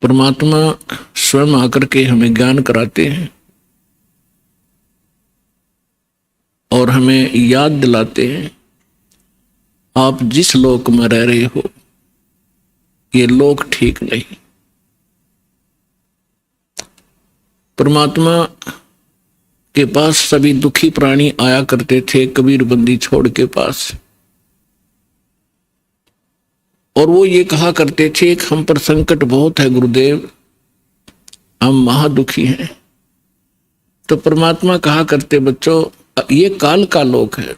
परमात्मा स्वयं आकर के हमें ज्ञान कराते हैं और हमें याद दिलाते हैं, आप जिस लोक में रह रहे हो ये लोक ठीक नहीं। परमात्मा के पास सभी दुखी प्राणी आया करते थे कबीर बंदी छोड़ के पास, और वो ये कहा करते थे कि हम पर संकट बहुत है गुरुदेव, हम महादुखी हैं। तो परमात्मा कहा करते, बच्चों ये काल का लोक है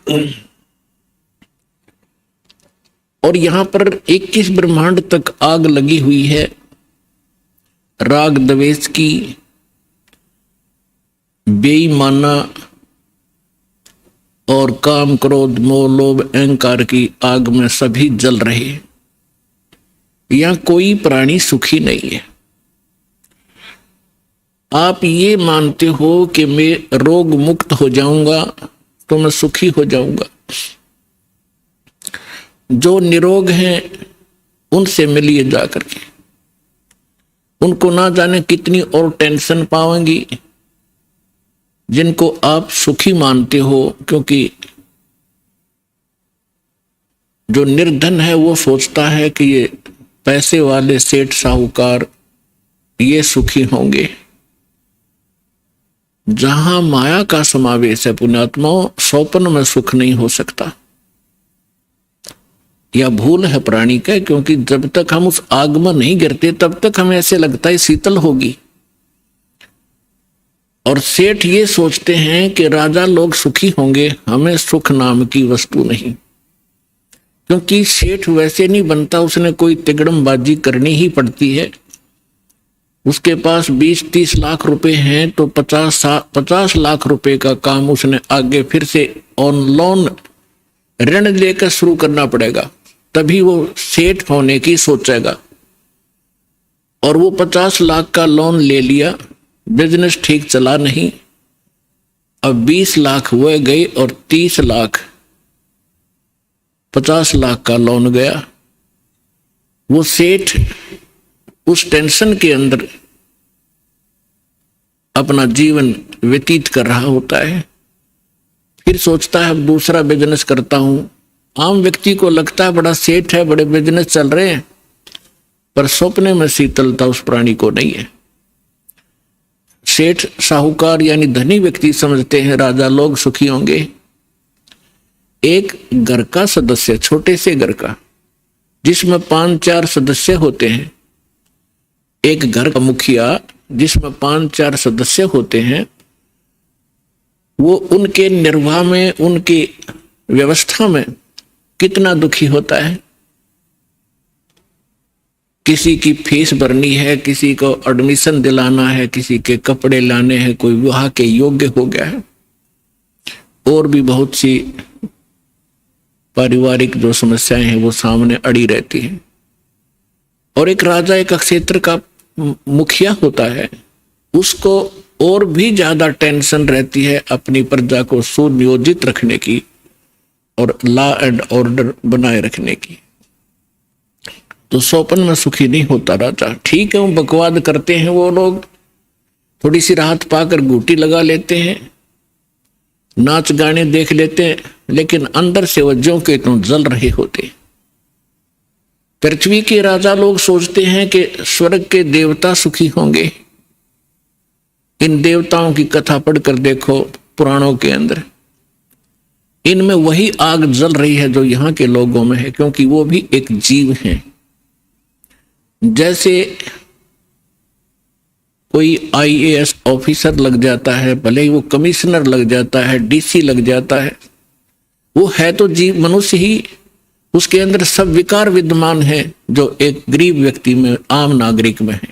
और यहां पर 21 ब्रह्मांड तक आग लगी हुई है राग द्वेष की, बेईमाना और काम क्रोध मोह लोभ अहंकार की आग में सभी जल रहे हैं। यहां कोई प्राणी सुखी नहीं है। आप ये मानते हो कि मैं रोग मुक्त हो जाऊंगा तो मैं सुखी हो जाऊंगा। जो निरोग हैं उनसे मिलिए जाकर के, उनको ना जाने कितनी और टेंशन पाएंगी जिनको आप सुखी मानते हो, क्योंकि जो निर्धन है वो सोचता है कि ये पैसे वाले सेठ साहूकार ये सुखी होंगे। जहां माया का समावेश है पुण्यात्माओं, स्वप्न में सुख नहीं हो सकता। यह भूल है प्राणी का, क्योंकि जब तक हम उस आग में नहीं गिरते तब तक हमें ऐसे लगता है शीतल होगी। और सेठ ये सोचते हैं कि राजा लोग सुखी होंगे, हमें सुख नाम की वस्तु नहीं। क्योंकि सेठ वैसे नहीं बनता, उसने कोई तिगड़मबाजी करनी ही पड़ती है। उसके पास 20-30 लाख रुपए हैं तो 50 लाख रुपए का काम उसने आगे फिर से ऑन लोन ऋण लेकर शुरू करना पड़ेगा, तभी वो सेठ होने की सोचेगा। और वो 50 लाख का लोन ले लिया, बिजनेस ठीक चला नहीं, अब 20 लाख वो गए और 30 लाख 50 लाख का लोन गया। वो सेठ उस टेंशन के अंदर अपना जीवन व्यतीत कर रहा होता है। फिर सोचता है अब दूसरा बिजनेस करता हूं। आम व्यक्ति को लगता है बड़ा सेठ है, बड़े बिजनेस चल रहे हैं, पर सपने में शीतलता उस प्राणी को नहीं है। सेठ साहूकार यानी धनी व्यक्ति समझते हैं राजा लोग सुखी होंगे। एक घर का सदस्य, छोटे से घर का जिसमें 5-4 सदस्य होते हैं, एक घर का मुखिया जिसमें 5-4 सदस्य होते हैं, वो उनके निर्वाह में, उनकी व्यवस्था में कितना दुखी होता है। किसी की फीस भरनी है, किसी को एडमिशन दिलाना है, किसी के कपड़े लाने हैं, कोई विवाह के योग्य हो गया है, और भी बहुत सी पारिवारिक जो समस्याएं हैं वो सामने अड़ी रहती हैं। और एक राजा एक क्षेत्र का मुखिया होता है, उसको और भी ज्यादा टेंशन रहती है अपनी प्रजा को सुनियोजित रखने की और लॉ एंड ऑर्डर बनाए रखने की। तो स्वप्न में सुखी नहीं होता राजा। ठीक है, वो बकवाद करते हैं, वो लोग थोड़ी सी राहत पाकर घूटी लगा लेते हैं, नाच गाने देख लेते हैं, लेकिन अंदर से वो ज्यों के त्यों जल रहे होते। पृथ्वी के राजा लोग सोचते हैं कि स्वर्ग के देवता सुखी होंगे। इन देवताओं की कथा पढ़कर देखो पुराणों के अंदर, इनमें वही आग जल रही है जो यहाँ के लोगों में है, क्योंकि वो भी एक जीव हैं। जैसे कोई IAS ऑफिसर लग जाता है, भले ही वो कमिश्नर लग जाता है, DC लग जाता है, वो है तो जीव, मनुष्य ही, उसके अंदर सब विकार विद्यमान है जो एक गरीब व्यक्ति में, आम नागरिक में है।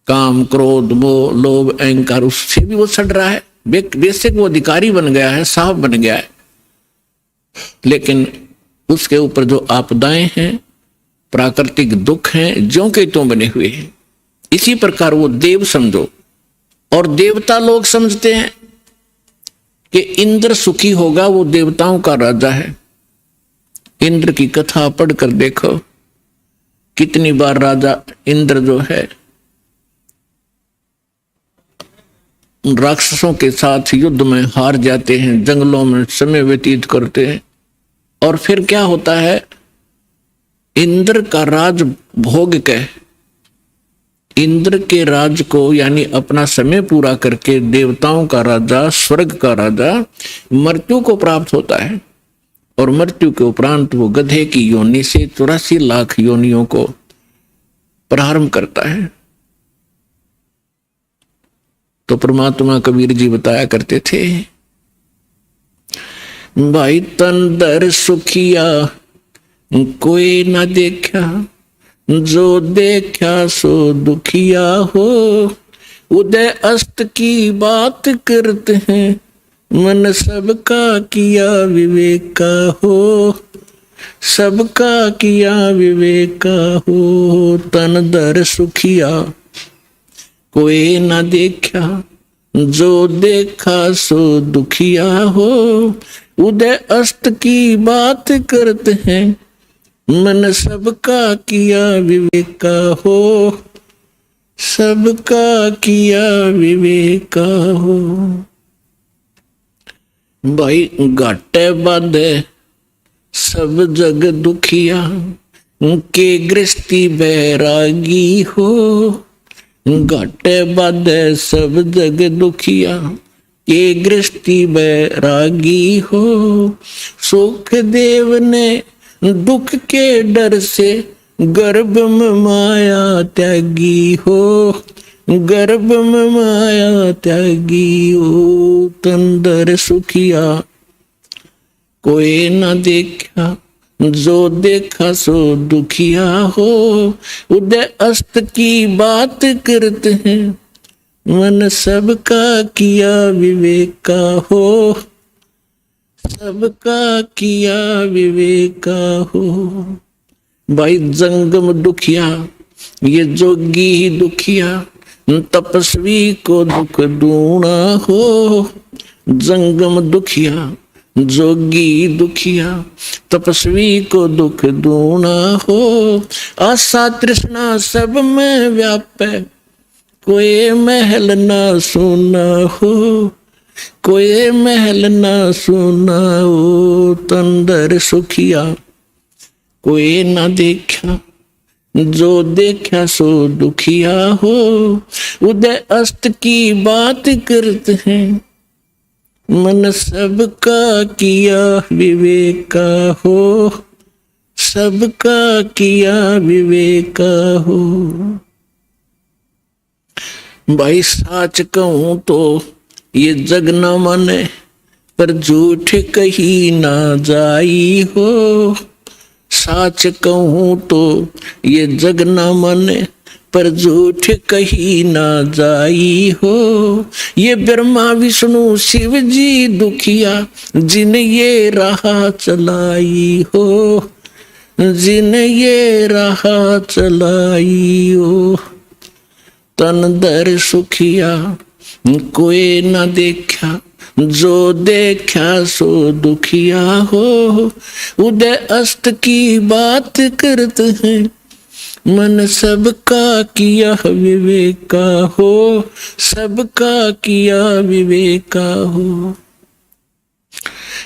काम क्रोध मोह लोभ अहंकार, उससे भी वो सड़ रहा है। बेसिक वो अधिकारी बन गया है, साहब बन गया है, लेकिन उसके ऊपर जो आपदाएं हैं, प्राकृतिक दुख हैं, ज्यों के त्यों बने हुए हैं। इसी प्रकार वो देव समझो, और देवता लोग समझते हैं कि इंद्र सुखी होगा, वो देवताओं का राजा है। इंद्र की कथा पढ़कर देखो कितनी बार राजा इंद्र जो है राक्षसों के साथ युद्ध में हार जाते हैं, जंगलों में समय व्यतीत करते हैं, और फिर क्या होता है, इंद्र का राज भोग के, इंद्र के राज को यानी अपना समय पूरा करके देवताओं का राजा, स्वर्ग का राजा मृत्यु को प्राप्त होता है, और मृत्यु के उपरांत वो गधे की योनि से 84 लाख योनियों को प्रारंभ करता है। तो परमात्मा कबीर जी बताया करते थे, भाई तन दर सुखिया कोई ना देखा, जो देखा सो दुखिया हो, उदय अस्त की बात करते हैं, मन सबका किया विवेक का हो, सबका किया विवेक का हो। तन दर सुखिया कोई ना देखा, जो देखा सो दुखिया हो, उदय अस्त की बात करते हैं, मन सबका किया विवेक का हो, सबका किया विवेक का हो। भाई घाटे बाधे सब जग दुखिया, के गृहस्थी बैरागी हो, घाटे बाधे सब जग दुखिया, के गृहस्थी बैरागी हो, सुख देव ने दुख के डर से गर्भ में माया त्यागी हो, गर्भ में माया त्यागी हो। तंदर सुखिया कोई ना देखा, जो देखा सो दुखिया हो, उदय अस्त की बात करते हैं, मन सबका किया विवेक का हो, सबका किया विवेक का हो। भाई जंगम दुखिया, ये जोगी ही दुखिया, तपस्वी को दुख दूना हो, जंगम दुखिया, जोगी दुखिया, तपस्वी को दुख दूना हो, आशा तृष्णा सब में व्यापे, कोई महल ना सुना हो, कोई महल ना सुना हो। तंदर सुखिया कोई ना देखा, जो देखा सो दुखिया हो, उदय अस्त की बात करते हैं, मन सबका किया विवेक का हो, सबका किया विवेक का हो। भाई साच कहूं तो ये जग न माने, पर झूठ कही ना जाई हो, साच कहूं तो ये जग न माने, पर झूठ कही ना जाई हो, ये ब्रह्मा विष्णु शिव जी दुखिया, जिन ये राह चलाई हो, जिन ये राह चलाई हो। तन दर सुखिया कोई ना देखा, जो देखा सो दुखिया हो, उदय अस्त की बात करते हैं, मन सबका किया विवेक का हो, सबका किया विवेक का हो।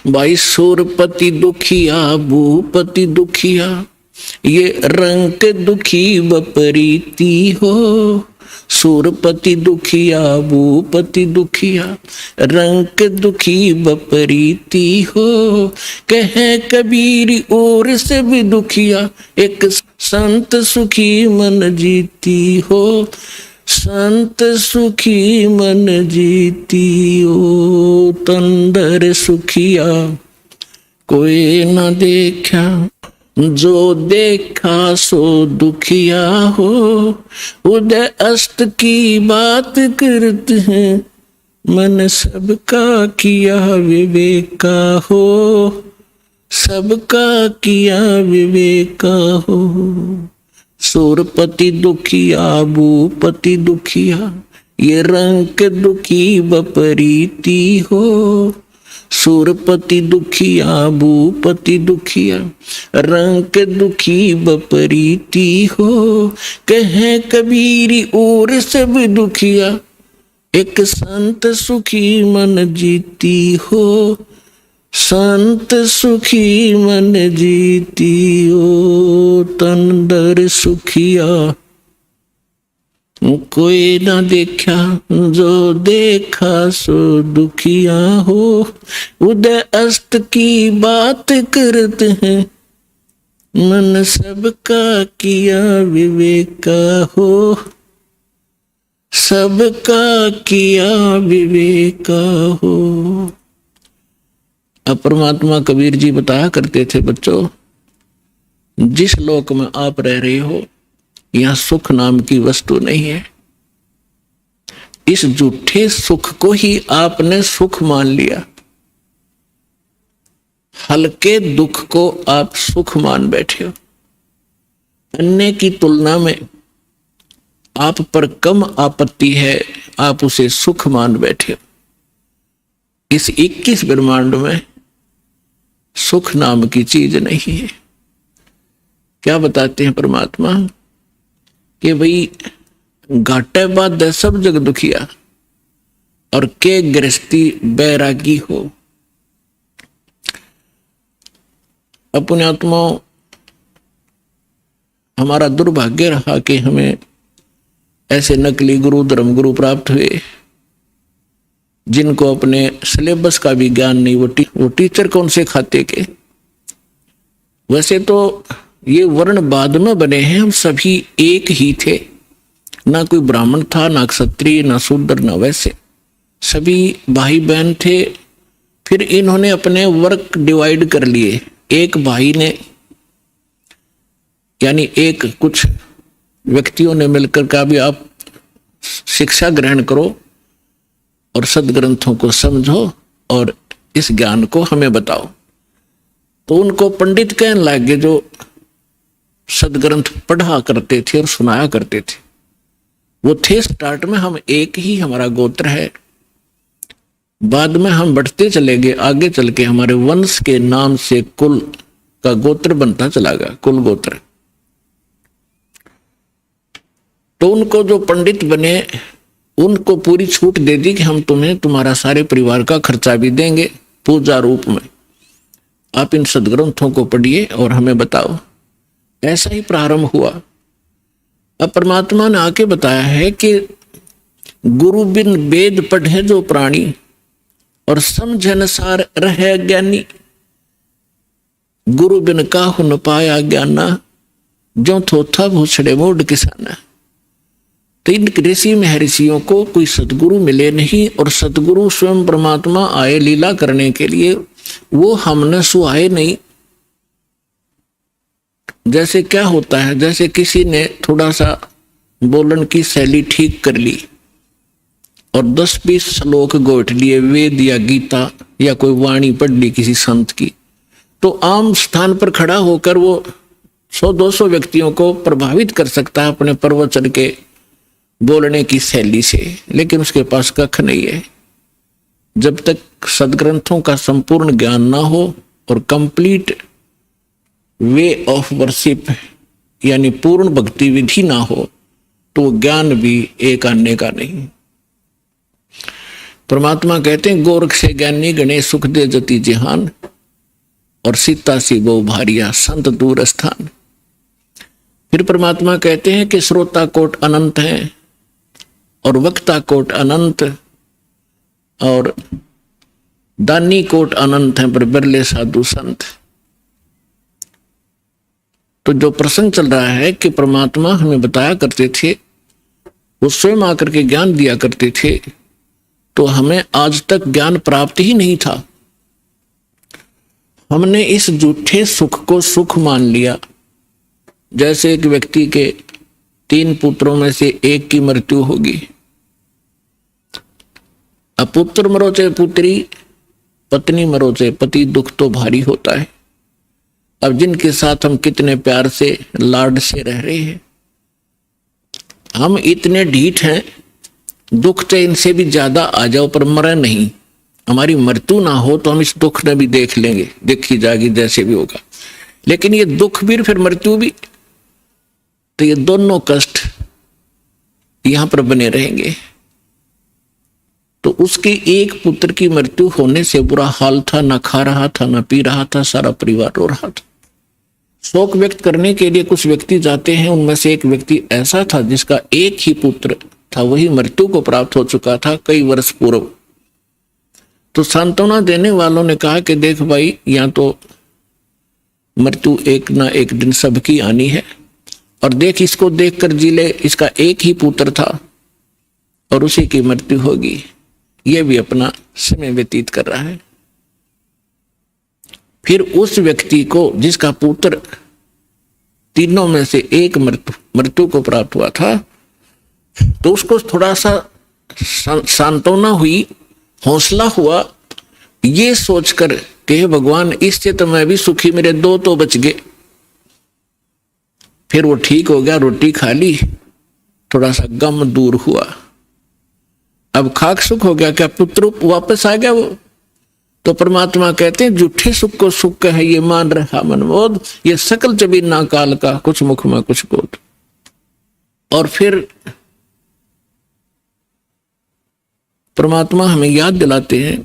भाई सूरपति दुखिया भूपति दुखिया, ये रंग दुखी बपरीती हो, सूरपति दुखिया भूपति दुखिया, रंग दुखी बपरीती हो, कहे कबीर और से भी दुखिया, एक संत सुखी मन जीती हो, संत सुखी मन जीती हो। तंदर सुखिया कोई ना देखा, जो देखा सो दुखिया हो, उदय अस्त की बात करते हैं, मन सबका किया विवेक का हो, सबका किया विवेक का हो। सूरपति दुखिया भूपति दुखिया, ये रंग दुखी बपरीती हो, सुरपति दुखिया भूपति दुखिया, रंग दुखी बपरीती हो, कहे कबीरी और सब दुखिया, एक संत सुखी मन जीती हो, संत सुखी मन जीती हो, तन दर सुखिया कोई ना देखा, जो देखा सो दुखिया हो, उदय अस्त की बात करते हैं, मन सबका किया विवेका हो, सबका किया विवेका हो। अब परमात्मा कबीर जी बताया करते थे, बच्चों जिस लोक में आप रह रहे हो यहां सुख नाम की वस्तु नहीं है। इस झूठे सुख को ही आपने सुख मान लिया, हल्के दुख को आप सुख मान बैठे हो, अन्य की तुलना में आप पर कम आपत्ति है, आप उसे सुख मान बैठे हो। इस 21 ब्रह्मांड में सुख नाम की चीज नहीं है। क्या बताते हैं परमात्मा कि भाई घाटे बाद सब जग दुखिया, और के गृहस्थी बैरागी हो। अपने आत्माओं, हमारा दुर्भाग्य रहा कि हमें ऐसे नकली गुरु धर्म गुरु प्राप्त हुए जिनको अपने सिलेबस का भी ज्ञान नहीं। वो टीचर कौन से खाते के। वैसे तो ये वर्ण बाद में बने हैं, हम सभी एक ही थे, ना कोई ब्राह्मण था, ना क्षत्रिय, ना शूद्र, ना वैसे, सभी भाई बहन थे। फिर इन्होंने अपने वर्क डिवाइड कर लिए। एक भाई ने यानी एक कुछ व्यक्तियों ने मिलकर कहा भी आप शिक्षा ग्रहण करो और सदग्रंथों को समझो और इस ज्ञान को हमें बताओ। तो उनको पंडित कहने लगे जो सदग्रंथ पढ़ा करते थे और सुनाया करते थे। वो थे स्टार्ट में हम एक ही, हमारा गोत्र है। बाद में हम बढ़ते चले गए, आगे चल के हमारे वंश के नाम से कुल का गोत्र बनता चला गया, कुल गोत्र। तो उनको जो पंडित बने उनको पूरी छूट दे दी कि हम तुम्हें तुम्हारा सारे परिवार का खर्चा भी देंगे पूजा रूप में, आप इन सदग्रंथों को पढ़िए और हमें बताओ। ऐसा ही प्रारंभ हुआ। अब परमात्मा ने आके बताया है कि गुरु बिन वेद पढ़े जो प्राणी, और समझ अनुसार रहे ज्ञानी, गुरु बिन काहु न पाया ज्ञाना, जो थोथा भूछड़े मोड किसाना। तो इन ऋषि महर्षियों को कोई सतगुरु मिले नहीं, और सतगुरु स्वयं परमात्मा आए लीला करने के लिए, वो हमने सुहाए नहीं। जैसे क्या होता है, जैसे किसी ने थोड़ा सा बोलन की शैली ठीक कर ली और 10-20 श्लोक गोट लिए, वेद या गीता या कोई वाणी पढ़ ली किसी संत की, तो आम स्थान पर खड़ा होकर वो 100-200 व्यक्तियों को प्रभावित कर सकता है अपने प्रवचन के बोलने की शैली से, लेकिन उसके पास कख नहीं है। जब तक सदग्रंथों का संपूर्ण ज्ञान ना हो और कंप्लीट वे ऑफ वर्शिप यानी पूर्ण भक्ति विधि ना हो, तो ज्ञान भी एक आने का नहीं। परमात्मा कहते हैं गोरख से ज्ञानी गणेश सुख दे जति जहान, और सीता सी गो भारिया संत दूर स्थान। फिर परमात्मा कहते हैं कि श्रोता कोट अनंत है और वक्ता कोट अनंत और दानी कोट अनंत है, पर बिरले साधु संत। तो जो प्रसंग चल रहा है कि परमात्मा हमें बताया करते थे, वो स्वयं आकर के ज्ञान दिया करते थे, तो हमें आज तक ज्ञान प्राप्त ही नहीं था। हमने इस झूठे सुख को सुख मान लिया। जैसे एक व्यक्ति के 3 पुत्रों में से एक की मृत्यु होगी, अब पुत्र मरो चाहे पुत्री, पत्नी मरो चाहे पति, दुख तो भारी होता है। अब जिनके साथ हम कितने प्यार से लाड से रह रहे हैं, हम इतने ढीठ हैं, दुख चाहे इनसे भी ज्यादा आ जाओ पर मरे नहीं, हमारी मृत्यु ना हो तो हम इस दुख में भी देख लेंगे, देखी जाएगी जैसे भी होगा। लेकिन ये दुख भी फिर मृत्यु भी, तो ये दोनों कष्ट यहां पर बने रहेंगे। तो उसके एक पुत्र की मृत्यु होने से बुरा हाल था, ना खा रहा था ना पी रहा था, सारा परिवार रो रहा था। शोक व्यक्त करने के लिए कुछ व्यक्ति जाते हैं, उनमें से एक व्यक्ति ऐसा था जिसका एक ही पुत्र था, वही मृत्यु को प्राप्त हो चुका था कई वर्ष पूर्व। तो सांत्वना देने वालों ने कहा कि देख भाई, यहाँ तो मृत्यु एक ना एक दिन सबकी आनी है, और देख इसको देखकर जी ले, इसका एक ही पुत्र था और उसी की मृत्यु होगी, ये भी अपना समय व्यतीत कर रहा है। फिर उस व्यक्ति को जिसका पुत्र तीनों में से एक मृत्यु को प्राप्त हुआ था, तो उसको थोड़ा सा सांत्वना हुई, हौसला हुआ, ये सोचकर कि हे भगवान, इससे तो मैं भी सुखी, मेरे दो तो बच गए। फिर वो ठीक हो गया, रोटी खा ली, थोड़ा सा गम दूर हुआ, अब खाक सुख हो गया। क्या पुत्र वापस आ गया वो? तो परमात्मा कहते हैं झूठे सुख को सुख कहे, ये मान रहा मनमोद, ये सकल चबी ना काल का, कुछ मुख में कुछ बोध। और फिर परमात्मा हमें याद दिलाते हैं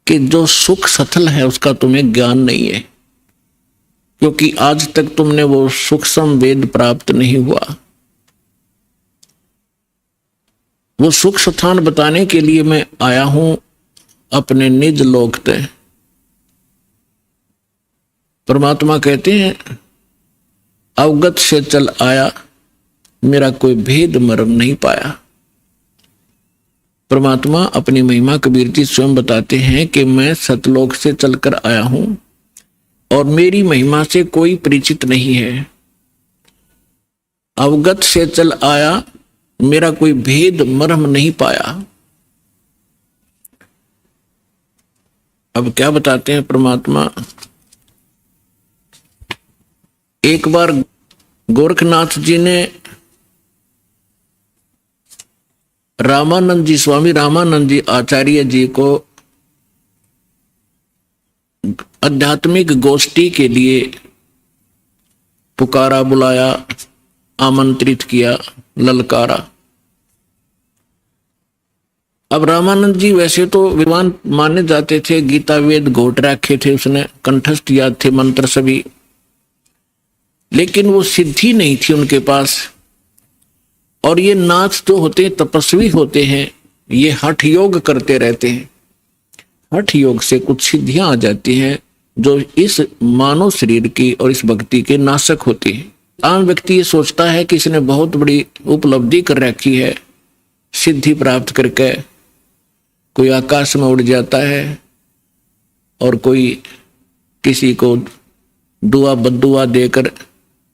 कि जो सुख सथल है उसका तुम्हें ज्ञान नहीं है, क्योंकि आज तक तुमने वो सूक्ष्म वेद प्राप्त नहीं हुआ। वो सुख स्थान बताने के लिए मैं आया हूं अपने निज लोक ते। परमात्मा कहते हैं अवगत से चल आया, मेरा कोई भेद मर्म नहीं पाया। परमात्मा अपनी महिमा कबीर जी स्वयं बताते हैं कि मैं सतलोक से चलकर आया हूं और मेरी महिमा से कोई परिचित नहीं है। अवगत से चल आया, मेरा कोई भेद मर्म नहीं पाया। अब क्या बताते हैं परमात्मा? एक बार गोरखनाथ जी ने रामानंद जी, स्वामी रामानंद जी आचार्य जी को आध्यात्मिक गोष्ठी के लिए पुकारा, बुलाया, आमंत्रित किया, ललकारा। अब रामानंद जी वैसे तो विद्वान माने जाते थे, गीता वेद घोट रखे थे उसने, कंठस्थ याद थे मंत्र सभी, लेकिन वो सिद्धि नहीं थी उनके पास। और ये नाथ जो होते हैं तपस्वी होते हैं, ये हठ योग करते रहते हैं। हठ योग से कुछ सिद्धियां आ जाती हैं जो इस मानव शरीर की और इस भक्ति के नाशक होती है। आम व्यक्ति ये सोचता है कि इसने बहुत बड़ी उपलब्धि कर रखी है, सिद्धि प्राप्त करके कोई आकाश में उड़ जाता है और कोई किसी को दुआ बद्दुआ देकर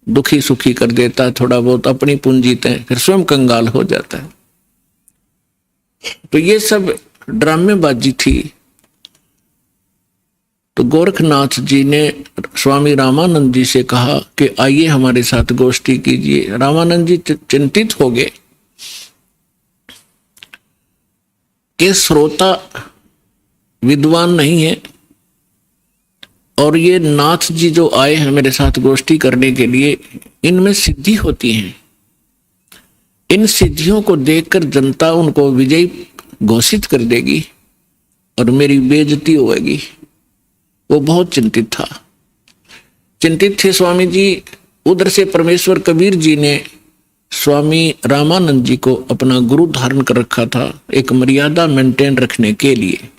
दुखी सुखी कर देता है, थोड़ा बहुत अपनी पूंजी तय, फिर स्वयं कंगाल हो जाता है। तो ये सब ड्रामेबाजी थी। तो गोरखनाथ जी ने स्वामी रामानंद जी से कहा कि आइए हमारे साथ गोष्ठी कीजिए। रामानंद जी चिंतित हो गए कि श्रोता विद्वान नहीं है और ये नाथ जी जो आए हैं मेरे साथ गोष्ठी करने के लिए, इनमें सिद्धि होती है। इन सिद्धियों को देखकर जनता उनको विजयी घोषित कर देगी और मेरी बेइज्जती होगी। वो बहुत चिंतित था, चिंतित थे स्वामी जी। उधर से परमेश्वर कबीर जी ने स्वामी रामानंद जी को अपना गुरु धारण कर रखा था, एक मर्यादा मेंटेन रखने के लिए।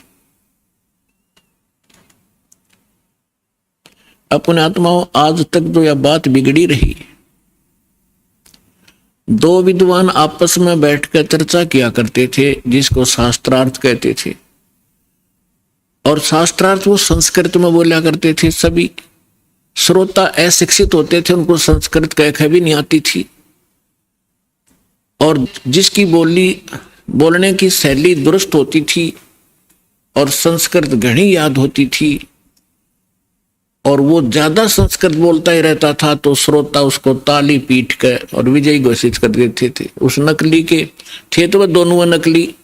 अपने आत्माओं, आज तक जो यह बात बिगड़ी रही, दो विद्वान आपस में बैठकर चर्चा किया करते थे जिसको शास्त्रार्थ कहते थे, और शास्त्रार्थ वो संस्कृत में बोला करते थे। सभी श्रोता अशिक्षित होते थे, उनको संस्कृत कह भी नहीं आती थी, और जिसकी बोलने की शैली दुरुस्त होती थी और संस्कृत घनी याद होती थी, और वो ज्यादा संस्कृत बोलता ही रहता था तो श्रोता उसको ताली पीट कर और विजयी घोषित कर देते थे। उस नकली के थे तो वह दोनों नकली,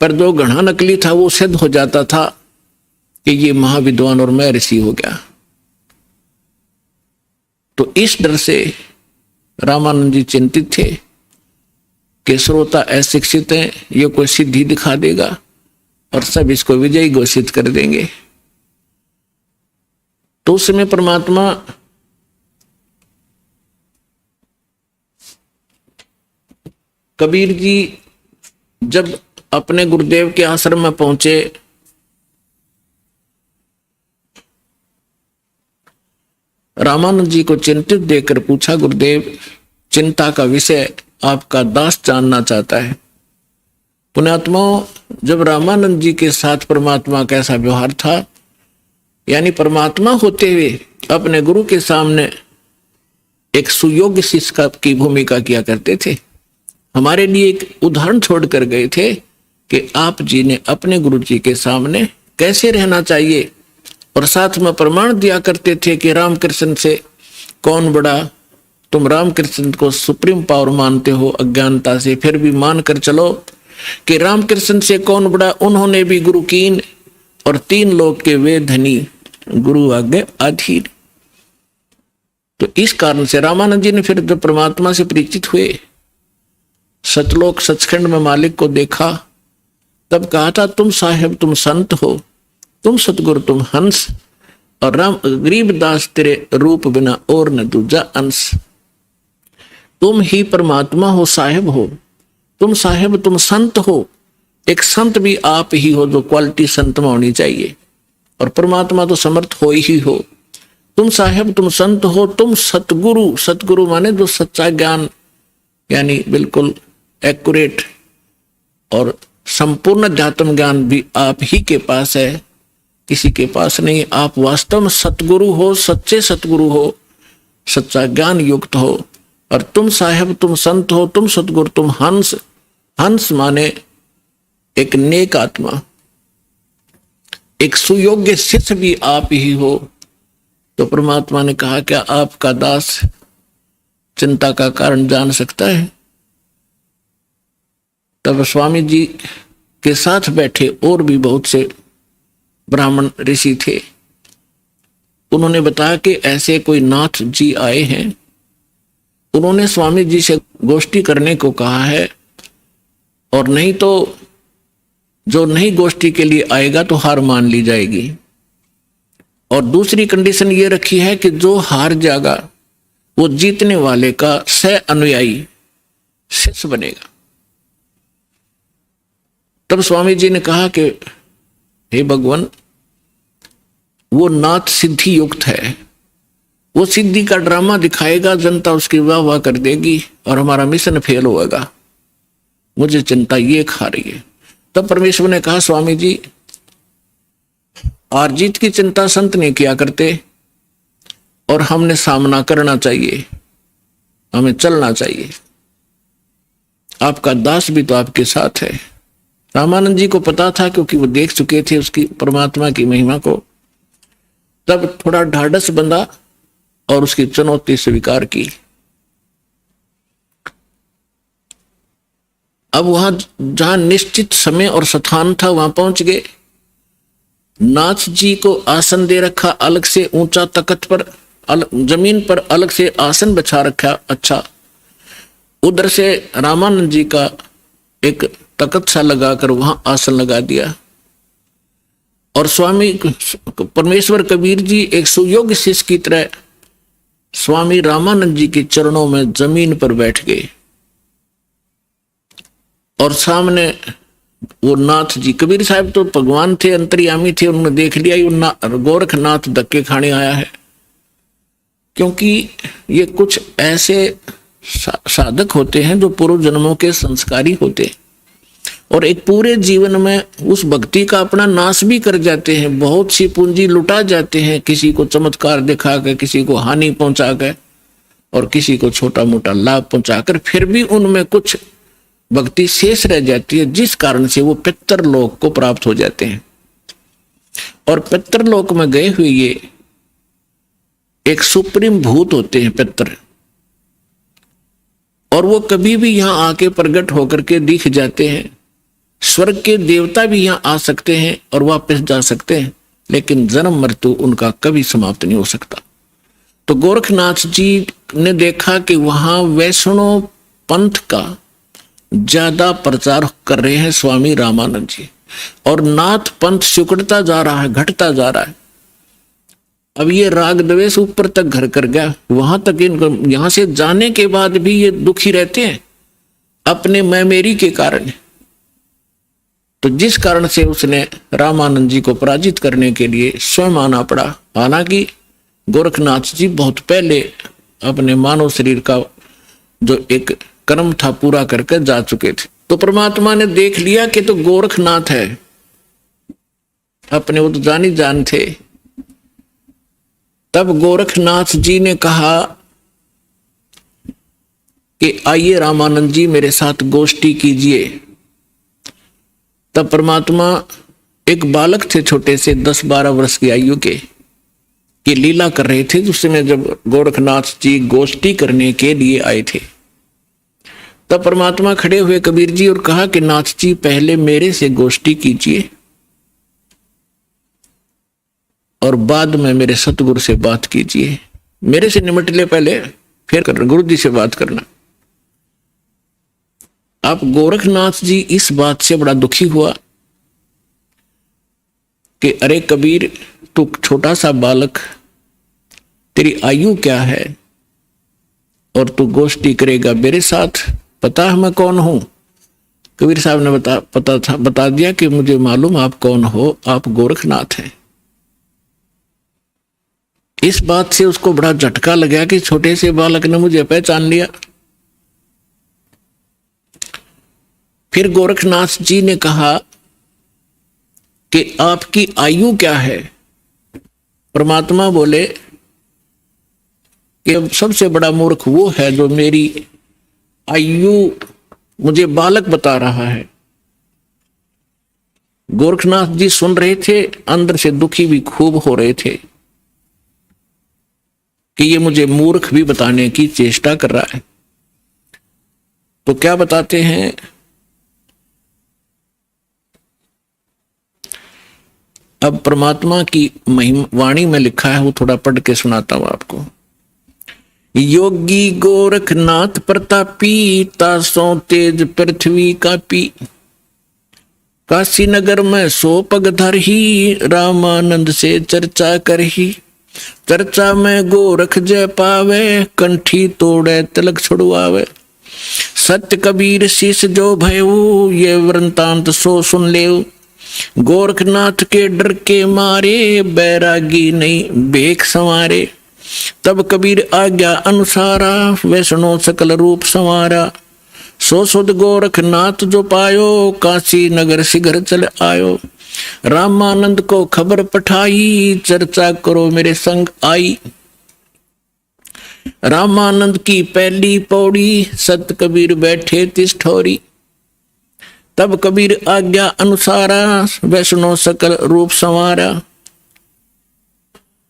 पर जो घना नकली था वो सिद्ध हो जाता था कि ये महाविद्वान और मैं ऋषि हो गया। तो इस डर से रामानंद जी चिंतित थे कि श्रोता अशिक्षित है, ये कोई सिद्धि दिखा देगा और सब इसको विजयी घोषित कर देंगे। तो उस समय परमात्मा कबीर जी जब अपने गुरुदेव के आश्रम में पहुंचे, रामानंद जी को चिंतित देखकर पूछा, गुरुदेव चिंता का विषय आपका दास जानना चाहता है। पुण्यात्माओं, जब रामानंद जी के साथ परमात्मा का ऐसा व्यवहार था, यानी परमात्मा होते हुए अपने गुरु के सामने एक सुयोग्य शिष्य की भूमिका किया करते थे। हमारे लिए एक उदाहरण छोड़कर गए थे कि आप जी ने अपने गुरु जी के सामने कैसे रहना चाहिए, और साथ में प्रमाण दिया करते थे कि रामकृष्ण से कौन बड़ा। तुम रामकृष्ण को सुप्रीम पावर मानते हो अज्ञानता से, फिर भी मान कर चलो कि रामकृष्ण से कौन बड़ा। उन्होंने भी गुरु कीन और 3 लोक के वे धनी, गुरु आगे अधीर। तो इस कारण से रामानंद जी ने फिर जब परमात्मा से परिचित हुए, सतलोक सचखंड में मालिक को देखा, तब कहा था, तुम साहेब तुम संत हो, तुम सतगुरु तुम हंस, और राम गरीबदास तेरे रूप बिना और न दूजा अंश। तुम ही परमात्मा हो, साहेब हो, तुम साहेब तुम संत हो। एक संत भी आप ही हो, जो क्वालिटी संत में होनी चाहिए, और परमात्मा तो समर्थ हो ही हो। तुम साहेब तुम संत हो, तुम सतगुरु, सतगुरु माने जो सच्चा ज्ञान, यानी बिल्कुल एक्यूरेट और संपूर्ण अध्यात्म ज्ञान भी आप ही के पास है, किसी के पास नहीं। आप वास्तव में सतगुरु हो, सच्चे सतगुरु हो, सच्चा ज्ञान युक्त हो। और तुम साहेब तुम संत हो, तुम सतगुरु तुम हंस। हंस माने एक नेक आत्मा, एक सुयोग्य शिष्य भी आप ही हो। तो परमात्मा ने कहा, क्या आपका दास चिंता का कारण जान सकता है? तब स्वामी जी के साथ बैठे और भी बहुत से ब्राह्मण ऋषि थे। उन्होंने बताया कि ऐसे कोई नाथ जी आए हैं, उन्होंने स्वामी जी से गोष्ठी करने को कहा है, और नहीं तो जो नहीं गोष्ठी के लिए आएगा तो हार मान ली जाएगी। और दूसरी कंडीशन ये रखी है कि जो हार जाएगा वो जीतने वाले का सह अनुयायी शिष्य बनेगा। तब स्वामी जी ने कहा कि हे भगवान, वो नाथ सिद्धि युक्त है, वो सिद्धि का ड्रामा दिखाएगा, जनता उसकी वाह वाह कर देगी और हमारा मिशन फेल होगा। मुझे चिंता ये खा रही है। तब परमेश्वर ने कहा, स्वामी जी हार जीत की चिंता संत नहीं किया करते, और हमने सामना करना चाहिए, हमें चलना चाहिए। आपका दास भी तो आपके साथ है। रामानंद जी को पता था, क्योंकि वो देख चुके थे उसकी परमात्मा की महिमा को। तब थोड़ा ढाढ़स बंधा और उसकी चुनौती स्वीकार की। अब वहां जहां निश्चित समय और स्थान था वहां पहुंच गए। नाथ जी को आसन दे रखा अलग से, ऊंचा तख्त पर, जमीन पर अलग से आसन बिछा रखा। अच्छा, उधर से रामानंद जी का एक तख्त सा लगाकर वहां आसन लगा दिया। और स्वामी परमेश्वर कबीर जी एक सुयोग्य शिष्य की तरह स्वामी रामानंद जी के चरणों में जमीन पर बैठ गए। और सामने वो नाथ जी, कबीर साहब तो भगवान थे, अंतर्यामी थे, उन्होंने देख लिया गोरखनाथ धक्के खाने आया है। क्योंकि ये कुछ ऐसे साधक होते हैं जो पूर्व जन्मों के संस्कारी होते, और एक पूरे जीवन में उस भक्ति का अपना नाश भी कर जाते हैं। बहुत सी पूंजी लुटा जाते हैं, किसी को चमत्कार दिखाकर, किसी को हानि पहुंचाकर, और किसी को छोटा मोटा लाभ पहुंचाकर, फिर भी उनमें कुछ भक्ति शेष रह जाती है, जिस कारण से वो पितृलोक को प्राप्त हो जाते हैं। और पितृलोक में गए हुए ये एक सुप्रीम भूत होते हैं पितर, और वो कभी भी यहां आके प्रकट होकर के दिख जाते हैं। स्वर्ग के देवता भी यहां आ सकते हैं और वापस जा सकते हैं, लेकिन जन्म मृत्यु उनका कभी समाप्त नहीं हो सकता। तो गोरखनाथ जी ने देखा कि वहां वैष्णव पंथ का ज्यादा प्रचार कर रहे हैं स्वामी रामानंद जी, और नाथ पंथ सिकुड़ता जा रहा है, घटता जा रहा है। अब ये राग द्वेष ऊपर तक घर कर गया, वहां तक इनको यहां से जाने के बाद भी ये दुखी रहते हैं अपने मैं मेरी के कारण। तो जिस कारण से उसने रामानंद जी को पराजित करने के लिए स्वयं आना पड़ा। हालांकि गोरखनाथ जी बहुत पहले अपने मानव शरीर का जो एक कर्म था पूरा करके जा चुके थे। तो परमात्मा ने देख लिया कि तो गोरखनाथ है, अपने वो तो जानी जान थे। तब गोरखनाथ जी ने कहा कि आइए रामानंद जी मेरे साथ गोष्ठी कीजिए। तब परमात्मा एक बालक थे छोटे से 10-12 वर्ष की आयु के, कि लीला कर रहे थे। उस समय जब गोरखनाथ जी गोष्ठी करने के लिए आए थे, तब परमात्मा खड़े हुए कबीर जी और कहा कि नाथ जी पहले मेरे से गोष्ठी कीजिए और बाद में मेरे सतगुरु से बात कीजिए। मेरे से निमट ले पहले, फिर करना गुरु जी से बात करना। आप गोरखनाथ जी इस बात से बड़ा दुखी हुआ कि अरे कबीर, तू छोटा सा बालक, तेरी आयु क्या है और तू गोष्ठी करेगा मेरे साथ? पता है मैं कौन हूं? कबीर साहब ने बता दिया कि मुझे मालूम आप कौन हो, आप गोरखनाथ हैं। इस बात से उसको बड़ा झटका लगा कि छोटे से बालक ने मुझे पहचान लिया। फिर गोरखनाथ जी ने कहा कि आपकी आयु क्या है? परमात्मा बोले कि सबसे बड़ा मूर्ख वो है जो मेरी आयु मुझे बालक बता रहा है। गोरखनाथ जी सुन रहे थे, अंदर से दुखी भी खूब हो रहे थे कि ये मुझे मूर्ख भी बताने की चेष्टा कर रहा है। तो क्या बताते हैं? अब परमात्मा की महिमा वाणी में लिखा है, वो थोड़ा पढ़ के सुनाता हूं आपको। योगी गोरखनाथ प्रतापी, तासों तेज पृथ्वी कापी, काशी नगर में 100 पग धरही, रामानंद से चर्चा करही। चर्चा में गोरख जय पावे, कंठी तोड़े तिलक छुड़वावे। सत्य कबीर शीश जो भयऊ, ये वृंतांत सो सुन लेऊ। गोरखनाथ के डर के मारे, बैरागी नहीं बेख संवारे। तब कबीर आज्ञा अनुसारा, वैष्णो सकल रूप संवारा। सो सुध गोरखनाथ जो पायो, काशी नगर शीघ्र चल आयो। रामानंद को खबर पठाई, चर्चा करो मेरे संग आई। रामानंद की पहली पौड़ी, सत कबीर बैठे तिस ठोरी। तब कबीर आज्ञा अनुसारा, वैष्णो सकल रूप संवारा।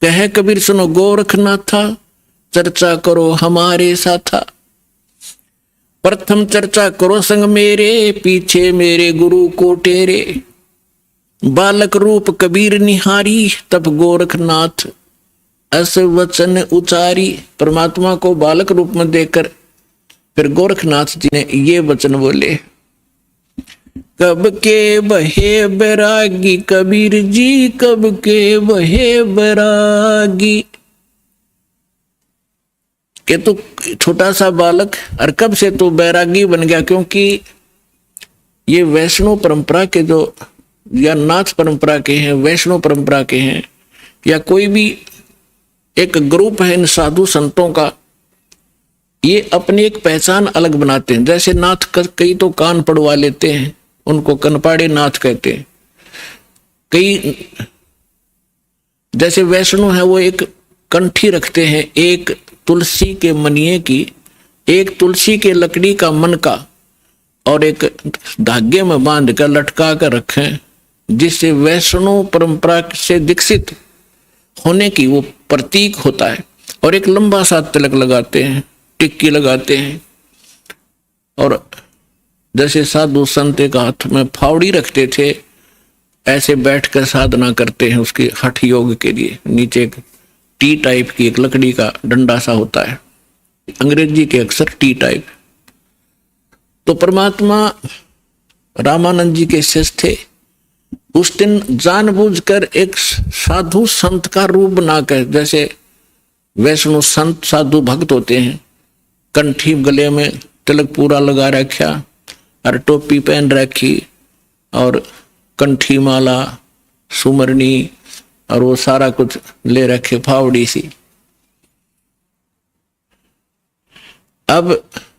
कहे कबीर सुनो गोरखनाथा, चर्चा करो हमारे साथा। प्रथम चर्चा करो संग मेरे, पीछे मेरे गुरु को टेरे। बालक रूप कबीर निहारी, तब गोरखनाथ ऐसे वचन उचारी। परमात्मा को बालक रूप में देखकर फिर गोरखनाथ जी ने ये वचन बोले। कब के बहे बैरागी कबीर जी, कब के बहे बैरागी। कि तू छोटा सा बालक और कब से तू बैरागी बन गया? क्योंकि ये वैष्णव परंपरा के जो या नाथ परंपरा के हैं, वैष्णव परंपरा के हैं, या कोई भी एक ग्रुप है इन साधु संतों का, ये अपनी एक पहचान अलग बनाते हैं। जैसे नाथ कई तो कान पड़वा लेते हैं, उनको कनपाड़े नाथ कहते हैं। कई जैसे वैष्णव है वो एक कंठी रखते हैं, एक तुलसी के मनिए की, एक तुलसी के लकड़ी का मन का, और एक धागे में बांध कर लटका कर रखें, जिससे वैष्णव परंपरा से दीक्षित होने की वो प्रतीक होता है। और एक लंबा सा तिलक लगाते हैं, टिक्की लगाते हैं, और जैसे साधु संत एक हाथ में फावड़ी रखते थे, ऐसे बैठकर साधना करते हैं उसके हठ योग के लिए। नीचे एक टी टाइप की एक लकड़ी का डंडा सा होता है, अंग्रेजी के अक्षर टी टाइप। तो परमात्मा रामानंद जी के शिष्य थे, उस दिन जानबूझकर एक साधु संत का रूप बनाकर, जैसे वैष्णव संत साधु भक्त होते हैं, कंठी गले में तिलक पूरा लगा रखा और टोपी पहन रखी और कंठी माला सुमरनी और वो सारा कुछ ले रखे, फावड़ी सी। अब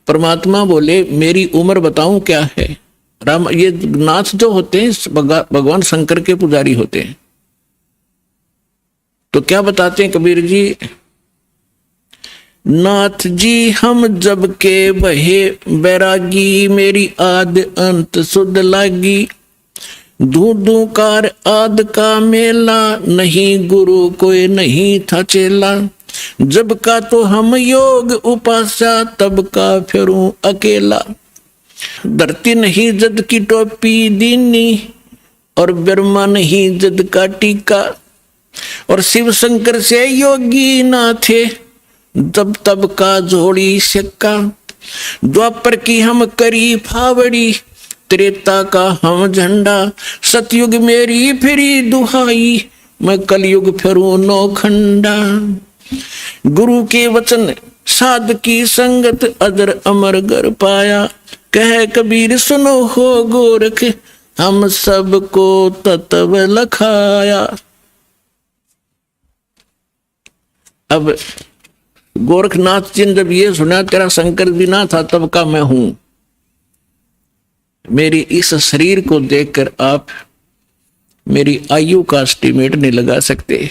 परमात्मा बोले मेरी उम्र बताऊं क्या है। राम, ये नाथ जो होते हैं भगवान शंकर के पुजारी होते हैं, तो क्या बताते हैं कबीर जी, नाथ जी हम जब के बहे बैरागी, मेरी आद अंत सुध लागी, धू कार आद का मेला, नहीं गुरु कोई नहीं था चेला, जब का तो हम योग उपासा, तब का फिरूं अकेला, धरती नहीं जद की टोपी दीनी, और ब्रह्मा नहीं जद का टीका, और शिव शंकर से योगी ना थे, तब तब का जोड़ी सिक्का, द्वापर की हम करी फावड़ी, त्रेता का हम झंडा, सतयुग मेरी फिरी दुहाई, मैं कलयुग फिरूं नौखंडा, गुरु के वचन साध की संगत, अदर अमर गर पाया, कह कबीर सुनो हो गोरख, हम सबको तत्व लखाया। अब गोरखनाथ जी ने जब ये सुना तेरा शंकर भी ना था तब का मैं हूं, मेरी इस शरीर को देखकर आप मेरी आयु का एस्टिमेट नहीं लगा सकते।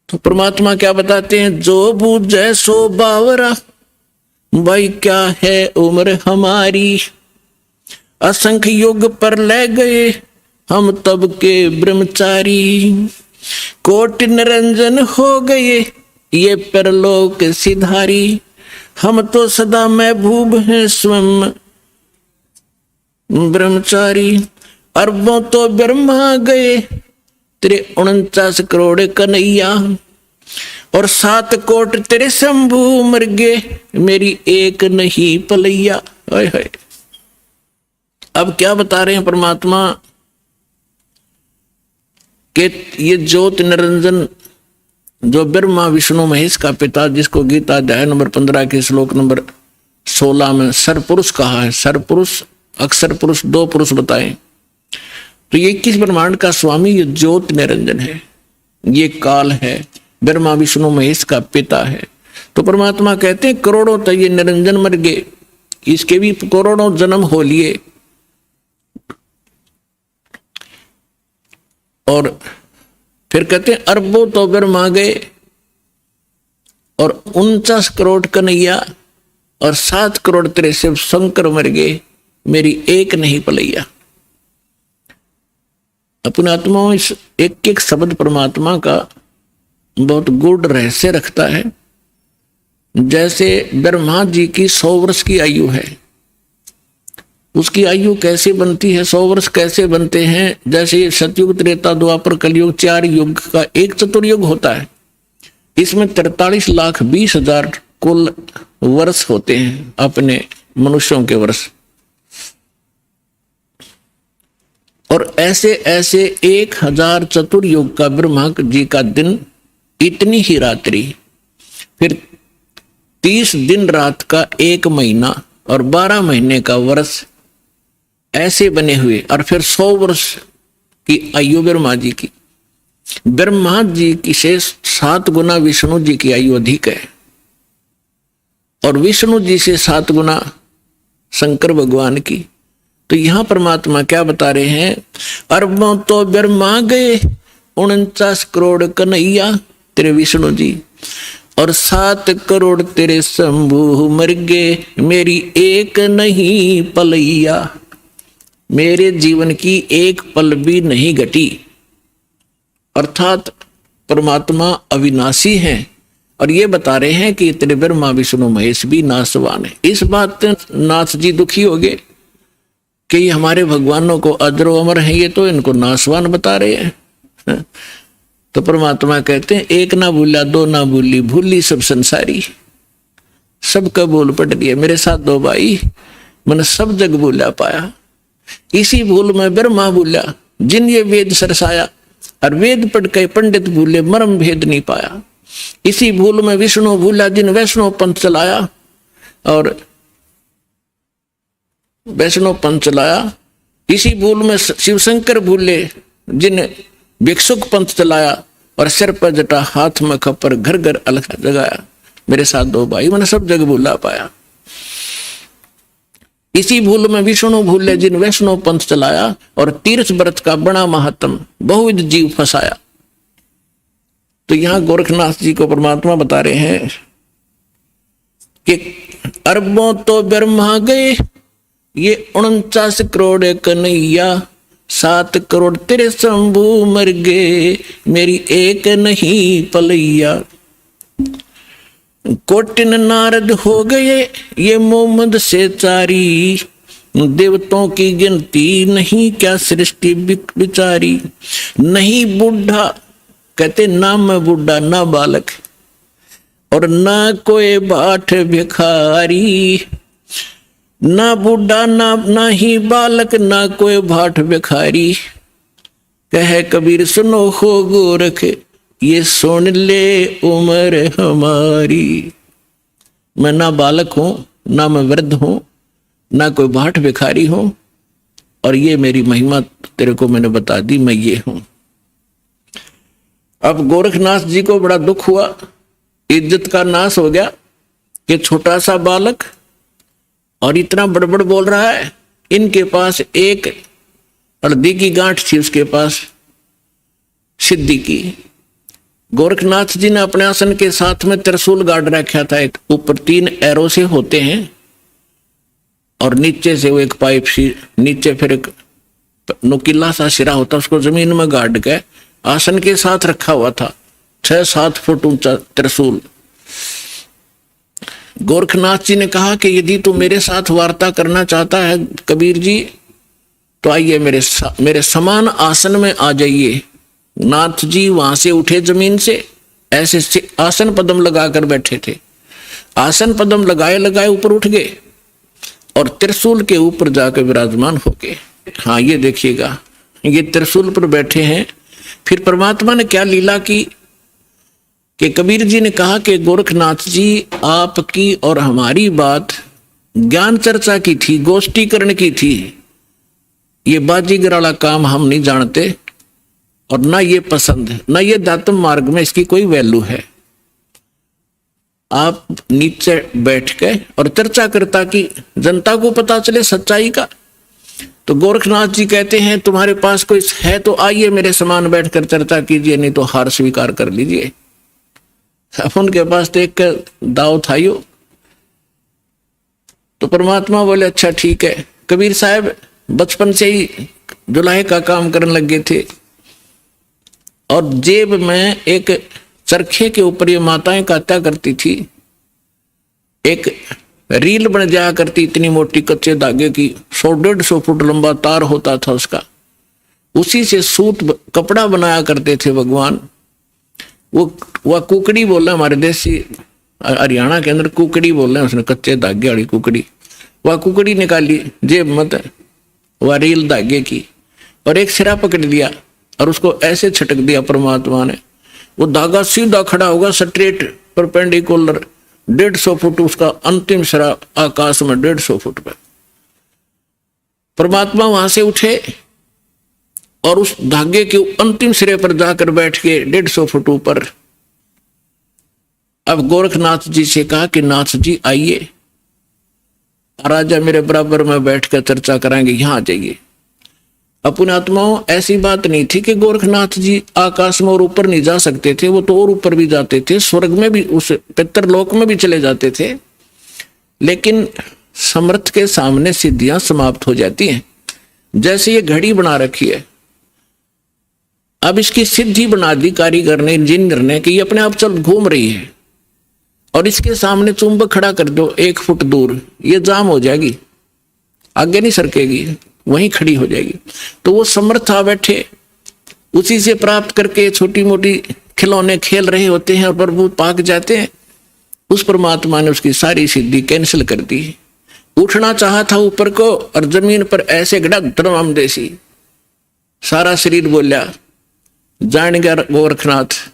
तो परमात्मा क्या बताते हैं, जो बूझे सो बावरा, भाई क्या है उम्र हमारी, असंख्य युग पर ले गए हम तब के ब्रह्मचारी, कोटि निरंजन हो गए ये परलोक सिधारी, हम तो सदा महबूब हैं स्वयं ब्रह्मचारी, अरबों तो ब्रह्मा गए तेरे 49 करोड़ कन्हैया, और 7 कोट तेरे शंभू मर गए, मेरी एक नहीं पलैया। हाय हाय, अब क्या बता रहे हैं परमात्मा कि ये ज्योत निरंजन जो ब्रह्मा विष्णु महेश का पिता, जिसको गीता अध्याय नंबर 15 के श्लोक नंबर 16 में सरपुरुष कहा है, सरपुरुष अक्षर पुरुष 2 पुरुष बताए, तो ये 21 ब्रह्मांड का स्वामी ये ज्योत निरंजन है, ये काल है, ब्रह्मा विष्णु महेश का पिता है। तो परमात्मा कहते हैं करोड़ों तो ये निरंजन मर गए, इसके भी करोड़ों जन्म हो लिए, और फिर कहते हैं अरबों तो ब्रह्मा गए, और 49 करोड़ कन्हैया, और 7 करोड़ तेरे शिव शंकर मर गए, मेरी एक नहीं पलैया। अपने आत्माओं इस एक एक शब्द परमात्मा का बहुत गूढ़ रहस्य रखता है। जैसे ब्रह्मा जी की 100 वर्ष की आयु है, उसकी आयु कैसे बनती है, 100 वर्ष कैसे बनते हैं, जैसे सतयुग त्रेता द्वापर कलयुग 4 युग का एक चतुर्युग होता है, इसमें 43,20,000 कुल वर्ष होते हैं अपने मनुष्यों के वर्ष, और ऐसे ऐसे 1000 चतुर्युग का ब्रह्मा जी का दिन, इतनी ही रात्रि, फिर 30 दिन रात का 1 महीना और 12 महीने का वर्ष, ऐसे बने हुए, और फिर 100 वर्ष की आयु ब्रह्मा जी की। ब्रह्मा जी की से 7 गुना विष्णु जी की आयु अधिक है, और विष्णु जी से 7 गुना शंकर भगवान की। तो यहां परमात्मा क्या बता रहे हैं, अरबों तो ब्रह्मा गए, 49 करोड़ कन्हैया तेरे विष्णु जी, और 7 करोड़ तेरे शंभू मर गए, मेरी एक नहीं पलैया, मेरे जीवन की एक पल भी नहीं घटी। अर्थात परमात्मा अविनाशी हैं और ये बता रहे हैं कि तेरे ब्रह्मा विष्णु महेश भी नाशवान है। इस बात नाथ जी दुखी हो गए कि ये हमारे भगवानों को अजरो अमर है, ये तो इनको नाशवान बता रहे हैं। तो परमात्मा कहते हैं एक ना भूला दो ना भूली, भूली सब संसारी, सबका बोल पट दिया। मेरे साथ दो भाई, मैंने सब जग भूला पाया। इसी भूल में ब्रह्मा भूला जिन ये वेद सरसाया, और वेद पढ़ के पंडित भूले मर्म भेद नहीं पाया। इसी भूल में विष्णु भूला जिन वैष्णव पंथ चलाया, और वैष्णव पंथ चलाया। इसी भूल में शिव शंकर भूले जिन भिक्षुक पंथ चलाया, और सिर पर जटा हाथ में खपर घर घर अलग जगाया। मेरे साथ दो भाई, मैंने सब जग भूला पाया। इसी भूल में विष्णु भूले जिन वैष्णव पंथ चलाया, और तीर्थ व्रत का बड़ा महात्म बहुविध जीव फंसाया। तो यहां गोरखनाथ जी को परमात्मा बता रहे हैं कि अरबों तो ब्रह्मा गए, ये 49 करोड़ कन्हैया, 7 करोड़ तेरे शंभू मर गए, मेरी एक नहीं पलैया। कोटिन नारद हो गए ये मोहम्मद से चारी, देवताओं की गिनती नहीं क्या सृष्टि बिचारी। नहीं बूढ़ा, कहते ना मैं बूढ़ा ना बालक, और ना कोई बाट भिखारी। ना बूढ़ा ना ही बालक, ना कोई भाट भिखारी। कहे कबीर सुनो हो गोरख, ये सुन ले उम्र हमारी। मैं ना बालक हूं, ना मैं वृद्ध हूं, ना कोई भाट भिखारी हूं, और ये मेरी महिमा तेरे को मैंने बता दी, मैं ये हूं। अब गोरखनाथ जी को बड़ा दुख हुआ, इज्जत का नाश हो गया कि छोटा सा बालक और इतना बड़बड़ बोल रहा है। इनके पास एक हल्दी की गांठ थी, उसके पास सिद्धि की। गोरखनाथ जी ने अपने आसन के साथ में त्रिशूल गाड़ रखा था। एक ऊपर 3 एरो से होते हैं, और नीचे से वो एक पाइप सी, नीचे फिर एक नुकीला सा सिरा होता, उसको जमीन में गाड़ के आसन के साथ रखा हुआ था। 6-7 फुट ऊंचा त्रिशूल। गोरखनाथ जी ने कहा कि यदि तू मेरे साथ वार्ता करना चाहता है कबीर जी, तो आइए मेरे समान आसन में आ जाइए। नाथ जी वहां से उठे जमीन से, ऐसे आसन पद्म लगाकर बैठे थे। आसन पद्म लगाए लगाए ऊपर उठ गए और त्रिशूल के ऊपर जाकर विराजमान हो गए। हाँ, ये देखिएगा, ये त्रिशूल पर बैठे हैं। फिर परमात्मा ने क्या लीला की कि कबीर जी ने कहा कि गोरखनाथ जी, आपकी और हमारी बात ज्ञान चर्चा की थी, गोष्ठीकरण की थी। ये बाजीगर वाला काम हम नहीं जानते, और ना ये पसंद है, ना ये दातम मार्ग में इसकी कोई वैल्यू है। आप नीचे बैठ के और चर्चा करता कि जनता को पता चले सच्चाई का। तो गोरखनाथ जी कहते हैं तुम्हारे पास कोई है तो आइए मेरे समान बैठकर चर्चा कीजिए, नहीं तो हार स्वीकार कर लीजिए। अब उनके पास तो एक दाव था यो। तो परमात्मा बोले अच्छा ठीक है। कबीर साहब बचपन से ही जुलाहे का काम करने लगे थे, और जेब में एक चरखे के ऊपर ये माताएं काटा करती थी। एक रील बन जाया करती, इतनी मोटी कच्चे धागे की, 100-150 फुट लंबा तार होता था उसका। उसी से सूत कपड़ा बनाया करते थे भगवान। वह कुकड़ी बोल रहे, हमारे देसी हरियाणा के अंदर कुकड़ी बोल रहे हैं, उसने कच्चे धागे वाली कुकड़ी। वह कुकड़ी निकाली जेब मत, वह रील धागे की, और एक सिरा पकड़ लिया और उसको ऐसे छटक दिया परमात्मा ने। वो धागा सीधा खड़ा होगा, स्ट्रेट परपेंडिकुलर, 150 फुट उसका अंतिम सिरा आकाश में, 150 फुट पर। परमात्मा वहां से उठे और उस धागे के अंतिम सिरे पर जाकर बैठ के 150 फुट ऊपर। अब गोरखनाथ जी से कहा कि नाथ जी आइए, राजा मेरे बराबर में बैठ कर चर्चा कराएंगे, यहां आ जाइए। अपने आत्माओं, ऐसी बात नहीं थी कि गोरखनाथ जी आकाश में और ऊपर नहीं जा सकते थे, वो तो और ऊपर भी जाते थे, स्वर्ग में भी, उस पितरलोक में भी चले जाते थे। लेकिन समर्थ के सामने सिद्धियां समाप्त हो जाती हैं। जैसे ये घड़ी बना रखी है, अब इसकी सिद्धि बना दी कारीगर ने, इंजीनियर ने, कि ये अपने आप चल घूम रही है और इसके सामने चुंबक खड़ा कर दो 1 फुट दूर, ये जाम हो जाएगी, आगे नहीं सरकेगी, वहीं खड़ी हो जाएगी। तो वो समर्थ आ बैठे, उसी से प्राप्त करके छोटी मोटी खिलौने खेल रहे होते हैं और प्रभु पाक जाते हैं। उस परमात्मा ने उसकी सारी सिद्धि कैंसिल कर दी। उठना चाहा था ऊपर को और जमीन पर ऐसे गड़क धर्म देसी, सारा शरीर बोला, जान गया गोरखनाथ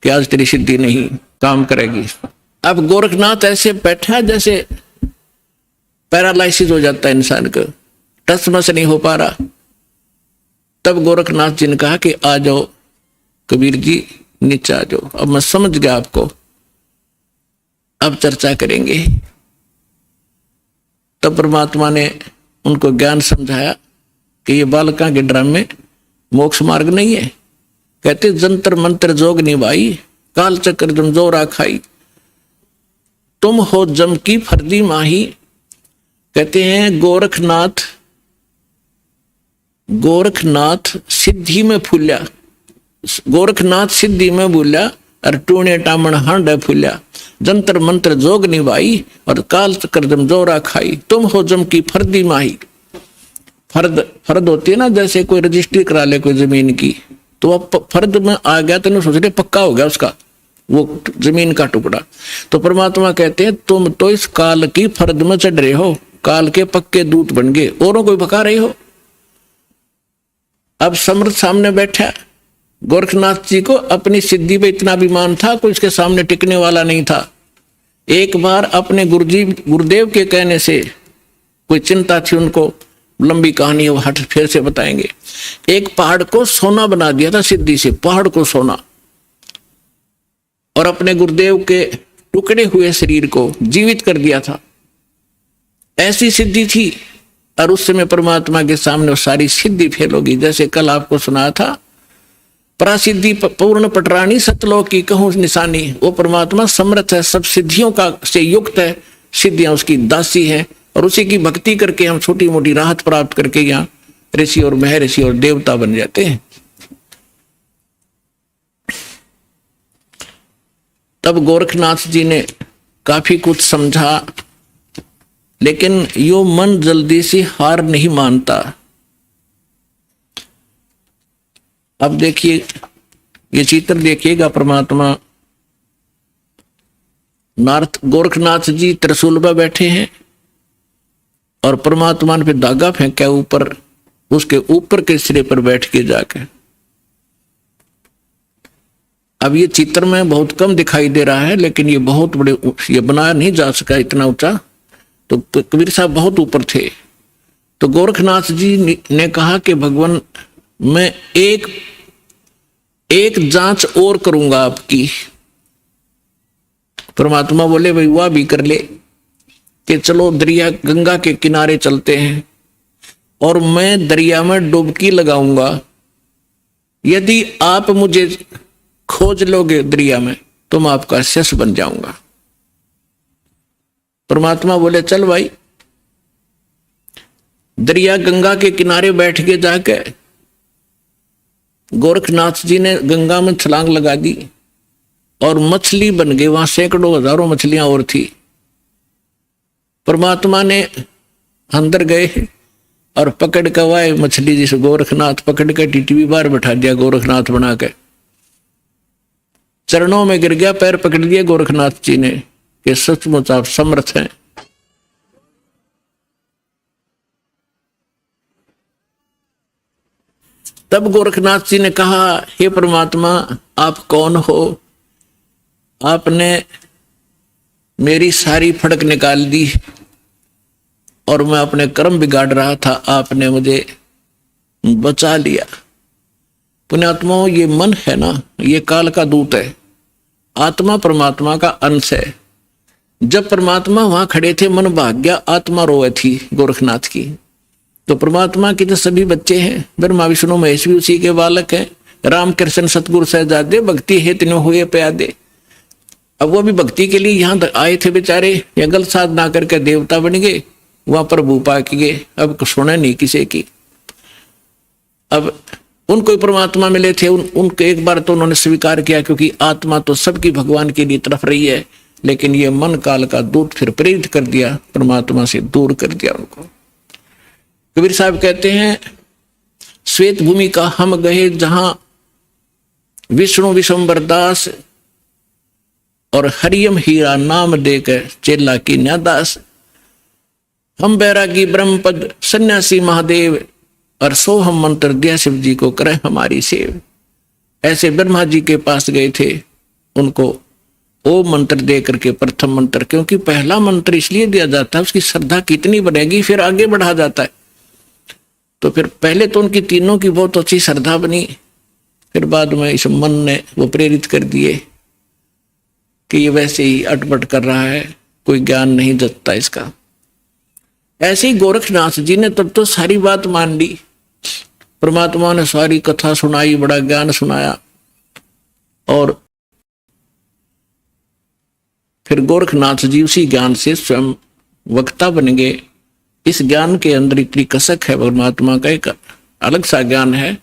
कि आज तेरी सिद्धि नहीं काम करेगी। अब गोरखनाथ ऐसे बैठा जैसे पैरालाइसिस हो जाता है इंसान को, टस मस नहीं हो पा रहा। तब गोरखनाथ जी ने कहा कि आ जाओ कबीर जी, नीचे आ जाओ, अब मैं समझ गया आपको, अब चर्चा करेंगे। तब परमात्मा ने उनको ज्ञान समझाया कि ये बालका के ड्रामे मोक्ष मार्ग नहीं है। कहते जंतर मंत्र जोग निभाई, काल चक्र जम जोरा खाई, तुम हो जम की फर्दी माही। कहते हैं गोरखनाथ सिद्धि में फूल्या, गोरखनाथ सिद्धि में भूल्या और टूणे टामण हांड फूल्या, जंतर मंत्र जोग निभाई और काल चक्र जम जोरा खाई, तुम हो जम की फर्दी माही। फर्द होती है ना, जैसे कोई रजिस्ट्री करा ले कोई जमीन की, तो अब फर्द में आ गया तो सोच रहे पक्का हो गया उसका वो जमीन का टुकड़ा। तो परमात्मा कहते हैं तुम तो इस काल की फर्द में चढ़ रहे हो, काल के पक्के दूत बन गए, औरों को भगा रहे हो। अब समर्थ सामने बैठा, गोरखनाथ जी को अपनी सिद्धि पे इतना अभिमान था, कोई इसके सामने टिकने वाला नहीं था। एक बार अपने गुरुदेव के कहने से कोई चिंता थी उनको, लंबी कहानी वो हट फिर से बताएंगे। एक पहाड़ को सोना बना दिया था सिद्धि से, पहाड़ को सोना, और अपने गुरुदेव के टुकड़े हुए शरीर को जीवित कर दिया था। ऐसी सिद्धि थी। और उस समय परमात्मा के सामने वो सारी सिद्धि फेल होगी। जैसे कल आपको सुनाया था, परासिद्धि पूर्ण पटरानी सतलोक की कहूं निशानी। वो परमात्मा समर्थ है, सब सिद्धियों का से युक्त है, सिद्धियां उसकी दासी हैं, और उसी की भक्ति करके हम छोटी मोटी राहत प्राप्त करके यहाँ ऋषि और महर्षि और देवता बन जाते हैं। तब गोरखनाथ जी ने काफी कुछ समझा, लेकिन यो मन जल्दी से हार नहीं मानता। अब देखिए, ये चित्र देखिएगा, परमात्मा गोरखनाथ जी त्रिशूल पर बैठे हैं और परमात्मा ने फिर धागा फेंका ऊपर, उसके ऊपर के सिरे पर बैठ के जाके। अब ये चित्र में बहुत कम दिखाई दे रहा है, लेकिन ये बहुत बड़े, ये बनाया नहीं जा सका इतना ऊंचा, तो कबीर साहब बहुत ऊपर थे। तो गोरखनाथ जी ने कहा कि भगवान मैं एक जांच और करूंगा आपकी। परमात्मा बोले भाई वह भी कर ले, कि चलो दरिया गंगा के किनारे चलते हैं और मैं दरिया में डुबकी लगाऊंगा। यदि आप मुझे खोज लोगे दरिया में तो मैं आपका शिष्य बन जाऊंगा। परमात्मा बोले चल भाई। दरिया गंगा के किनारे बैठ के जाके गोरखनाथ जी ने गंगा में छलांग लगा दी और मछली बन गई। वहां सैकड़ों हजारों मछलियां और थी। परमात्मा ने अंदर गए और पकड़ के वाए मछली, जिस गोरखनाथ पकड़ के टीटी बाहर बैठा दिया, गोरखनाथ बना के चरणों में गिर गया, पैर पकड़ लिए गोरखनाथ जी ने कि सचमुच आप समर्थ हैं। तब गोरखनाथ जी ने कहा, हे परमात्मा आप कौन हो? आपने मेरी सारी फड़क निकाल दी और मैं अपने कर्म बिगाड़ रहा था, आपने मुझे बचा लिया। पुण्यात्माओं, ये मन है ना, ये काल का दूत है। आत्मा परमात्मा का अंश है। जब परमात्मा वहां खड़े थे, मन भाग गया, आत्मा रोए थी गोरखनाथ की। तो परमात्मा के जो सभी बच्चे हैं, ब्रह्मा विष्णु महेश भी उसी के बालक हैं। राम कृष्ण सतगुरु सहजादे, भक्ति हेत न हुए प्यादे। अब वो भी भक्ति के लिए यहाँ आए थे बेचारे, या गलत साधना करके देवता बन गए, वहां प्रभु पा के गए। अब सुने नहीं किसी की। अब उनको परमात्मा मिले थे, उनको एक बार तो उन्होंने स्वीकार किया, क्योंकि आत्मा तो सबकी भगवान के लिए तरफ रही है, लेकिन ये मन काल का दूत फिर प्रेरित कर दिया, परमात्मा से दूर कर दिया उनको। कबीर साहब कहते हैं, श्वेत भूमि का हम गए जहां विष्णु विश्वम्बर दास और हरियम हीरा नाम देकर चेला की न्यादास। हम बैरागी ब्रह्मपद सन्यासी महादेव और सोहम मंत्र दिया शिव जी को करे हमारी सेव। ऐसे ब्रह्मा जी के पास गए थे, उनको ओम मंत्र दे करके प्रथम मंत्र, क्योंकि पहला मंत्र इसलिए दिया जाता है उसकी श्रद्धा कितनी बढ़ेगी फिर आगे बढ़ा जाता है। तो फिर पहले तो उनकी तीनों की बहुत अच्छी श्रद्धा बनी, फिर बाद में इस मन ने वो प्रेरित कर दिए कि ये वैसे ही अटपट कर रहा है, कोई ज्ञान नहीं जतता इसका। ऐसे ही गोरखनाथ जी ने तब तो सारी बात मान ली, परमात्मा ने सारी कथा सुनाई, बड़ा ज्ञान सुनाया, और फिर गोरखनाथ जी उसी ज्ञान से स्वयं वक्ता बन गए। इस ज्ञान के अंदर इतनी कसक है, परमात्मा का एक अलग सा ज्ञान है।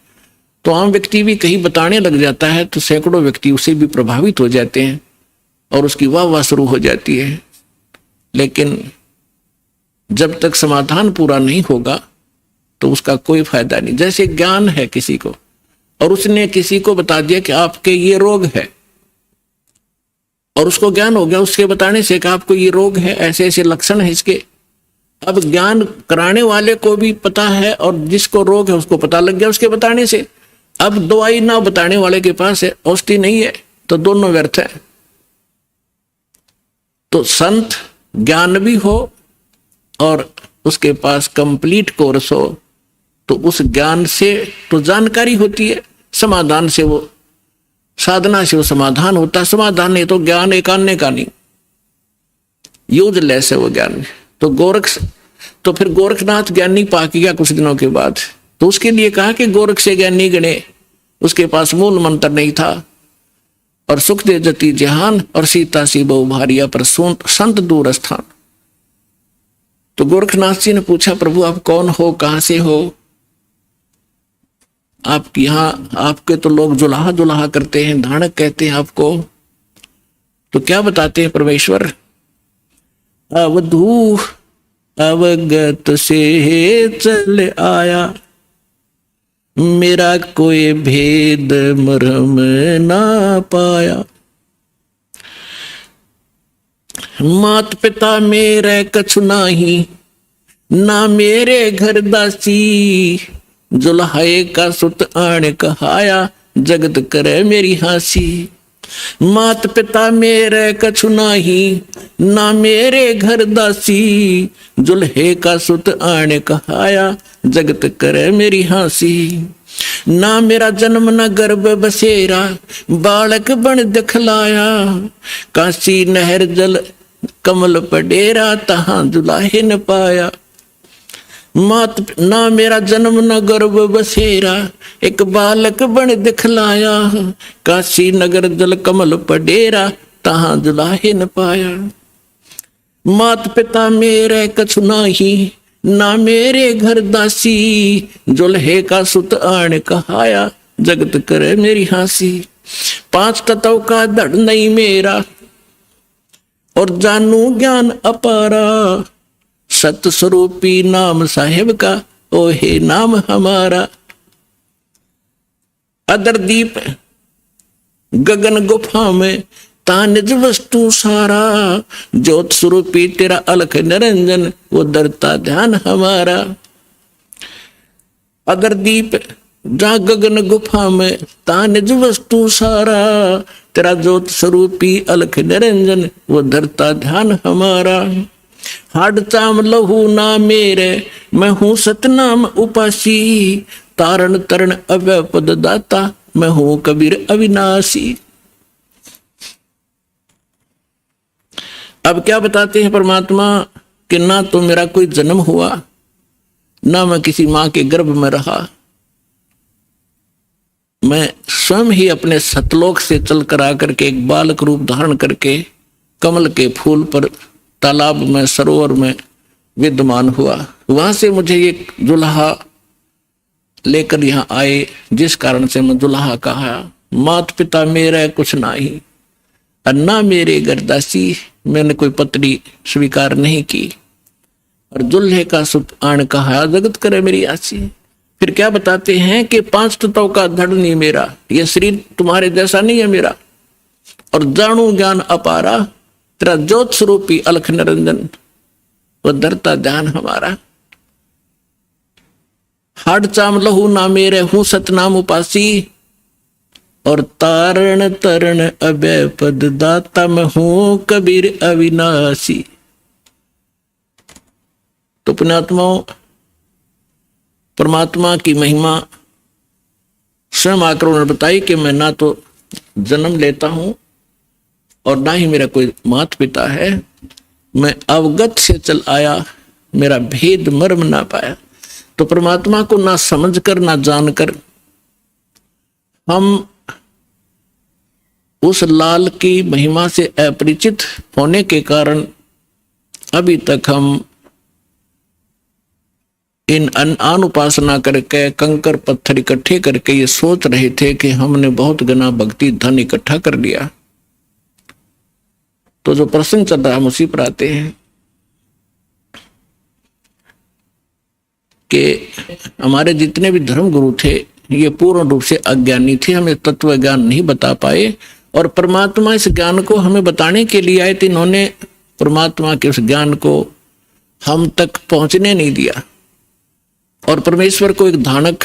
तो आम व्यक्ति भी कहीं बताने लग जाता है तो सैकड़ों व्यक्ति उससे भी प्रभावित हो जाते हैं और उसकी वाह वाह शुरू हो जाती है। लेकिन जब तक समाधान पूरा नहीं होगा तो उसका कोई फायदा नहीं। जैसे ज्ञान है किसी को, और उसने किसी को बता दिया कि आपके ये रोग है, और उसको ज्ञान हो गया उसके बताने से कि आपको ये रोग है, ऐसे ऐसे लक्षण है इसके। अब ज्ञान कराने वाले को भी पता है और जिसको रोग है उसको पता लग गया उसके बताने से। अब दवाई ना बताने वाले के पास है, औषधि नहीं है, तो दोनों व्यर्थ है। तो संत ज्ञान भी हो और उसके पास कंप्लीट कोर्स हो, तो उस ज्ञान से तो जानकारी होती है, समाधान से वो साधना से वो समाधान होता है। समाधान नहीं तो ज्ञान एक आने का नहीं, यूजलेस है वो ज्ञान। तो फिर गोरखनाथ ज्ञानी पा गया कुछ दिनों के बाद, तो उसके लिए कहा कि गोरख से ज्ञानी गणे, उसके पास मूल मंत्र नहीं था। और सुख दे जति जहान और सीता सी बहु भारिया पर संत दूर स्थान। तो गोरखनाथ जी ने पूछा, प्रभु आप कौन हो, कहां से हो? आप यहाँ आपके तो लोग जुलाहा जुलाहा करते हैं, धानक कहते हैं आपको, तो क्या बताते हैं परमेश्वर? अवधू अवगत से चल आया, मेरा कोई भेद मरम ना पाया। मात पिता मेरे कछु नाही, ना मेरे घर दासी, जुल्हाए का सुत आण कहाया, जगत करे मेरी हासी। मात पिता मेरे कछु नाही, ना मेरे घर दासी, जुल्हे का सुत आण कहाया, जगत करे मेरी हासी। ना मेरा जन्म न गर्भ बसेरा, बालक बन दिखलाया, काशी नहर जल कमल पडेरा, तहां दुलाहे न पाया। मात ना मेरा जन्म न गर्भ बसेरा, एक बालक बन दिखलाया, काशी नगर जल कमल पडेरा, तहां दुलाहे न पाया। मात पिता मेरे कछु नाही, ना मेरे घर दासी, जुल्हे का सुत आण कहाया, जगत करे मेरी हासी। पांच तत्व का धड़ नहीं मेरा, और जानू ज्ञान अपारा, सत स्वरूपी नाम साहेब का, ओ हे नाम हमारा। अदर दीप गगन गुफा में, ता निज वस्तु सारा, ज्योत स्वरूपी तेरा अलख निरंजन, वो दरता ध्यान हमारा। अगर दीप जा गगन गुफा में, ता निज वस्तु सारा, तेरा ज्योत स्वरूपी अलख निरंजन, वो धरता ध्यान हमारा। हाड चाम लहू ना मेरे, मैं हूं सतनाम उपासी, तारण तरण अव्यय पद दाता, मैं हूं कबीर अविनाशी। अब क्या बताते हैं परमात्मा कि ना तो मेरा कोई जन्म हुआ, ना मैं किसी मां के गर्भ में रहा, मैं स्वयं ही अपने सतलोक से चल कर आकर के एक बालक रूप धारण करके कमल के फूल पर, तालाब में, सरोवर में विद्यमान हुआ। वहां से मुझे एक दुल्हा लेकर यहाँ आए, जिस कारण से मैं दुल्हा कहा। मात पिता मेरा कुछ नाही, अन्ना मेरे गरदासी, मैंने कोई पत्नी स्वीकार नहीं की। और दुल्हे का सुख आण कहा, जगत करे मेरी आसी। फिर क्या बताते हैं कि 5 तत्वों का धड़ नहीं मेरा, यह शरीर तुम्हारे जैसा नहीं है मेरा। और जानू ज्ञान अपारा, तेरा ज्योत स्वरूपी अलख निरंजन, वह धरता ध्यान हमारा। हाड चाम लहू ना मेरे, हूं सतनाम उपासी। और तारण तरण अभय पद दाता, मैं हूं कबीर अविनाशी। तो पुण्यात्माओं, परमात्मा की महिमा स्वयं आकर उन्होंने बताई कि मैं ना तो जन्म लेता हूं और ना ही मेरा कोई माता पिता है, मैं अवगत से चल आया, मेरा भेद मर्म ना पाया। तो परमात्मा को ना समझकर ना जानकर हम उस लाल की महिमा से अपरिचित होने के कारण अभी तक हम इन अन उपासना करके कंकर पत्थर इकट्ठे करके ये सोच रहे थे कि हमने बहुत गना भक्ति धन इकट्ठा कर लिया। तो जो प्रसंग चल रहा है उसी पर आते हैं कि हमारे जितने भी धर्म गुरु थे ये पूर्ण रूप से अज्ञानी थे, हमें तत्व ज्ञान नहीं बता पाए। और परमात्मा इस ज्ञान को हमें बताने के लिए आए थे, इन्होंने परमात्मा के उस ज्ञान को हम तक पहुंचने नहीं दिया। और परमेश्वर को एक धानक,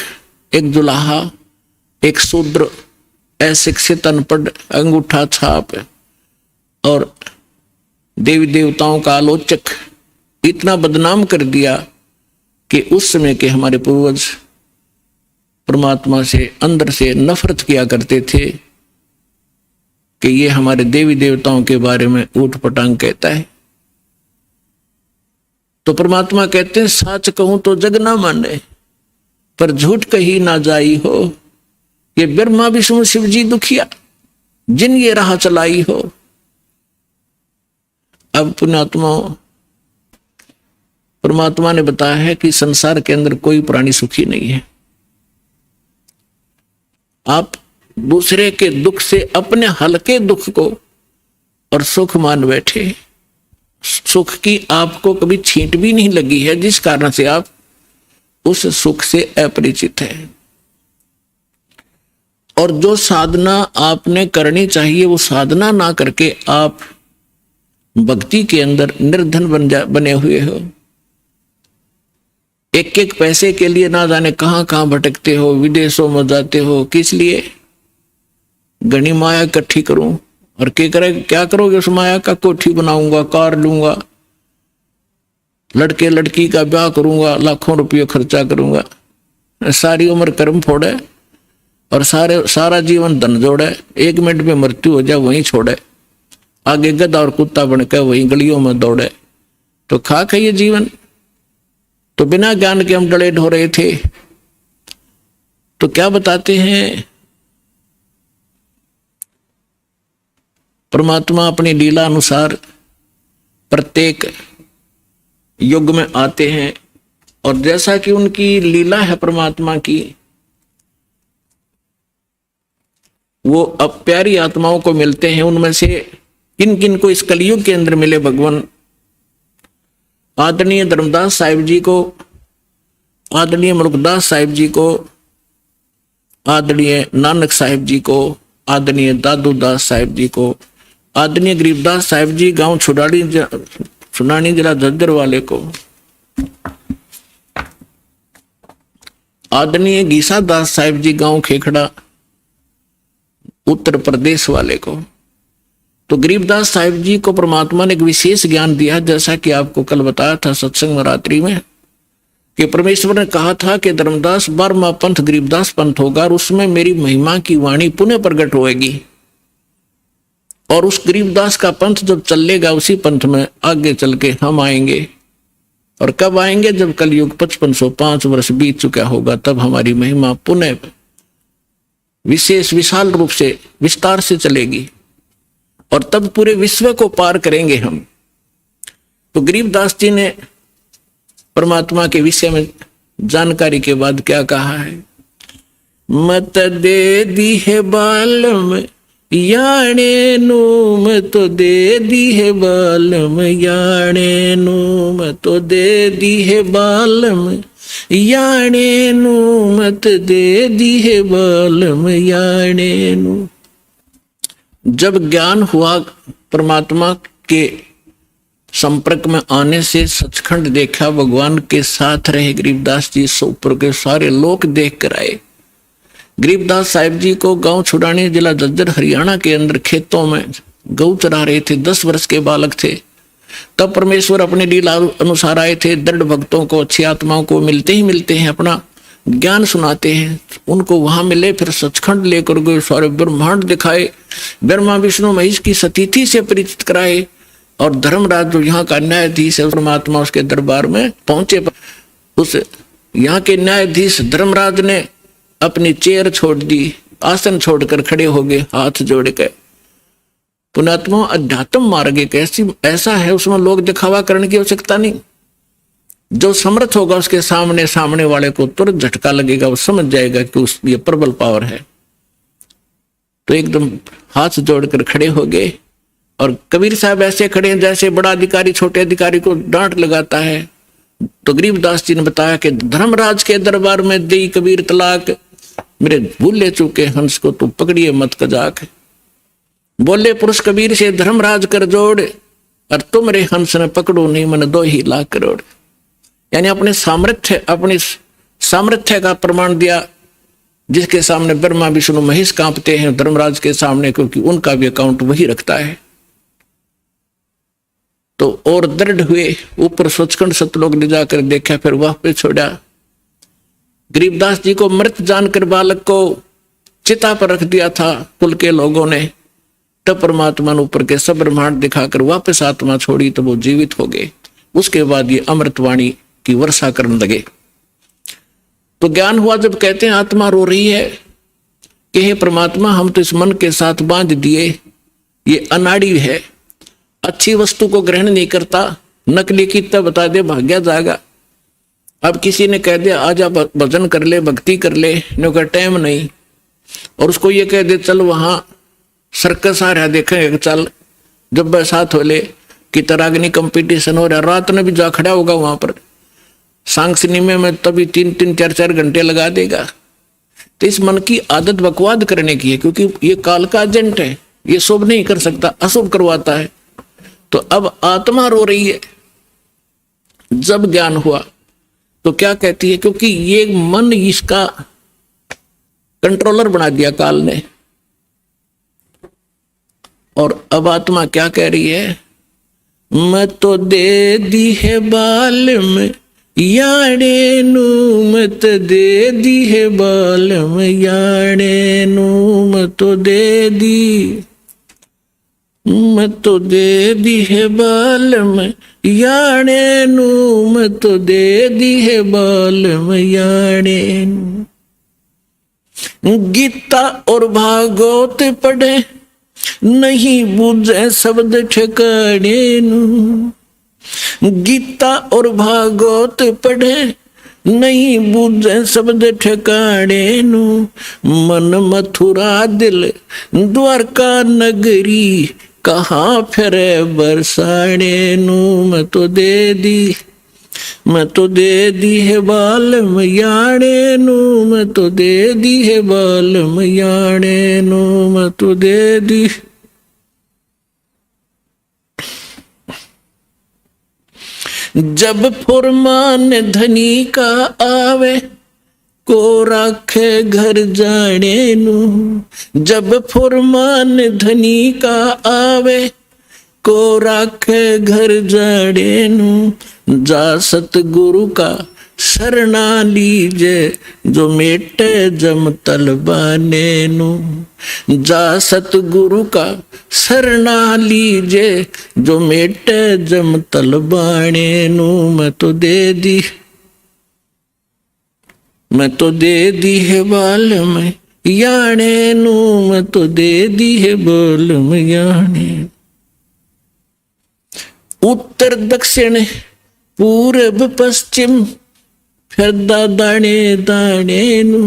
एक दुल्हा, एक शूद्र, अशिक्षित, अनपढ़, अंगूठा छाप और देवी देवताओं का आलोचक इतना बदनाम कर दिया कि उस समय के हमारे पूर्वज परमात्मा से अंदर से नफरत किया करते थे कि ये हमारे देवी देवताओं के बारे में ऊट पटांग कहता है। तो परमात्मा कहते हैं, सच कहूं तो जग ना माने, पर झूठ कही ना जाई हो। ये ब्रह्मा विष्णु शिव जी दुखिया, जिन ये राह चलाई हो। अब पुण्यात्मा, परमात्मा ने बताया है कि संसार के अंदर कोई प्राणी सुखी नहीं है। आप दूसरे के दुख से अपने हल्के दुख को और सुख मान बैठे। सुख की आपको कभी छींट भी नहीं लगी है, जिस कारण से आप उस सुख से अपरिचित हैं। और जो साधना आपने करनी चाहिए वो साधना ना करके आप भक्ति के अंदर निर्धन बने हुए हो। एक एक पैसे के लिए ना जाने कहां कहां भटकते हो, विदेशों में जाते हो। किस लिए? घनी माया इकट्ठी करूं। और क्या करोगे उस माया का? कोठी बनाऊंगा, कार लूंगा, लड़के लड़की का ब्याह करूंगा, लाखों रुपये खर्चा करूंगा, सारी उम्र कर्म फोड़े और सारा जीवन धन जोड़े, 1 मिनट में मृत्यु हो जाए वहीं छोड़े, आगे गधा और कुत्ता बनकर वहीं गलियों में दौड़े। तो खाक है ये जीवन। तो बिना ज्ञान के हम डले ढो रहे थे। तो क्या बताते हैं परमात्मा अपनी लीला अनुसार प्रत्येक युग में आते हैं और जैसा कि उनकी लीला है परमात्मा की, वो अब प्यारी आत्माओं को मिलते हैं। उनमें से किन किन को इस कलयुग के अंदर मिले भगवान? आदरणीय धर्मदास साहिब जी को, आदरणीय मुल्कदास साहिब जी को, आदरणीय नानक साहिब जी को, आदरणीय दादू दास साहिब जी को, आदरणीय गरीबदास साहिब जी गांव सुनानी जिला झज्जर वाले को, आदरणीय गीसा दास साहिब जी गांव खेखड़ा उत्तर प्रदेश वाले को। तो गरीबदास साहिब जी को परमात्मा ने एक विशेष ज्ञान दिया, जैसा कि आपको कल बताया था सत्संग में रात्रि में, कि परमेश्वर ने कहा था कि धर्मदास 12वां पंथ गरीबदास पंथ होगा और उसमें मेरी महिमा की वाणी पुनः प्रकट होएगी। और उस गरीबदास का पंथ जब चलेगा उसी पंथ में आगे चल के हम आएंगे। और कब आएंगे? जब कलयुग 5505 वर्ष बीत चुका होगा, तब हमारी महिमा पुनः विशेष विशाल रूप से विस्तार से चलेगी और तब पूरे विश्व को पार करेंगे हम। तो गरीबदास जी ने परमात्मा के विषय में जानकारी के बाद क्या कहा है? मत दे दी है बालम याणे नू, मत दे दी है बालम याणे नू, मत दे दी है बालम याणे नू, मत दे दी है बालम याणे नू। जब ज्ञान हुआ परमात्मा के संपर्क में आने से, सचखंड देखा, भगवान के साथ रहे गरीबदास जी, ऊपर के सारे लोग देख कर आए। गरीबदास साहिब जी को गांव छुड़ाने, जिला झज्जर हरियाणा के अंदर खेतों में गऊ चरा रहे थे, 10 वर्ष के बालक थे। तब परमेश्वर अपने लीला अनुसार आए थे। दृढ़ भक्तों को, अच्छी आत्माओं को मिलते ही मिलते हैं, अपना ज्ञान सुनाते हैं। उनको वहां मिले, फिर सचखंड लेकर गए, सारे ब्रह्मांड दिखाए, ब्रह्मा विष्णु महेश की सतीथि से परिचित कराए। और धर्मराज जो यहाँ का न्यायाधीश है, परमात्मा उसके दरबार में पहुंचे। उस यहाँ के न्यायाधीश धर्मराज ने अपनी चेयर छोड़ दी, आसन छोड़कर खड़े हो गए, हाथ जोड़ के। पुण्यात्मा, अध्यात्म मार्ग एक ऐसा है, उसमें लोग दिखावा करने की आवश्यकता नहीं। जो समर्थ होगा उसके सामने वाले को तुरंत झटका लगेगा, वो समझ जाएगा कि ये प्रबल पावर है। तो एकदम हाथ जोड़कर खड़े हो गए। और कबीर साहब ऐसे खड़े हैं जैसे बड़ा अधिकारी छोटे अधिकारी को डांट लगाता है। तो गरीबदास जी ने बताया कि धर्मराज के दरबार में दी कबीर तलाक, मेरे भूले चूके हंस को तू पकड़िए मत कजाक। बोले पुरुष कबीर से धर्मराज कर जोड़, और तुम रे हंस ने पकड़ो नहीं मन 2 ही लाख करोड़। यानी अपने सामर्थ्य का प्रमाण दिया, जिसके सामने ब्रह्मा विष्णु महेश कांपते हैं धर्मराज के सामने, क्योंकि उनका भी अकाउंट वही रखता है। तो और दृढ़ हुए, ऊपर सचखंड सतलोक ले जाकर देखा, फिर वह पे छोड़ा। गरीबदास जी को मृत जानकर बालक को चिता पर रख दिया था कुल के लोगों ने। तब परमात्मा ने ऊपर के सब ब्रह्मांड दिखाकर वापस आत्मा छोड़ी, तो वो जीवित हो गए। उसके बाद ये अमृतवाणी की वर्षा करने लगे। तो ज्ञान हुआ जब कहते हैं आत्मा रो रही है कि हे परमात्मा, हम तो इस मन के साथ बांध दिए, ये अनाड़ी है, अच्छी वस्तु को ग्रहण नहीं करता, नकली की तब बता दे भाग्या जाएगा। अब किसी ने कह दिया आजा भजन कर ले, भक्ति कर ले, नो का टाइम नहीं, और उसको ये कह दे चल वहां सर्कस आ रहा देखेंगे, चल जब बरसात हो ले कि तरागनी कंपटीशन हो रहा, रात में भी जा खड़ा होगा वहां पर सांग सिनेमे में, तभी 3-3 4-4 घंटे लगा देगा। तो इस मन की आदत बकवाद करने की है, क्योंकि ये काल का एजेंट है, ये शुभ नहीं कर सकता, अशुभ करवाता है। तो अब आत्मा रो रही है। जब ज्ञान हुआ तो क्या कहती है, क्योंकि ये मन इसका कंट्रोलर बना दिया काल ने। और अब आत्मा क्या कह रही है, मैं तो दे दी है बालम याणे नू, मत दे दी है बालम याणे नू, मत तो दे दी, मत तो दे दी है बालम याणे नू, मत तो दे दी है बालम याणे नू। गीता और भागवत पढ़े नहीं बूझे शब्द ठिकाने नू, गीता और भागवत पढ़े नहीं बूझे शब्द ठिकाने नू, मन मथुरा दिल द्वारका नगरी, कहाँ फिरे बरसाने नू, मैं तो दे दी, मैं तो दे दी है बालम याणे नू, मैं तो दे दी है बालम याणे नू, मैं तो दे दी। जब फुरमान धनी का आवे को राखे घर जाने नू, जब फुरमान धनी का आवे को राखे घर जाने नू, जा सतगुरु का शरणा लीजे जो मेटे जम तलबाने नू, जा सतगुरु का शरणा लीजे जो मेटे जम तलबाने नू, मैं तो दे दी, मैं तो दे दी है बालम याणे नू, मैं तो दे दी है बालम याणे। उत्तर दक्षिण पूर्व पश्चिम फिरदा दाने दाने नू,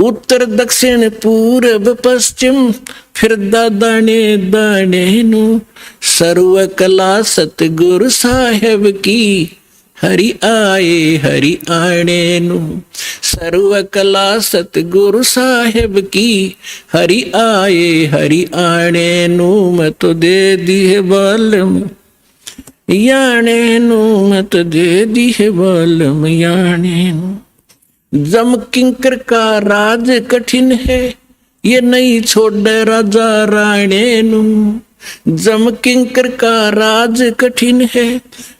उत्तर दक्षिण पूरब पश्चिम फिरदा दाने दाने नू, सर्व कला सतगुरु साहेब की हरि आणे नू, सर्व कला सतगुरु साहेब की हरि आणे नू, मैं तो दे दी है बालम याने नू, मैं तो दे दी है बालम याने नू। जम किंकर का राज कठिन है, ये नहीं छोड़ राजा राणे नू, जम किंकर का राज कठिन है,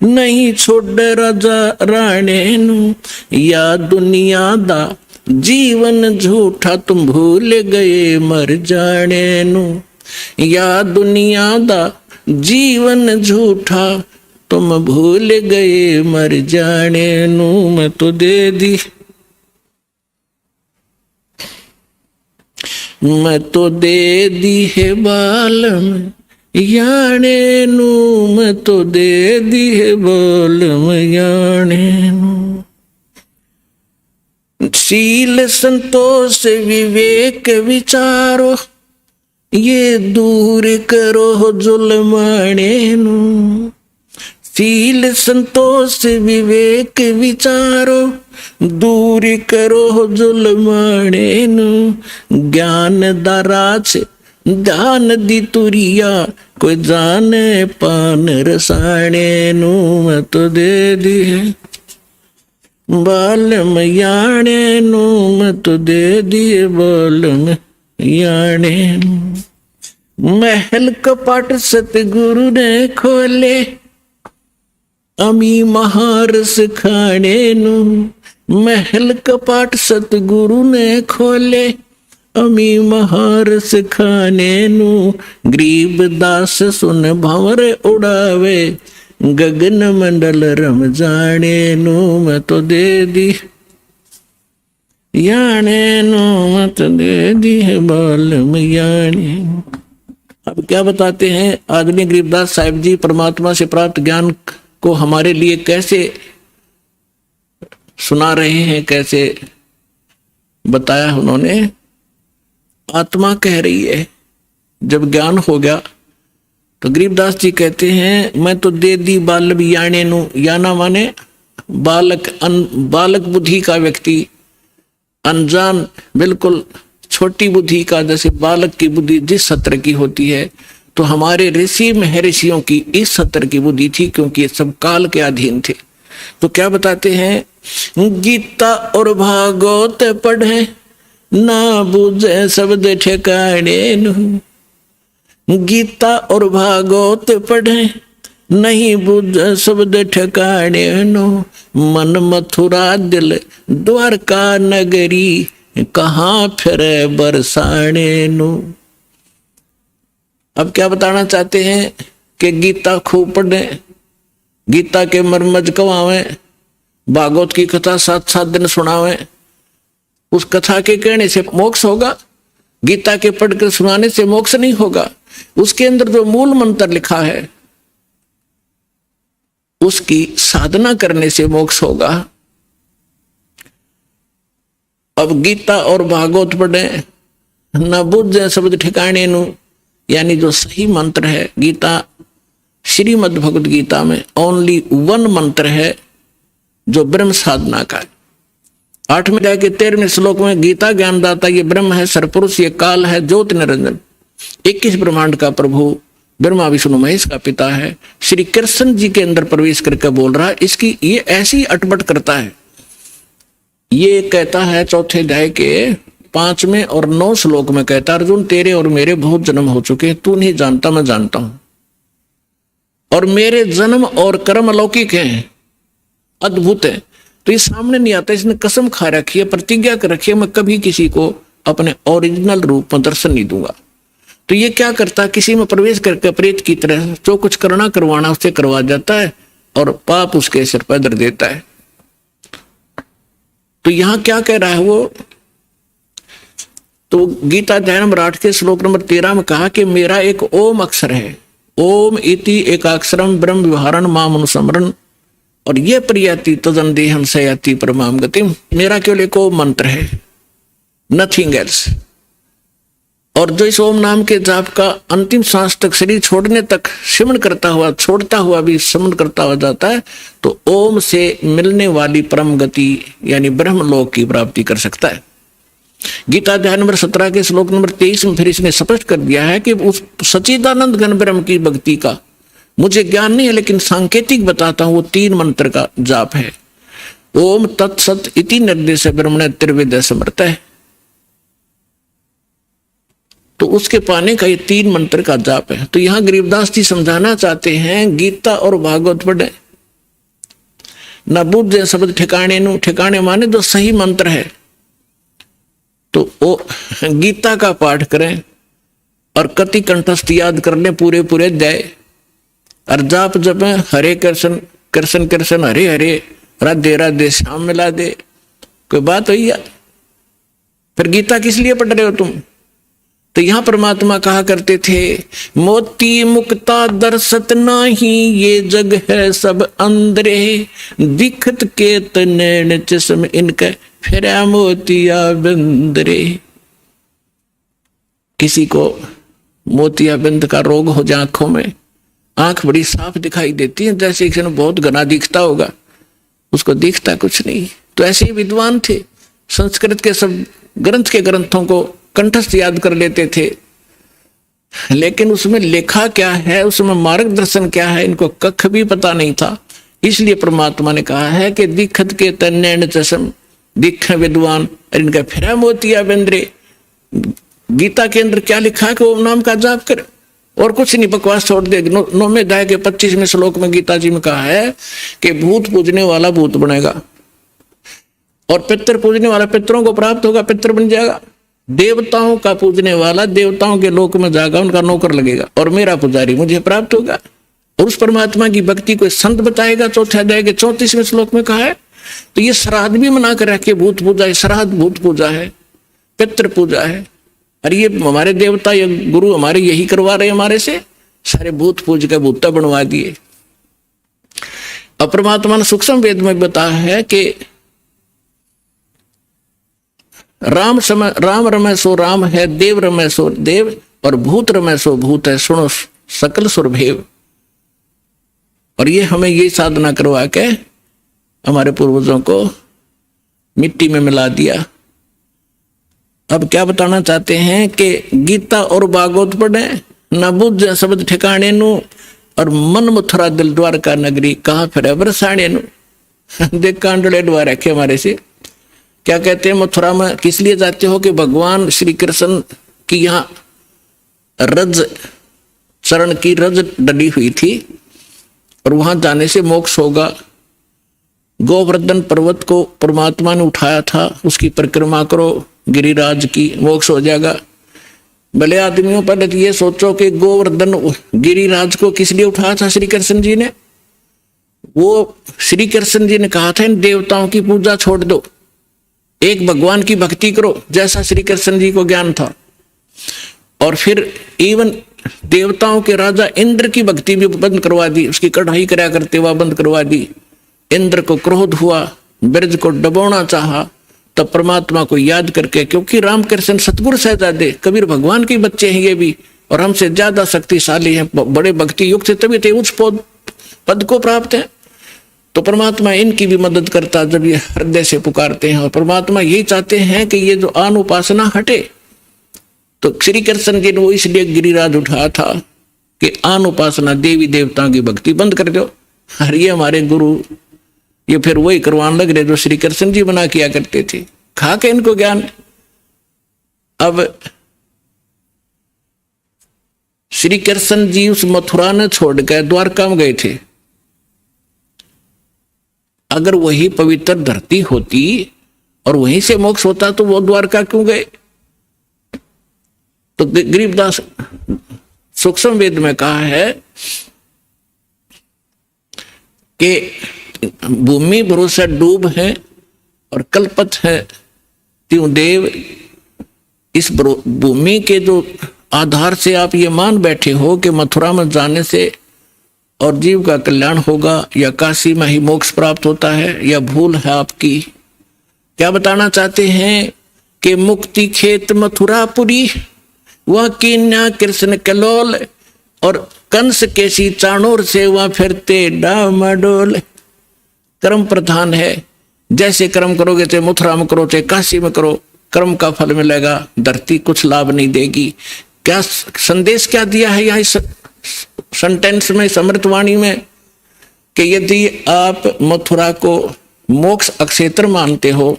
नहीं छोड़ राजा राणे नू, या दुनिया दा जीवन झूठा तुम भूल गए मर जाने नू, या दुनिया दा जीवन झूठा तुम भूल गए मर जाने नू, मैं तो दे दी, मैं तो दे दी है बालम याने नू, मैं तो दे दी है बालम याने नू। शील संतोष विवेक विचारो, ये दूर करो जुल्माने नू, शील संतोष विवेक विचारो, दूर करो जुल्माने नू, ज्ञान दाराज ध्यान दी तुरिया, कोई जाने पान रसाने नू, मैं तो दे दी है बालम याने नू, मैं तो दे दी है बालम याने नू। महल कपाट सतगुरु ने खोले, अमी महारस खाने नू, महल कपाट सतगुरु ने खोले, अमी महारस खाने नू, गरीब दास सुन भंवर उड़ावे, गगन मंडल रम जाने नू, मैं तो दे दी याने नू, मैं तो दे दी है बालम याने। अब क्या बताते हैं आदरणीय गरीबदास साहिब जी परमात्मा से प्राप्त ज्ञान को हमारे लिए कैसे सुना रहे हैं, कैसे बताया उन्होंने। आत्मा कह रही है जब ज्ञान हो गया तो गरीबदास जी कहते हैं मैं तो दे दी बालम याने नू, याना माने बालक, बालक बुद्धि का व्यक्ति, अनजान बिल्कुल छोटी बुद्धि का, जैसे बालक की बुद्धि जिस सत्र की होती है, तो हमारे ऋषि महर्षियों की इस सत्र की बुद्धि थी, क्योंकि ये सब काल के अधीन थे। तो क्या बताते हैं, गीता और भागवत पढ़े ना बूझे शब्द ठिकाने नू, गीता और भागवत पढ़े नहीं बूझे शब्द ठिकाने नो, मन मथुरा दिल द्वारका नगरी, कहाँ फिरे बरसाने नो। अब क्या बताना चाहते हैं कि गीता खूब पढ़े, गीता के मर्मज कवावे, भागवत की कथा 7-7 दिन सुनावे, उस कथा के कहने से मोक्ष होगा, गीता के पढ़कर सुनाने से मोक्ष नहीं होगा। उसके अंदर जो मूल मंत्र लिखा है उसकी साधना करने से मोक्ष होगा। अब गीता और भागवत पढ़े न बुझे शब्द ठिकाने नु, यानी जो सही मंत्र है, गीता श्रीमद् भगवद गीता में ओनली 1 मंत्र है जो ब्रह्म साधना का है। 8वें अध्याय के 13वें श्लोक में गीता ज्ञानदाता ये ब्रह्म है, सरपुरुष ये काल है, ज्योति निरंजन 21 ब्रह्मांड का प्रभु ब्रह्मा विष्णु महेश का पिता है, श्री कृष्ण जी के अंदर प्रवेश करके बोल रहा है। इसकी ये ऐसी अटपट करता है, ये कहता है 4थे अध्याय के 5वें और 9 श्लोक में कहता, अर्जुन तेरे और मेरे बहुत जन्म हो चुके हैं, तू नहीं जानता मैं जानता हूं, और मेरे जन्म और कर्म अलौकिक हैं, अद्भुत है। तो ये सामने नहीं आता, इसने कसम खा रखी है, प्रतिज्ञा कर रखी है, मैं कभी किसी को अपने ओरिजिनल रूप में दर्शन नहीं दूंगा। तो ये क्या करता है, किसी में प्रवेश करके प्रेत की तरह जो कुछ करना करवाना उससे करवा जाता है और पाप उसके सिर पर धर देता है। तो यहां क्या कह रहा है वो, तो गीता अध्याय नंबर 8 के श्लोक नंबर 13 में कहा कि मेरा एक ओम अक्षर है, ओम इति एकाक्षरम ब्रह्म विहारण माम अनुस्मरण और ये प्रयाति तदन देहम सयाति परमाम गति, मेरा केवल एक ओम मंत्र है, नथिंग एल्स। और जो इस ओम नाम के जाप का अंतिम सांस तक, शरीर छोड़ने तक सिमरण करता हुआ, छोड़ता हुआ भी सिमरण करता हुआ जाता है, तो ओम से मिलने वाली परम गति यानी ब्रह्मलोक की प्राप्ति कर सकता है। गीता अध्याय नंबर 17 के श्लोक नंबर 23 में फिर इसने स्पष्ट कर दिया है कि उस सच्चिदानंद घन ब्रह्म की भक्ति का मुझे ज्ञान नहीं है, लेकिन सांकेतिक बताता हूं, वो 3 मंत्र का जाप है। ओम तत्सत इति निर्देश ब्रह्मण त्रिवेद समर्थ है, तो उसके पाने का ये 3 मंत्र का जाप है। तो यहां गरीबदास जी समझाना चाहते हैं, गीता और भागवत पढ़े न बुझे शब्द ठिकाने नु, ठिकाने माने जो सही मंत्र है, तो वो गीता का पाठ करें और कति कंठस्थ याद कर लें पूरे पूरे अध्याय, और जाप जप हरे कृष्ण कृष्ण कृष्ण हरे हरे राधे राधे श्याम मिला दे, कोई बात हुई है? फिर गीता किस लिए पढ़ रहे हो तुम? तो यहां परमात्मा कहा करते थे, मोती मुक्ता दर्शत नाही, ये जग है सब अंदरे, दिखत के तनैन चश्म इनके फिरा मोतिया बंदरे। किसी को मोतिया बिंद का रोग हो जाए, आंखों में आंख बड़ी साफ दिखाई देती है, जैसे किसी ने बहुत घना दिखता होगा, उसको दिखता कुछ नहीं। तो ऐसे ही विद्वान थे, संस्कृत के सब ग्रंथ के ग्रंथों को कंठस्थ याद कर लेते थे, लेकिन उसमें लिखा क्या है, उसमें मार्गदर्शन क्या है, इनको कख भी पता नहीं था। इसलिए परमात्मा ने कहा है कि दिखत के तन्नैन चश्म, दिख विद्वान और इनका फिरा मोतिया बिंद्रे। गीता के अंदर क्या लिखा है कि ओम नाम का जाप कर, और कुछ नहीं, बकवास छोड़ दे। 9वें अध्याय के 25वें श्लोक में गीता जी में कहा है कि भूत पूजने वाला भूत बनेगा, और पितर पूजने वाला पितरों को प्राप्त होगा, पितर बन जाएगा। देवताओं का पूजने वाला देवताओं के लोक में जाएगा, उनका नौकर लगेगा, और मेरा पुजारी मुझे प्राप्त होगा। और उस परमात्मा की भक्ति को संत बताएगा। 4 अध्याय के 34वें श्लोक में कहा है। तो ये श्राद्ध भी मना कर रखे, भूत पूजा है, श्राद्ध भूत पूजा है, पितृ पूजा है। अरे ये हमारे देवता या गुरु हमारे यही करवा रहे, हमारे से सारे भूत पूज के भूता बनवा दिए। अब परमात्मा ने सूक्ष्म वेद में बताया है कि राम रमय सो राम है, देव रमय सो देव, और भूत रमय सो भूत है, सुनो सकल सुरभेव। और ये हमें ये साधना करवा के हमारे पूर्वजों को मिट्टी में मिला दिया। अब क्या बताना चाहते हैं कि गीता और भागवत पढ़े, न बुझ शब्द ठिकाने नु, और मन मथुरा दिल द्वारका नगरी, कहा फिर बरसाने नु। देख कांडले द्वार रखे हमारे से। क्या कहते हैं, मथुरा में किस लिए जाते हो? कि भगवान श्री कृष्ण की यहाँ रज चरण की रज डली हुई थी, और वहां जाने से मोक्ष होगा। गोवर्धन पर्वत को परमात्मा ने उठाया था, उसकी परिक्रमा करो गिरिराज की, मोक्ष हो जाएगा। भले आदमियों, पहले तो ये सोचो कि गोवर्धन गिरिराज को किस लिए उठाया था श्री कृष्ण जी ने? वो श्री कृष्ण जी ने कहा था इन देवताओं की पूजा छोड़ दो, एक भगवान की भक्ति करो, जैसा श्री कृष्ण जी को ज्ञान था। और फिर इवन देवताओं के राजा इंद्र की भक्ति भी बंद करवा दी, उसकी कढ़ाई कराया करते हुआ बंद करवा दी। इंद्र को क्रोध हुआ, ब्रज को डबोना चाहा, तब परमात्मा को याद करके, क्योंकि रामकृष्ण सतगुरु शहजादे कबीर भगवान के बच्चे हैं ये भी, और हमसे ज्यादा शक्तिशाली हैं, बड़े भक्ति युक्त से तभी थे उच्च पद को प्राप्त है। तो परमात्मा इनकी भी मदद करता जब ये हृदय से पुकारते हैं। और परमात्मा यही चाहते हैं कि ये जो आन उपासना हटे। तो श्री कृष्ण जी ने वो इसलिए गिरिराज उठाया था कि आन उपासना, देवी देवताओं की भक्ति बंद कर दो। और ये हमारे गुरु ये फिर वही करवाने लग रहे जो श्री कृष्ण जी बना किया करते थे, खा के इनको ज्ञान। अब श्री कृष्ण जी उस मथुरा ने छोड़कर द्वारका में गए थे। अगर वही पवित्र धरती होती और वहीं से मोक्ष होता तो वो द्वारका क्यों गए? तो गरीबदास सूक्ष्म वेद में कहा है कि भूमि भरोसा डूब है और कल्पत है त्यों देव। इस भूमि के जो आधार से आप ये मान बैठे हो कि मथुरा में जाने से और जीव का कल्याण होगा, या काशी में ही मोक्ष प्राप्त होता है, या भूल है आपकी? क्या बताना चाहते हैं कि मुक्ति खेत मथुरापुरी, वह कीन्या कृष्ण कलोल, और कंस केसी चाणूर से वह फिरते डामाडोल। कर्म प्रधान है, जैसे कर्म करोगे चाहे मथुरा में करो चाहे काशी में करो, कर्म का फल मिलेगा, धरती कुछ लाभ नहीं देगी। क्या संदेश क्या दिया है यहाँ इस सेंटेंस में, समृतवाणी में, कि यदि आप मथुरा को मोक्ष अक्षेत्र मानते हो,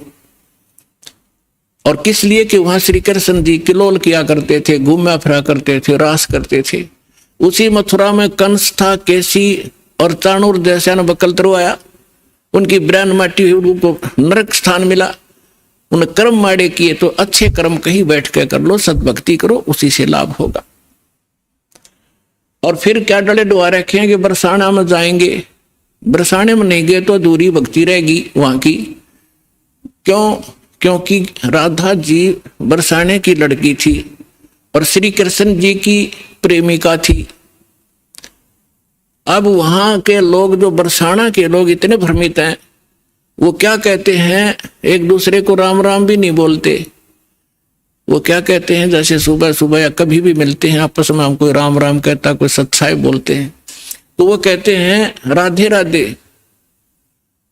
और किस लिए कि वहां श्री कृष्ण जी किलोल किया करते थे, घूमा फिरा करते थे, रास करते थे। उसी मथुरा में कंस था, केसी और चाणूर जैसा न बकलतरो आया, उनकी ब्रैन माटी हुई, उनको नरक स्थान मिला। उन कर्म माड़े किए तो अच्छे कर्म कहीं बैठ के कर लो, सद्भक्ति करो, उसी से लाभ होगा। और फिर क्या डले डुआ रखे हैं कि बरसाना में जाएंगे, बरसाने में नहीं गए तो अधूरी भक्ति रहेगी वहां की। क्यों? क्योंकि राधा जी बरसाने की लड़की थी और श्री कृष्ण जी की प्रेमिका थी। अब वहां के लोग, जो बरसाना के लोग इतने भ्रमित हैं, वो क्या कहते हैं, एक दूसरे को राम राम भी नहीं बोलते। वो क्या कहते हैं, जैसे सुबह सुबह या कभी भी मिलते हैं आपस में, हम कोई राम राम कहता, कोई सत्साई बोलते हैं, तो वो कहते हैं राधे राधे,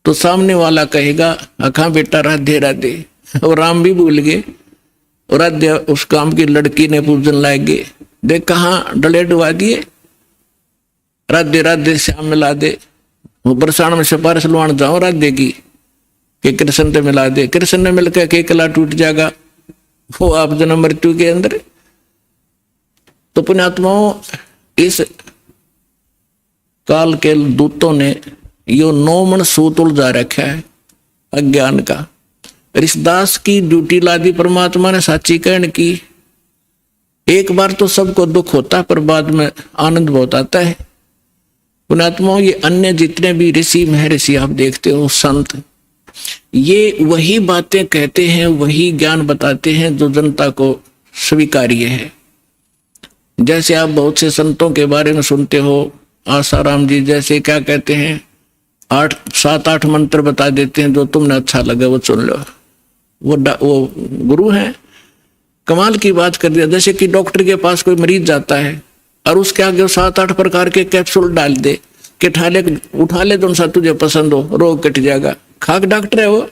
तो सामने वाला कहेगा अखा बेटा राधे राधे, और राम भी भूल गए, और राधे उस काम की लड़की ने पूजन लाएंगे, देख कहाँ डले डुबा दिए, राधे राधे श्याम मिला दे। वो बरसाना में सिफारिश लुआन जाओ राधे की कि कृष्ण से मिला दे, कृष्ण ने मिलकर के कला टूट जाएगा, वो आप जन्म मृत्यु के अंदर। तो पुण्यात्माओं, इस काल के दूतों ने यो 9 मन सूत उलझा रखा है अज्ञान का। ऋषिदास की ड्यूटी लादी परमात्मा ने साची कहन की। एक बार तो सबको दुख होता है, पर बाद में आनंद बहुत आता है। पुण्यात्माओं, ये अन्य जितने भी ऋषि महर्षि आप देखते हो, संत, ये वही बातें कहते हैं, वही ज्ञान बताते हैं जो जनता को स्वीकार्य है। जैसे आप बहुत से संतों के बारे में सुनते हो, आसाराम जी जैसे क्या कहते हैं, 7-8 मंत्र बता देते हैं, जो तुमने अच्छा लगे वो सुन लो। वो गुरु हैं, कमाल की बात कर दिया। जैसे कि डॉक्टर के पास कोई मरीज जाता है और उसके आगे 7-8 प्रकार के कैप्सूल डाल दे कि उठा ले जो सा तुझे पसंद हो, रोग कट जाएगा। खाक डॉक्टर है वो,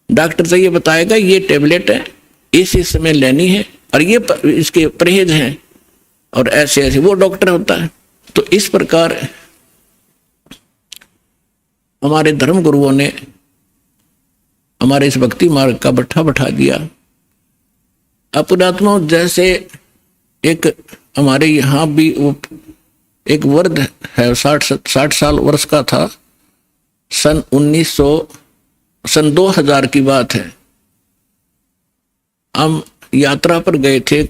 डॉक्टर से ये बताएगा ये टेबलेट है, इस समय लेनी है, और ये इसके परहेज हैं, और ऐसे ऐसे वो डॉक्टर होता है। तो इस प्रकार हमारे धर्म गुरुओं ने हमारे इस भक्ति मार्ग का बट्ठा बैठा दिया। पुण्यात्मा, जैसे एक हमारे यहाँ भी वो एक वृद्ध है, 60 साल वर्ष का था, सन 2000 की बात है। हम यात्रा पर गए थे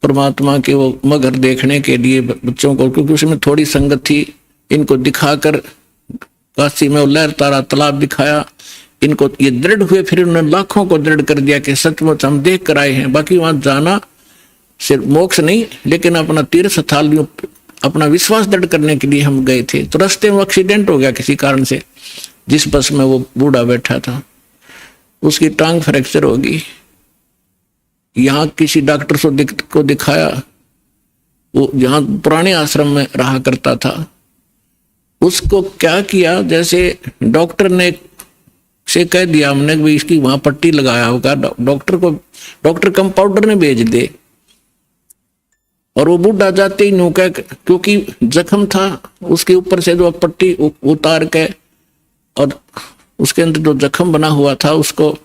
परमात्मा के वो मगर देखने के लिए बच्चों को, क्योंकि उसमें थोड़ी संगत थी। इनको दिखाकर काशी में लहर तारा तालाब दिखाया, इनको ये दृढ़ हुए, फिर उन्होंने लाखों को दृढ़ कर दिया कि सचमुच हम देख कर आए हैं। बाकी वहां जाना सिर्फ मोक्ष नहीं, लेकिन अपना तीर्थ स्थल, अपना विश्वास दृढ़ करने के लिए हम गए थे। तो रास्ते में एक्सीडेंट हो गया किसी कारण से, जिस बस में वो बूढ़ा बैठा था उसकी टांग फ्रैक्चर होगी। यहाँ किसी डॉक्टर को दिखाया, वो जहाँ पुराने आश्रम में रहा करता था, उसको क्या किया, जैसे डॉक्टर ने से कह दिया हमने कि इसकी वहां पट्टी लगाया होगा, डॉक्टर कंपाउंडर ने भेज दे। और वो बूढ़ा जाते ही नौका, क्योंकि जख्म था उसके ऊपर से जो पट्टी उतार के, और उसके अंदर जो जख्म बना हुआ था उसको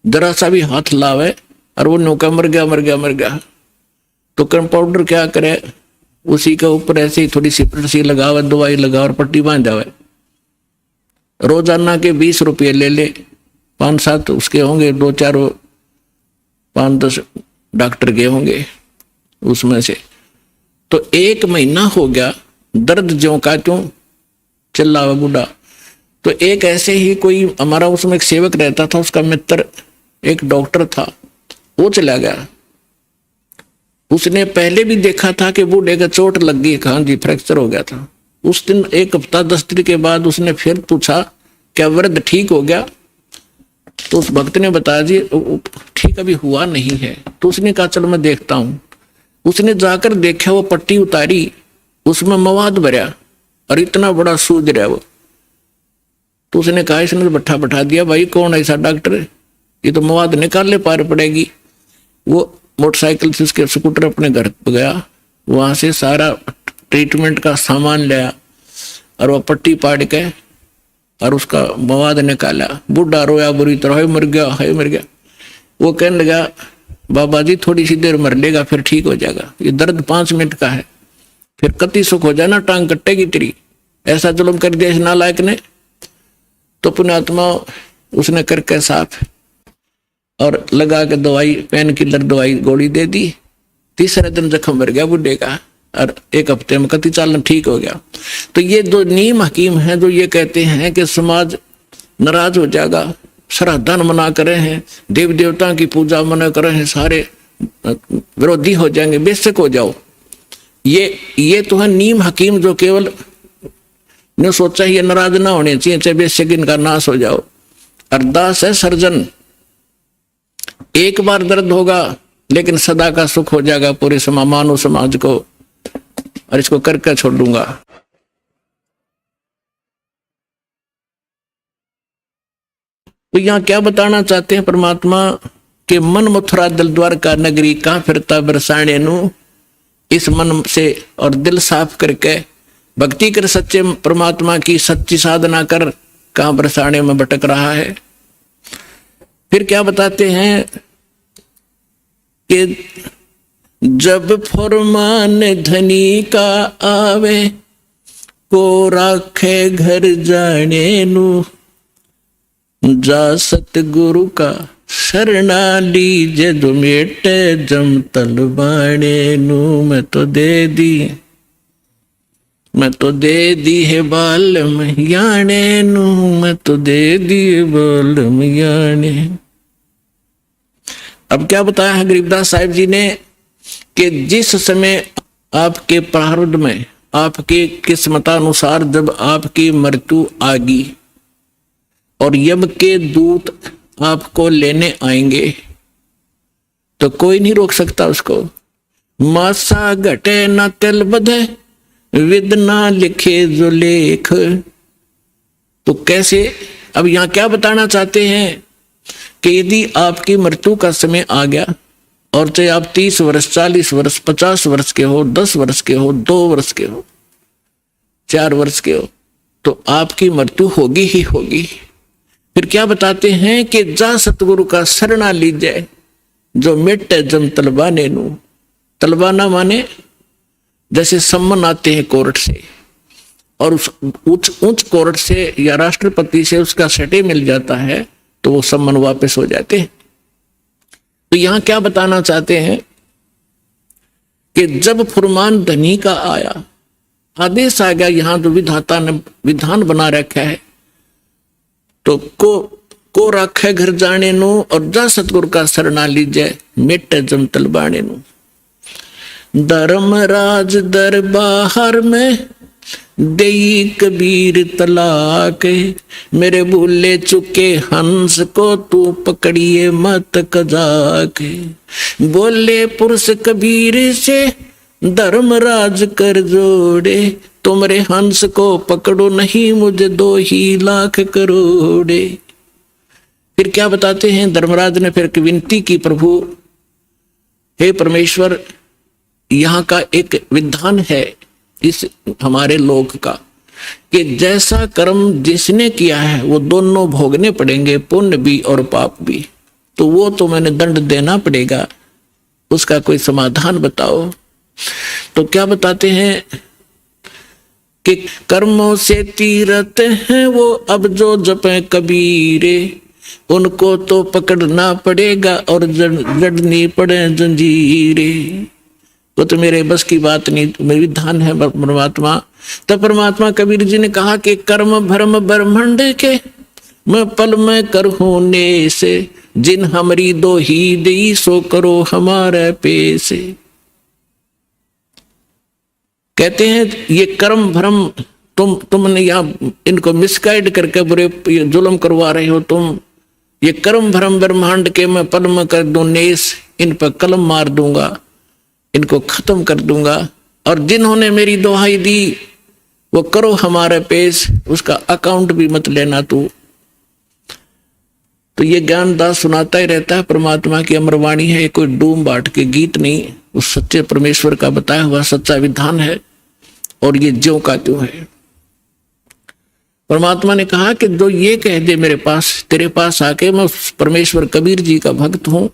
जरा सा भी हाथ लावे और वो नौका मर गया। तो कंपाउंडर क्या करे, उसी के ऊपर ऐसे ही थोड़ी सी पट्टी लगावे, दवाई लगा और पट्टी बांध जावे। रोजाना के 20 रुपये ले ले, 5-7 उसके होंगे, 2-4 5-10 डॉक्टर के होंगे उसमें से। तो 1 महीना हो गया, दर्द ज्यों का त्यों चिल्ला हुआ बूढ़ा। तो एक ऐसे ही कोई हमारा उसमें एक सेवक रहता था, उसका मित्र एक डॉक्टर था, वो चला गया। उसने पहले भी देखा था कि बूढ़े का चोट लग गई, कहाँ जी फ्रैक्चर हो गया था। उस दिन 1 हफ्ता 10 दिन के बाद उसने फिर पूछा क्या वृद्ध ठीक हो गया? तो उस भक्त ने बताया जी ठीक अभी हुआ नहीं है। तो उसने कहा चलो मैं देखता हूं। उसने जाकर देखा, वो पट्टी उतारी, उसमें मवाद भरा और इतना बड़ा सूज रहा वो। तो उसने कहा, इसने तो बैठा दिया, भाई कौन ऐसा डॉक्टर, ये तो मवाद निकालने पार पड़ेगी। वो मोटरसाइकिल से उसके स्कूटर अपने घर पे गया, वहां से सारा ट्रीटमेंट का सामान लाया और वो पट्टी पाड़ के और उसका मवाद निकाला। बूढ़ा रोया बुरी तरह, हाय मर गया, हाय मर गया। वो कहने लगा, बाबा जी थोड़ी सी देर मर लेगा फिर ठीक हो जाएगा, ये दर्द 5 मिनट का है, फिर कति सुख हो जाना, टांग कटेगी तेरी। ऐसा जुल्म कर दिया इस नालायक ने। तो पुण्यात्मा उसने करके साफ और लगा के दवाई, पेन किलर दवाई गोली दे दी। तीसरे दिन जख्म भर गया बुढ़े का और 1 हफ्ते में कति चालन ठीक हो गया। तो ये 2 नीम हकीम हैं जो ये कहते हैं कि समाज नाराज हो जाएगा, श्राद्धन मना कर रहे हैं, देव देवता की पूजा मना कर रहे हैं, सारे विरोधी हो जाएंगे, बेशक हो जाओ। ये तो है नीम हकीम जो केवल ने सोचा ये नाराज ना होने चाहिए, चाहे बेशक इनका नाश हो जाओ। अरदास है सर्जन, एक बार दर्द होगा लेकिन सदा का सुख हो जाएगा पूरे मानव समाज को, और इसको करके छोड़ दूंगा। तो यहाँ क्या बताना चाहते हैं परमात्मा के मन मथुरा दिल द्वारका नगरी, कहाँ फिरता बरसाने नु। इस मन से और दिल साफ करके भक्ति कर सच्चे परमात्मा की सच्ची साधना कर, कहाँ बरसाने में भटक रहा है। फिर क्या बताते हैं कि जब फरमान धनी का आवे, को राखे घर जाने नु, जा सतगुरु का शरणा लीजे, जो मेटे जम तलबाने नु। मैं तो दे दी है बालम याने नु, मैं तो दे दी है बालम याने। अब क्या बताया है गरीबदास साहिब जी ने कि जिस समय आपके प्रारब्ध में, आपके किस्मतानुसार जब आपकी मृत्यु आ गई और यम के दूत आपको लेने आएंगे, तो कोई नहीं रोक सकता उसको। मासा घटे न तिल बधे, विद ना लिखे जो लेख। तो कैसे, अब यहां क्या बताना चाहते हैं कि यदि आपकी मृत्यु का समय आ गया और चाहे आप 30 वर्ष, 40 वर्ष, 50 वर्ष के हो, 10 वर्ष के हो, 2 वर्ष के हो, 4 वर्ष के हो, तो आपकी मृत्यु होगी ही होगी। फिर क्या बताते हैं कि जा सतगुरु का शरणा लीजिए, जो मिटे जम तलबाने नु। तलबाना माने जैसे सम्मन आते हैं कोर्ट से, और उस उच्च कोर्ट से या राष्ट्रपति से उसका सटे मिल जाता है, तो वो सम्मन वापस हो जाते हैं। तो यहां क्या बताना चाहते हैं कि जब फुरमान धनी का आया, आदेश आ गया, यहां जो विधाता ने विधान बना रखा है, तो को राखे घर जाने नु, और जा सतगुरु का शरणा लीजिए, मिटे जम तलबाने नु। धर्मराज दरबार में देई कबीर तलाक, मेरे भूले चुके हंस को तू पकड़िए मत कजाक। बोले पुरुष कबीर से धर्मराज कर जोड़े, तुमरे हंस को पकड़ो नहीं मुझे 2 ही लाख करोड़े। फिर क्या बताते हैं, धर्मराज ने फिर विनती की, प्रभु हे परमेश्वर, यहाँ का एक विधान है इस हमारे लोक का कि जैसा कर्म जिसने किया है वो दोनों भोगने पड़ेंगे, पुण्य भी और पाप भी। तो वो तो मैंने दंड देना पड़ेगा, उसका कोई समाधान बताओ। तो क्या बताते हैं कि कर्मों से तीरथ हैं वो अब जो जपे कबीरे, उनको तो पकड़ना पड़ेगा और जड़नी पड़े जंजीरे। वो तो मेरे बस की बात नहीं, मेरी विधान है परमात्मा। तब परमात्मा कबीर जी ने कहा कि कर्म भ्रम ब्रह्मांड के, मैं पल में कर होने से, जिन हमारी 2 ही दी सो करो हमारे पैसे। कहते हैं ये कर्म भ्रम तुमने यहाँ इनको मिसगाइड करके बुरे जुल्म करवा रहे हो तुम। ये कर्म भ्रम ब्रह्मांड के मैं पद्म कर दूं नेस, इन पर कलम मार दूंगा, इनको खत्म कर दूंगा। और जिन्होंने मेरी दुहाई दी वो करो हमारे पेश, उसका अकाउंट भी मत लेना तू। तो ये ज्ञानदास सुनाता ही रहता है, परमात्मा की अमरवाणी है, कोई डूम बाट के गीत नहीं, उस सच्चे परमेश्वर का बताया हुआ सच्चा विधान है। और ये ज्यों का त्यों है। परमात्मा ने कहा कि जो ये कह दे मेरे पास, तेरे पास आके मैं परमेश्वर कबीर जी का भक्त हूं,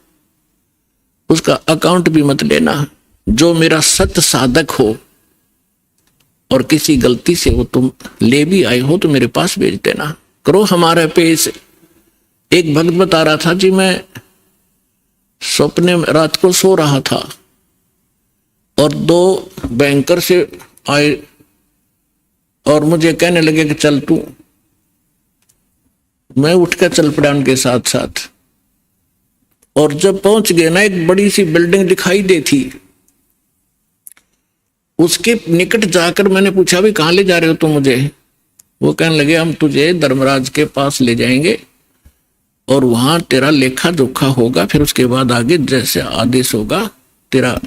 उसका अकाउंट भी मत लेना। जो मेरा सत्य साधक हो और किसी गलती से वो तुम ले भी आए हो तो मेरे पास भेज देना, करो हमारे पेश। एक भक्त बता रहा था जी, मैं सपने में रात को सो रहा था और 2 बैंकर से आए और मुझे कहने लगे कि चल तू। मैं उठकर चल पड़ा उनके साथ साथ। और जब पहुंच गए ना, एक बड़ी सी बिल्डिंग दिखाई दी थी, उसके निकट जाकर मैंने पूछा भी कहाँ ले जा रहे हो तुम मुझे? वो कहने लगे हम तुझे धर्मराज के पास ले जाएंगे और वहां तेरा लेखा जोखा होगा, फिर उसके बाद आगे जैसे आदेश होगा तेरा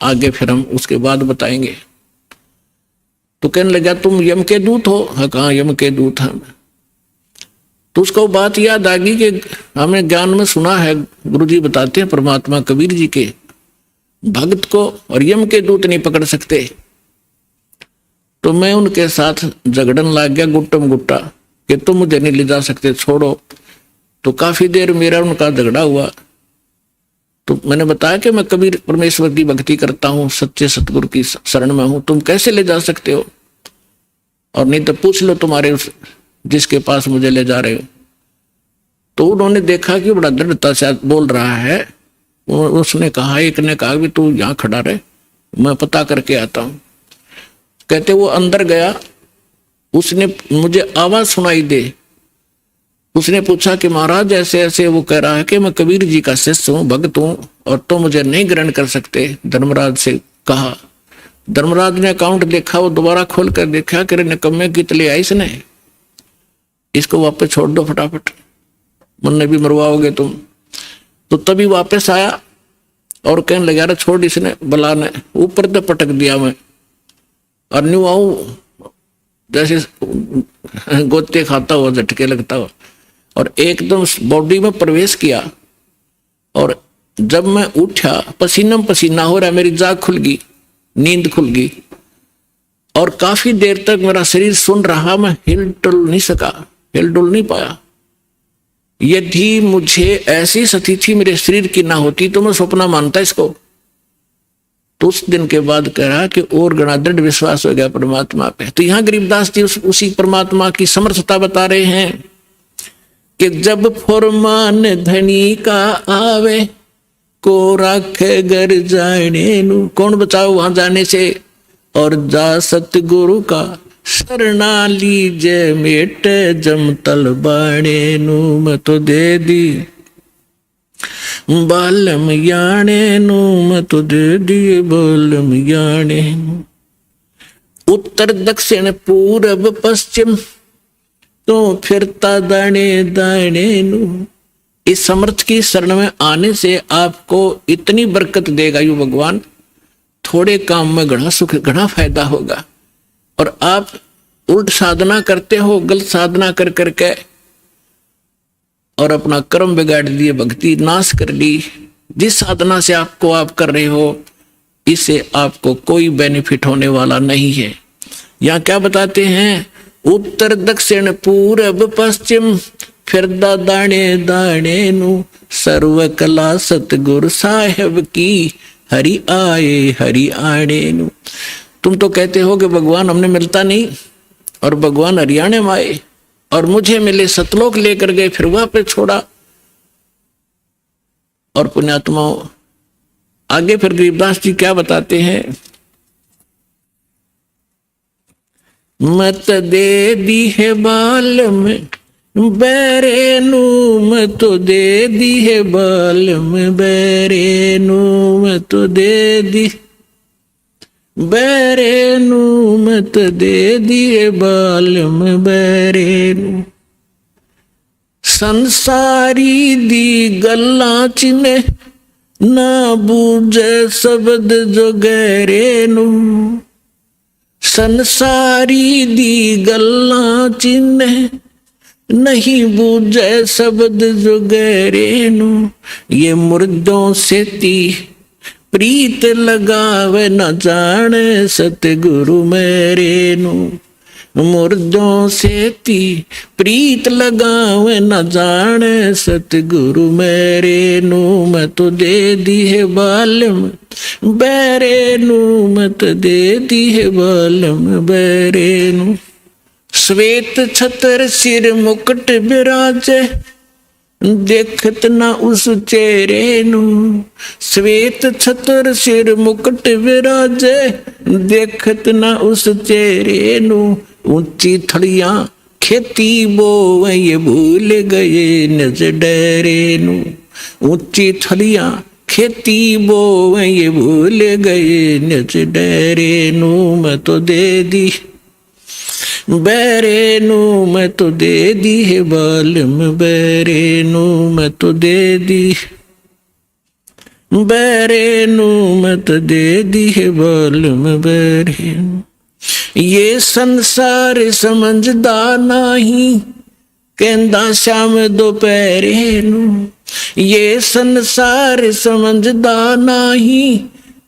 आगे फिर हम उसके बाद बताएंगे। तो कहने लगा तुम यम के दूत हो? हाँ, कहाँ यम के दूत हैं। तो उसको बात याद आ गई कि हमने ज्ञान में सुना है, गुरुजी बताते हैं परमात्मा कबीर जी के भक्त को और यम के दूत नहीं पकड़ सकते। तो मैं उनके साथ झगड़न लग गया गुट्टम गुट्टा कि तुम मुझे नहीं ले जा सकते, छोड़ो। तो काफी देर मेरा उनका झगड़ा हुआ। तो मैंने बताया कि मैं कबीर परमेश्वर की भक्ति करता हूँ, सच्चे सतगुरु की शरण में हूं, तुम कैसे ले जा सकते हो? और नहीं तो पूछ लो तुम्हारे उस जिसके पास मुझे ले जा रहे हो। तो उन्होंने देखा कि बड़ा दृढ़ता से बोल रहा है। उसने कहा, एक ने कहा कि तू यहाँ खड़ा रहे, मैं पता करके आता हूं। कहते वो अंदर गया, उसने मुझे आवाज सुनाई दे। उसने पूछा कि महाराज ऐसे ऐसे, वो कह रहा है कि मैं कबीर जी का शिष्य हूं, भक्त हूं और तो मुझे नहीं ग्रहण कर सकते। धर्मराज से कहा। धर्मराज ने अकाउंट देखा, वो दोबारा खोल कर देखा कि निकम्मे कित ले आई इसने, इसको वापस छोड़ दो फटाफट, मुन्ने भी मरवाओगे तुम। तो तभी वापस आया और कहने लगा अरे छोड़, इसने बला ने ऊपर तो पटक दिया मैं और न्यू आऊं जैसे गोते खाता हुआ, झटके लगता हुआ, और एकदम बॉडी में प्रवेश किया। और जब मैं उठा पसीना पसीना हो रहा, मेरी जाग खुल गई, नींद खुल गई और काफी देर तक मेरा शरीर सुन रहा, मैं हिल डुल नहीं सका, हिल डुल नहीं पाया। यदि मुझे ऐसी स्थिति मेरे शरीर की ना होती तो मैं सपना मानता इसको। तो उस दिन के बाद कह रहा कि और गणा दृढ़ विश्वास हो गया परमात्मा पे। तो यहाँ गरीबदास जी उसी परमात्मा की समर्थता बता रहे हैं कि जब फरमान धनी का आवे को राखे घर जाने नु, कौन बचाओ वहां जाने से? और जा सतगुरु का शरणा लीजे मेट जम तल बाणे नु, मैं तो दे दी बालम याने नु, मैं तो दे दिए बालम याने नु। उत्तर दक्षिण पूरब पश्चिम तो फिरता दाने दाने नु। इस समर्थ की शरण में आने से आपको इतनी बरकत देगा यू भगवान, थोड़े काम में घना सुख, घना फायदा होगा। और आप उल्ट साधना करते हो, गलत साधना कर करके और अपना कर्म बिगाड़ दिए, भक्ति नाश कर ली। जिस साधना से आप कर रहे हो, इससे आपको कोई बेनिफिट होने वाला नहीं है। यहाँ क्या बताते हैं? उत्तर दक्षिण पूरब पश्चिम फिरदा दाने दाने नु, सर्व कला सतगुरु साहेब की हरि आए हरि आने नु। तुम तो कहते हो कि भगवान हमने मिलता नहीं, और भगवान हरियाणे में आए और मुझे मिले, सतलोक लेकर गए, फिर वहां पे छोड़ा। और पुण्यात्माओं आगे फिर गरीबदास जी क्या बताते हैं? मत दे दी है बाल में बैरे नू, मैं तो दे दी है बाल में बैरे नू, मैं तो दे दी बैरे नू मत दे दिए बालम बैरे नू। संसारी दी गल्ला चिने ना बूझे शब्द जो गहरे नू। संसारी दी गल्ला चिने नहीं बूझे शब्द जो गहरे नू। ये मुर्दों से ती प्रीत लगावे न जाने सतगुरु मेरे नू। मुर्दों से ती प्रीत लगावे न जाने सतगुरु मेरे नू। मैं तो दे दी है बालम बैरे नू, मत दे दी है बालम बैरे नू। श्वेत छतर सिर मुकुट विराजे देखत ना उस चेहरे नू। श्वेत छतर सिर मुकुट विराजे देखत ना उस चेहरे नू। ऊंची थड़ियां खेती बोवे ये भूल गए नज डरे नू। ऊंची थड़ियां खेती बोवे ये भूल गए नज डरे नू। मैं तो दे दी बैरे नू, मैं तो दे दी है बालम बैरे नू। मैं तो दे दी बैरे नू, मैं तो दे दी है बालम बैरे नू। ये संसार समझदा नहीं कहंदा श्याम दोपहरे नू। ये संसार समझदा नहीं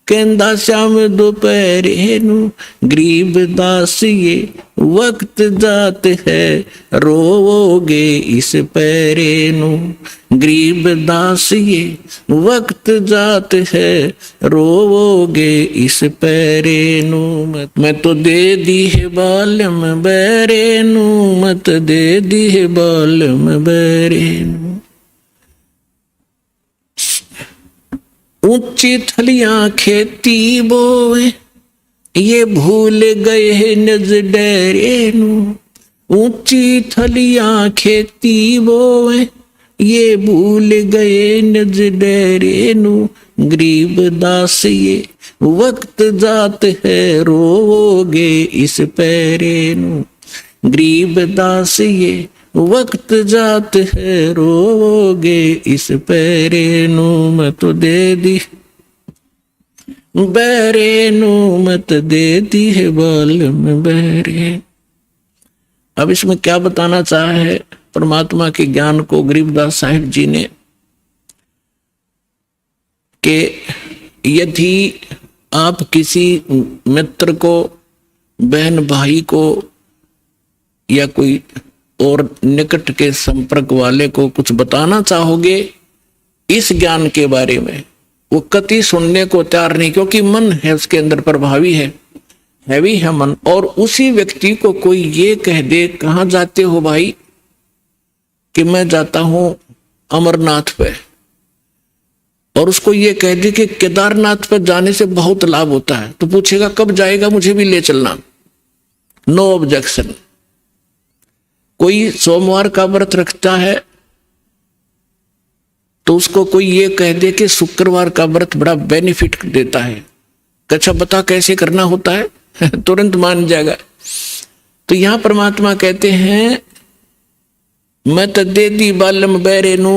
कहंदा श्याम दोपहरे नू। गरीब दास ये वक्त जात है रोवोगे इस पैरे नू। गरीब दास ये वक्त जात है रोवोगे इस पैरे नू। मैं तो दे दी है बालम बैरे नू, मत दे दी है बालम बैरे नू। ऊंची थलियां खेती बोए ये भूल गए हैं नज डरे नू। ऊंची थलियां खेती बोए ये भूल गए नज डरे नू। गरीब दास ये वक्त जात है रोवोगे इस पैरे नू। गरीब दास ये वक्त जात है रोवोगे इस पैरे नू। मैं तो दे दी बैरे नू, मत दे दी है बालम बैरे। अब इसमें क्या बताना चाहा है परमात्मा के ज्ञान को गरीबदास साहिब जी ने, कि यदि आप किसी मित्र को, बहन भाई को या कोई और निकट के संपर्क वाले को कुछ बताना चाहोगे इस ज्ञान के बारे में, वो कति सुनने को तैयार नहीं, क्योंकि मन है उसके अंदर प्रभावी है, हैवी है मन। और उसी व्यक्ति को कोई ये कह दे कहाँ जाते हो भाई, कि मैं जाता हूं अमरनाथ पे, और उसको ये कह दे कि केदारनाथ पर जाने से बहुत लाभ होता है, तो पूछेगा कब जाएगा, मुझे भी ले चलना। No objection. कोई सोमवार का व्रत रखता है तो उसको कोई ये कह दे कि शुक्रवार का व्रत बड़ा बेनिफिट देता है, अच्छा बता कैसे करना होता है तुरंत मान जाएगा। तो यहां परमात्मा कहते हैं मैं तो दे दी बालम बैरे नू,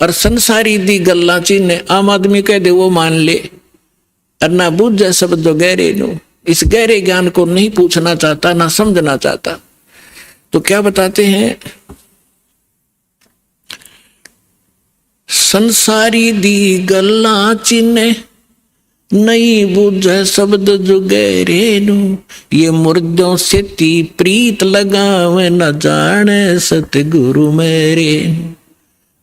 और संसारी दी गल्ला चीने। आम आदमी कह दे वो मान ले, और ना बूझे शब्द गहरे नू, इस गहरे ज्ञान को नहीं पूछना चाहता, ना समझना चाहता। तो क्या बताते हैं, संसारी दी गल्ला चिन्ह नहीं बूझे शब्द जो गहरे नू। ये मुर्दों से ती प्रीत लगावे न जाने सतगुरु मेरे।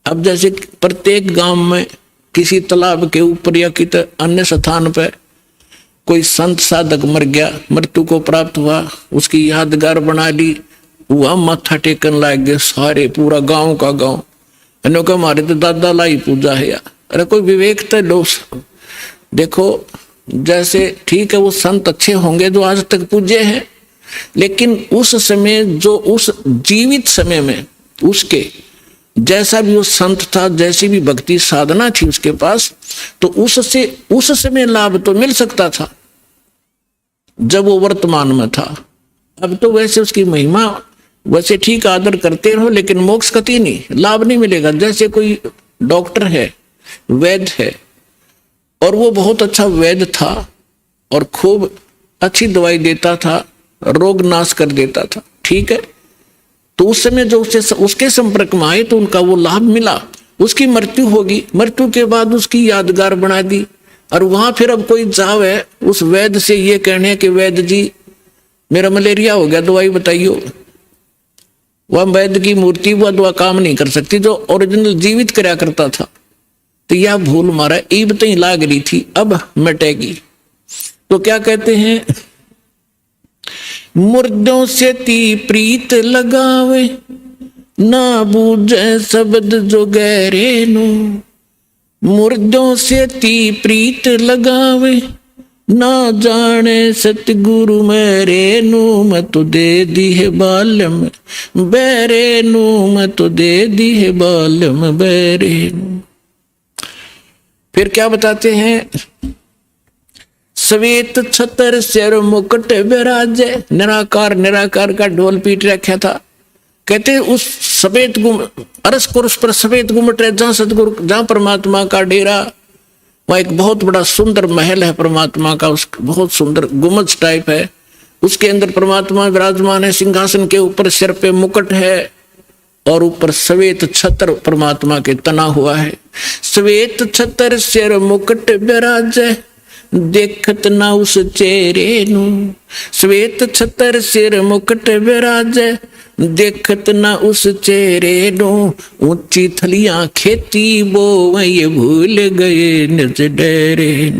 अब जैसे प्रत्येक गांव में किसी तालाब के ऊपर या किसी अन्य स्थान पर कोई संत साधक मर गया, मृत्यु को प्राप्त हुआ, उसकी यादगार बना ली, वह माथा टेकन लाग गए सारे, पूरा गांव का गांव। का हमारे तो दादा लाई पूजा है यार। अरे कोई विवेक तो लो। देखो जैसे ठीक है वो संत अच्छे होंगे जो आज तक पूजे हैं, लेकिन उस समय जो उस जीवित समय में उसके जैसा भी वो संत था, जैसी भी भक्ति साधना थी उसके पास, तो उससे उस समय लाभ तो मिल सकता था। जब वो वर्तमान में था। अब तो वैसे उसकी महिमा वैसे ठीक आदर करते रहो, लेकिन मोक्ष कति नहीं, लाभ नहीं मिलेगा। जैसे कोई डॉक्टर है, वैद्य है, और वो बहुत अच्छा वैद्य था और खूब अच्छी दवाई देता था, रोग नाश कर देता था, ठीक है। तो उस समय जो उसके संपर्क में आए तो उनका वो लाभ मिला। उसकी मृत्यु होगी, मृत्यु के बाद उसकी यादगार बना दी। और वहां फिर अब कोई जावे उस वैद्य से ये कहने कि वैद्य जी मेरा मलेरिया हो गया, दवाई बताइयो, वह वैद्य की मूर्ति वह दवा काम नहीं कर सकती, जो ओरिजिनल जीवित कराया करता था। तो यह भूल मारा ईब तई लाग रही थी, अब मिटेगी। तो क्या कहते हैं, मुर्दों से ती प्रीत लगावे, ना बूझे शब्द जो गहरे नो। मुर्दों से ती प्रीत लगावे, ना जाने सतगुरु मेरे नू। मैं तो दे दी है बालम बेरे नू, मैं तो दे दी है बालम बेरे नू। फिर क्या बताते हैं, श्वेत छतर सिर मुकुट विराजे। निराकार निराकार का ढोल पीट रखा था। कहते उस सफेद अरस कुर्स पर सफेद गुम्मट है, जहां सतगुरु, जहां परमात्मा का डेरा, वहां एक बहुत बड़ा सुंदर महल है परमात्मा का, उस बहुत सुंदर गुम्बद टाइप है, उसके अंदर परमात्मा विराजमान है। सिंहासन के ऊपर सिर पे मुकुट है और ऊपर श्वेत छत्र परमात्मा के तना हुआ है। श्वेत छत्र सिर मुकुट विराजे, देखत ना उस चेहरे नू। श्वेत छत्र सिर मुकुट विराजे, देखत ना उस चेहरे नो। ऊंची थलियां खेती बो ये भूल गए निज डेरे।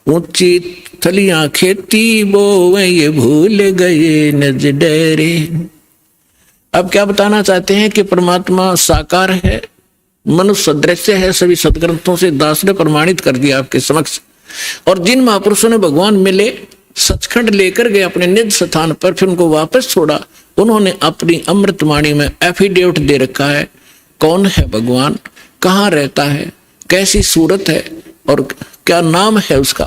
ऊंची थलियां खेती बो ये भूल गए निज डेरे। अब क्या बताना चाहते हैं कि परमात्मा साकार है, मनुष्य सदृश्य है, सभी सदग्रंथों से दास ने प्रमाणित कर दिया आपके समक्ष। और जिन महापुरुषों ने भगवान मिले, सचखंड लेकर गए अपने निज स्थान पर, फिर उनको वापस छोड़ा, उन्होंने अपनी अमृतवाणी में एफिडेविट दे रखा है कौन है भगवान, कहाँ रहता है, कैसी सूरत है और क्या नाम है उसका।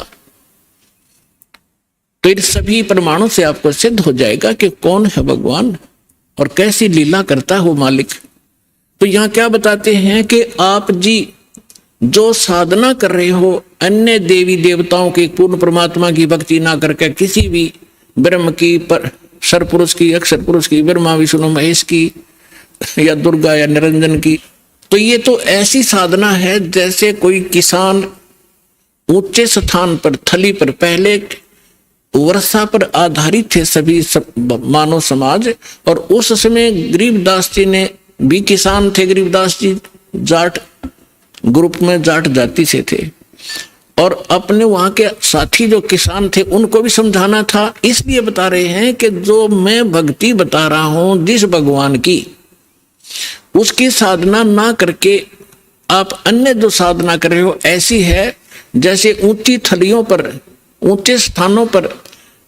तो इन सभी प्रमाणों से आपको सिद्ध हो जाएगा कि कौन है भगवान और कैसी लीला करता है वो मालिक। तो यहाँ क्या बताते हैं कि आप जी जो साधना कर रहे हो अन्य देवी देवताओं की, पूर्ण परमात्मा की भक्ति ना करके किसी भी ब्रह्म की, पर सरपुरुष की, अक्षर पुरुष की, ब्रह्मा विष्णु महेश की, या दुर्गा या निरंजन की, तो ये तो ऐसी साधना है जैसे कोई किसान ऊंचे स्थान पर, थली पर, पहले वर्षा पर आधारित थे सभी मानव समाज। और उस समय गरीबदास जी ने भी किसान थे, गरीबदास जी जाट ग्रुप में जाट जाति से थे, और अपने वहां के साथी जो किसान थे उनको भी समझाना था। इसलिए बता रहे हैं कि जो मैं भक्ति बता रहा हूं जिस भगवान की, उसकी साधना ना करके आप अन्य जो साधना कर रहे हो ऐसी है जैसे ऊंची थलियों पर, ऊंचे स्थानों पर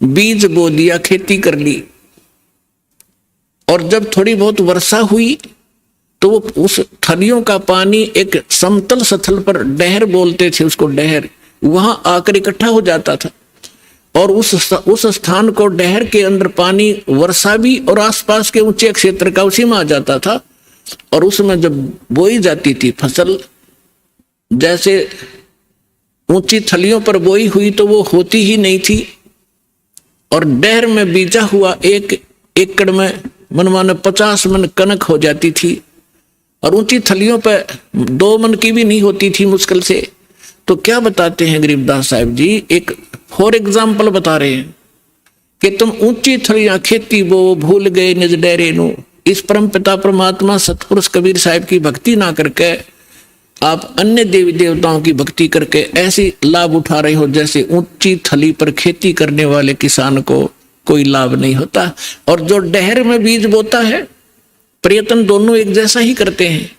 बीज बो दिया, खेती कर ली, और जब थोड़ी बहुत वर्षा हुई तो उस थलियों का पानी एक समतल स्थल पर, डहर बोलते थे उसको, डहर, वहां आकर इकट्ठा हो जाता था। और उस स्थान को, डहर के अंदर पानी वर्षा भी और आसपास के ऊंचे क्षेत्र का उसी में आ जाता था। और उसमें जब बोई जाती थी फसल, जैसे ऊंची थलियों पर बोई हुई तो वो होती ही नहीं थी, और डहर में बीजा हुआ एक एकड़ में मनमाने 50 मन कनक हो जाती थी, और ऊंची थलियों पर 2 मन की भी नहीं होती थी मुश्किल से। तो क्या बताते हैं गरीबदास साहब जी, एक फॉर एग्जाम्पल बता रहे हैं कि तुम ऊंची थलियां खेती वो भूल गए निज डेरे नो। इस परम पिता परमात्मा सतपुरुष कबीर साहब की भक्ति ना करके आप अन्य देवी देवताओं की भक्ति करके ऐसी लाभ उठा रहे हो जैसे ऊंची थली पर खेती करने वाले किसान को कोई लाभ नहीं होता। और जो डहर में बीज बोता है, प्रयत्न दोनों एक जैसा ही करते हैं,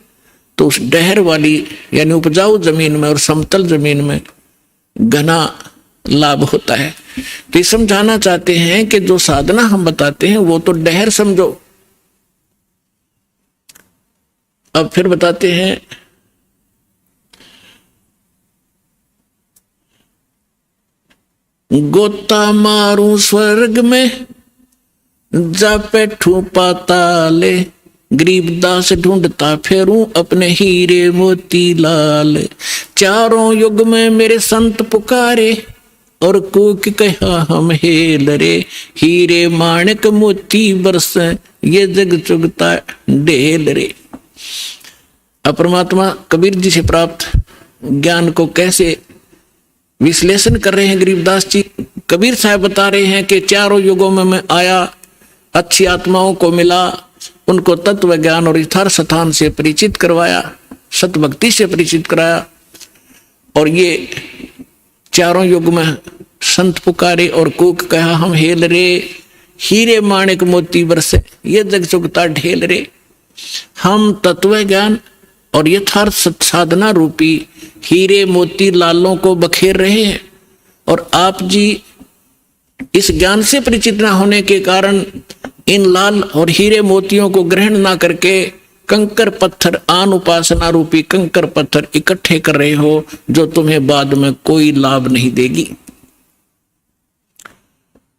तो उस डहर वाली यानी उपजाऊ जमीन में और समतल जमीन में घना लाभ होता है। तो ये समझाना चाहते हैं कि जो साधना हम बताते हैं वो तो डहर समझो। अब फिर बताते हैं, गोता मारूं स्वर्ग में जा बैठूं पाताले, गरीबदास ढूंढता फेरूं अपने हीरे मोती लाल। चारों युग में मेरे संत पुकारे और कूक कहा हम हेल रे, हीरे माणिक मोती बरस ये जग चुगता ढेल रे। अब परमात्मा कबीर जी से प्राप्त ज्ञान को कैसे विश्लेषण कर रहे हैं गरीबदास जी। कबीर साहब बता रहे हैं कि चारों युगों में मैं आया, अच्छी आत्माओं को मिला, उनको तत्व ज्ञान और यथार्थ स्थान से परिचित करवाया, सतभक्ति से परिचित कराया, और ये चारों युग में संत पुकारे और कूक कहा हम हेल रे, हीरे माणिक मोती बरसे ये जग चुगता ढेल रे। हम तत्व ज्ञान और यथार्थ साधना रूपी हीरे मोती लालों को बखेर रहे हैं, और आप जी इस ज्ञान से परिचित न होने के कारण इन लाल और हीरे मोतियों को ग्रहण ना करके कंकर पत्थर, आन उपासना रूपी कंकर पत्थर इकट्ठे कर रहे हो, जो तुम्हें बाद में कोई लाभ नहीं देगी।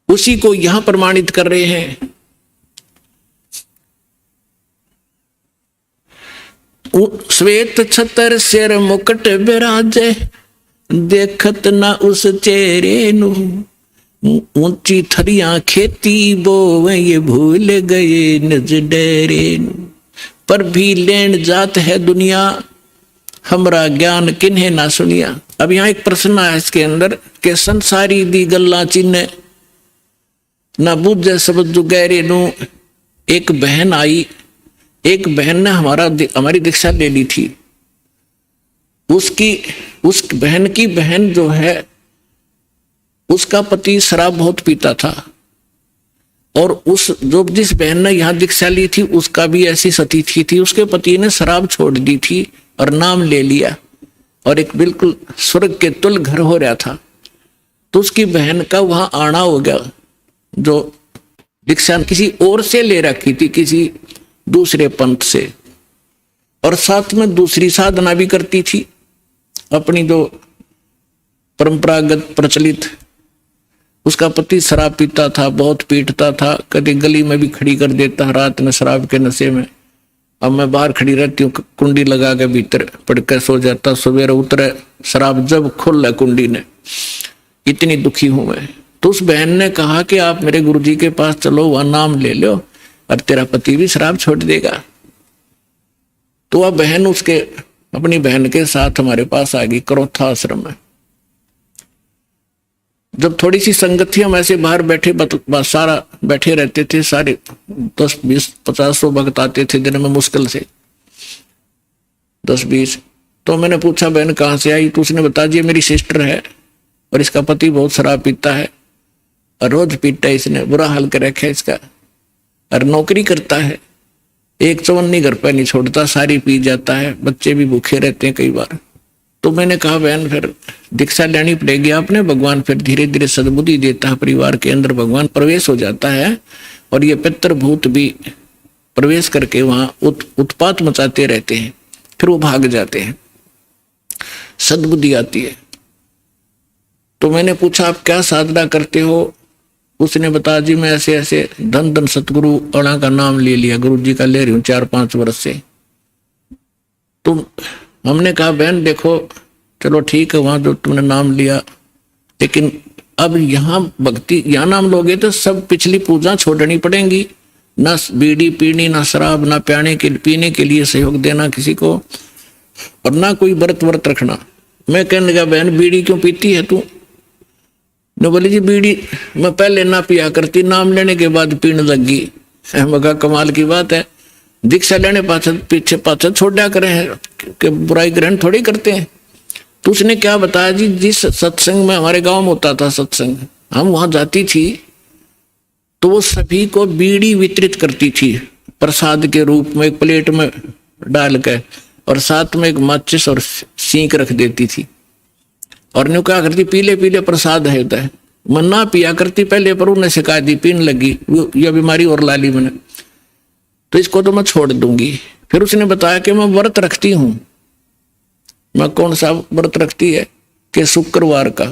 उसी को यहां प्रमाणित कर रहे हैं। श्वेत छतर सिर मुकुट बिराजे, देखत ना उस चेहरे नु, ऊंची थरियां खेती बोवे ये भूल गए निज डेरे नु। पर भी लेन जात है दुनिया, हमरा ज्ञान किन्हें ना सुनिया। अब यहाँ एक प्रश्न है इसके अंदर के संसारी दी गल्ला चिन्ह ना बुझे सब जुगैरे नु। एक बहन आई, एक बहन ने हमारी दीक्षा ले ली थी। उस बहन की बहन जो है, उसका पति शराब बहुत पीता था, और जिस बहन ने यहाँ दीक्षा ली थी उसका भी ऐसी स्थिति थी। उसके पति ने शराब छोड़ दी थी और नाम ले लिया, और एक बिल्कुल स्वर्ग के तुल घर हो रहा था। तो उसकी बहन का वहां आना हो गया, जो दीक्षा किसी और से ले रखी थी, किसी दूसरे पंथ से, और साथ में दूसरी साधना भी करती थी अपनी जो परंपरागत प्रचलित। उसका पति शराब पीता था, बहुत पीटता था, कभी गली में भी खड़ी कर देता रात में शराब के नशे में। अब मैं बाहर खड़ी रहती हूँ, कुंडी लगा के भीतर पड़ के सो जाता, सवेरे उतरे शराब जब खुल कुंडी ने, इतनी दुखी हूं मैं। तो उस बहन ने कहा कि आप मेरे गुरुजी के पास चलो, वह नाम ले लो और तेरा पति भी शराब छोड़ देगा। तो वह बहन अपनी बहन के साथ हमारे पास आ गई करोथा आश्रम में। जब थोड़ी सी संगत थी, हम ऐसे बाहर बैठे सारा बैठे रहते थे, सारे 10 20 50 100 भक्त आते थे दिन में, मुश्किल से 10 20। तो मैंने पूछा बहन कहाँ से आई? तो उसने बता दिया मेरी सिस्टर है, और इसका पति बहुत शराब पीता है, और रोज पीता है, इसने बुरा हाल कर रखा है इसका, और नौकरी करता है, एक चवन्नी घर पर नहीं छोड़ता, सारी पी जाता है, बच्चे भी भूखे रहते हैं कई बार। तो मैंने कहा बहन फिर दीक्षा लेनी पड़ेगी आपने, भगवान फिर धीरे धीरे सद्बुद्धि देता है, परिवार के अंदर भगवान प्रवेश हो जाता है, और ये पितृभूत भी प्रवेश करके वहां उत्पात मचाते रहते हैं, फिर वो भाग जाते हैं, सद्बुद्धि आती है। तो मैंने पूछा आप क्या साधना करते हो? उसने बताया जी मैं ऐसे ऐसे धन धन सतगुरु अणा का नाम ले लिया, गुरु जी का ले रही हूँ 4-5 वर्ष से। तो हमने कहा बहन देखो चलो ठीक है, वहां जो तुमने नाम लिया, लेकिन अब यहाँ भक्ति, यहाँ नाम लोगे तो सब पिछली पूजा छोड़नी पड़ेंगी, ना बीड़ी पीनी, ना शराब, ना पीने के लिए सहयोग देना किसी को, और ना कोई व्रत रखना। मैं कहने लगा बहन बीड़ी क्यों पीती है तू? ने बोली जी बीड़ी मैं पहले ना पिया करती, नाम लेने के बाद पीने लगी। मगा कमाल की बात है, दीक्षा लेने पीछे पाछे छोड़ा करें कि बुराई ग्रहण थोड़ी करते हैं। तो उसने क्या बताया जी, जिस सत्संग में हमारे गांव में होता था सत्संग, हम वहां जाती थी तो वो सभी को बीड़ी वितरित करती थी प्रसाद के रूप में, एक प्लेट में डाल के, और साथ में एक माचिस और सींक रख देती थी, और न्यू क्या करती पीले पीले प्रसाद है, मैं ना पिया करती पहले, पर उन्हें शिकायत दी, पीने लगी, यह बीमारी और ला ली मैंने, तो इसको तो मैं छोड़ दूंगी। फिर उसने बताया कि मैं व्रत रखती हूं। मैं कौन सा व्रत रखती है? कि शुक्रवार का,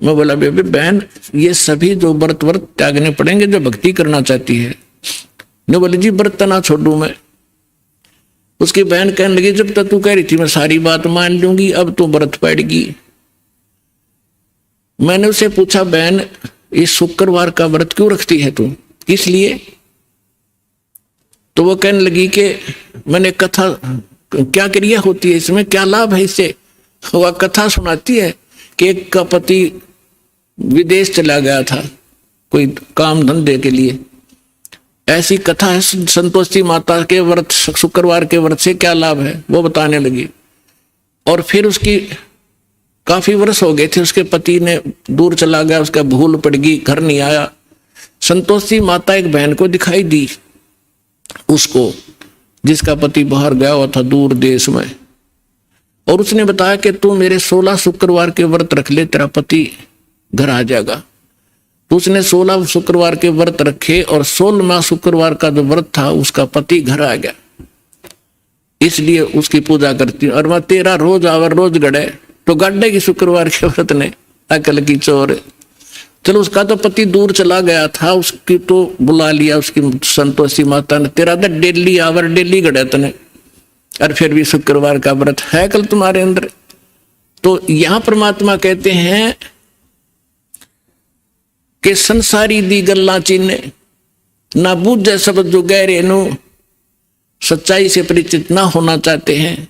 मैं बोला बेबे बहन, ये सभी जो व्रत त्यागने पड़ेंगे जो भक्ति करना चाहती है। ने बोले जी व्रत ना छोड़ू मैं। उसकी बहन कहने लगी जब तक तू कह रही थी मैं सारी बात मान लूंगी, अब तू व्रत पड़ेगी। मैंने उसे पूछा बहन इस शुक्रवार का व्रत क्यों रखती है तू, किस लिए? तो वो कहने लगी कि मैंने कथा, क्या क्रिया होती है इसमें, क्या लाभ है इससे? वह कथा सुनाती है कि एक का पति विदेश चला गया था कोई काम धंधे के लिए। ऐसी कथा है संतोषी माता के व्रत, शुक्रवार के व्रत से क्या लाभ है वो बताने लगी। और फिर उसकी काफी वर्ष हो गए थे, उसके पति ने दूर चला गया, उसका भूल पड़ गई, घर नहीं आया। संतोषी माता एक बहन को दिखाई दी उसको, जिसका पति बाहर गया हुआ था दूर देश में, और उसने बताया कि तू मेरे 16 शुक्रवार के व्रत रख ले, तेरा पति घर आ जाएगा। तो उसने 16 शुक्रवार के व्रत रखे और 16वां शुक्रवार का जो व्रत था उसका पति घर आ गया। इसलिए उसकी पूजा करती हूँ। और मैं तेरा रोज आवर रोज गड़े, तो गड्ढे की शुक्रवार के व्रत ने अकल की चोर। चलो उसका तो पति दूर चला गया था, उसकी तो बुला लिया उसकी संतोषी माता ने, तेरा तो डेली आवर डेली गड़े तने, और फिर भी शुक्रवार का व्रत है कल तुम्हारे अंदर। तो यहां परमात्मा कहते हैं कि संसारी दी गल्ला चीने ना बूझे शब्द जो गहरे नु, सच्चाई से परिचित ना होना चाहते हैं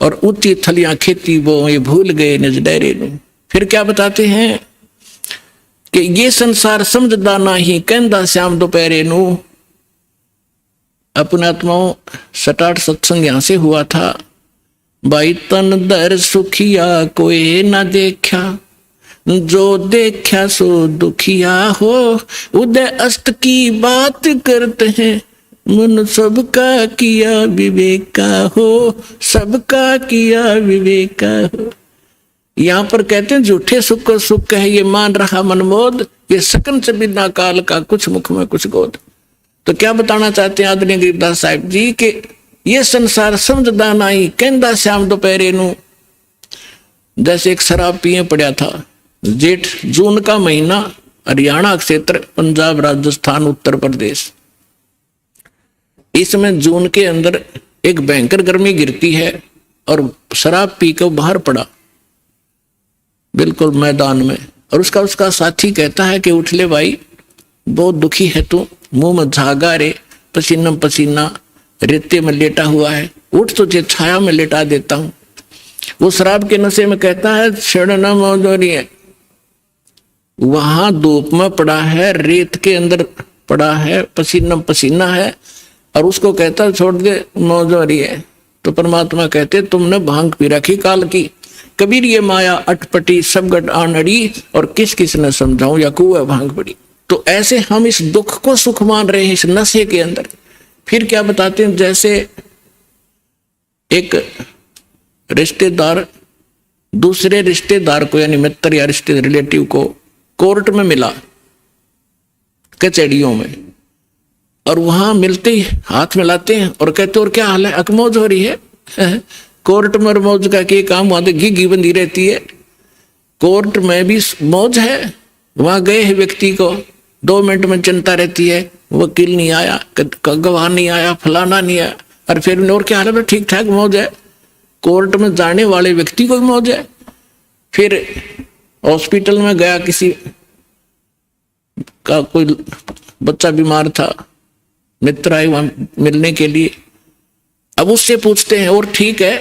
और ऊंची थलियां खेती वो ये भूल गए निज डेरे नु। फिर क्या बताते हैं कि ये संसार समझदा नहीं कहंदा श्याम दोपहरे नु। अपने आत्माओं 7-8 सत्संग यहां से हुआ था। भाई तन दर सुखिया कोई ना देखा, जो देखा सो दुखिया हो, उदय अस्त की बात करते हैं, मन सबका किया विवेका हो, सबका किया विवेका हो। यहां पर कहते हैं झूठे सुख को सुख है ये मान रहा मनमोद, ये सकन से बिना काल का कुछ मुख में कुछ गोद। तो क्या बताना चाहते हैं आदरणीय गिरिदास साहिब जी कि ये संसार समझदा नहीं कहंदा श्याम दोपहरे नु। जैसे एक शराब पिए पड़ा था, जेठ जून का महीना, हरियाणा क्षेत्र, पंजाब, राजस्थान, उत्तर प्रदेश। इसमें जून के अंदर एक भयंकर गर्मी गिरती है और शराब पी कर बाहर पड़ा बिल्कुल मैदान में, और उसका साथी कहता है कि उठ ले भाई, बहुत दुखी है तू, मुंह में झागा रे, पसीना पसीना, रेते में लेटा हुआ है, उठ तुझे छाया में लेटा देता हूं। वो शराब के नशे में कहता है छेड़ना मौजूरी है, वहां धूप में पड़ा है, रेत के अंदर पड़ा है, पसीना पसीना है, और उसको कहता छोड़ दे मौजूरी है। तो परमात्मा कहते तुमने भांग पी रखी काल की, कबीर ये माया अटपटी सब गट आनड़ी, और किस किस ने समझाऊं या कुआ भांग पड़ी। तो ऐसे हम इस दुख को सुख मान रहे हैं इस नशे के अंदर। फिर क्या बताते हैं, जैसे एक रिश्तेदार दूसरे रिश्तेदार को यानी मित्र या रिश्ते रिलेटिव को कोर्ट में मिला, कचहरियों में, और वहां मिलते ही हाथ मिलाते हैं और कहते और क्या हाल है, अकमौज हो रही है। कोर्ट में मौज का क्या काम, वहां तो घी बंधी रहती है, कोर्ट में भी मौज है। वहां गए हैं व्यक्ति को 2 मिनट में चिंता रहती है, वकील नहीं आया, गवाह नहीं आया, फलाना नहीं आया, और फिर और क्या हाल है, ठीक ठाक मौज है। कोर्ट में जाने वाले व्यक्ति को भी मौज है। फिर हॉस्पिटल में गया, किसी का कोई बच्चा बीमार था, मित्र आए वहां मिलने के लिए। अब उससे पूछते हैं और ठीक है,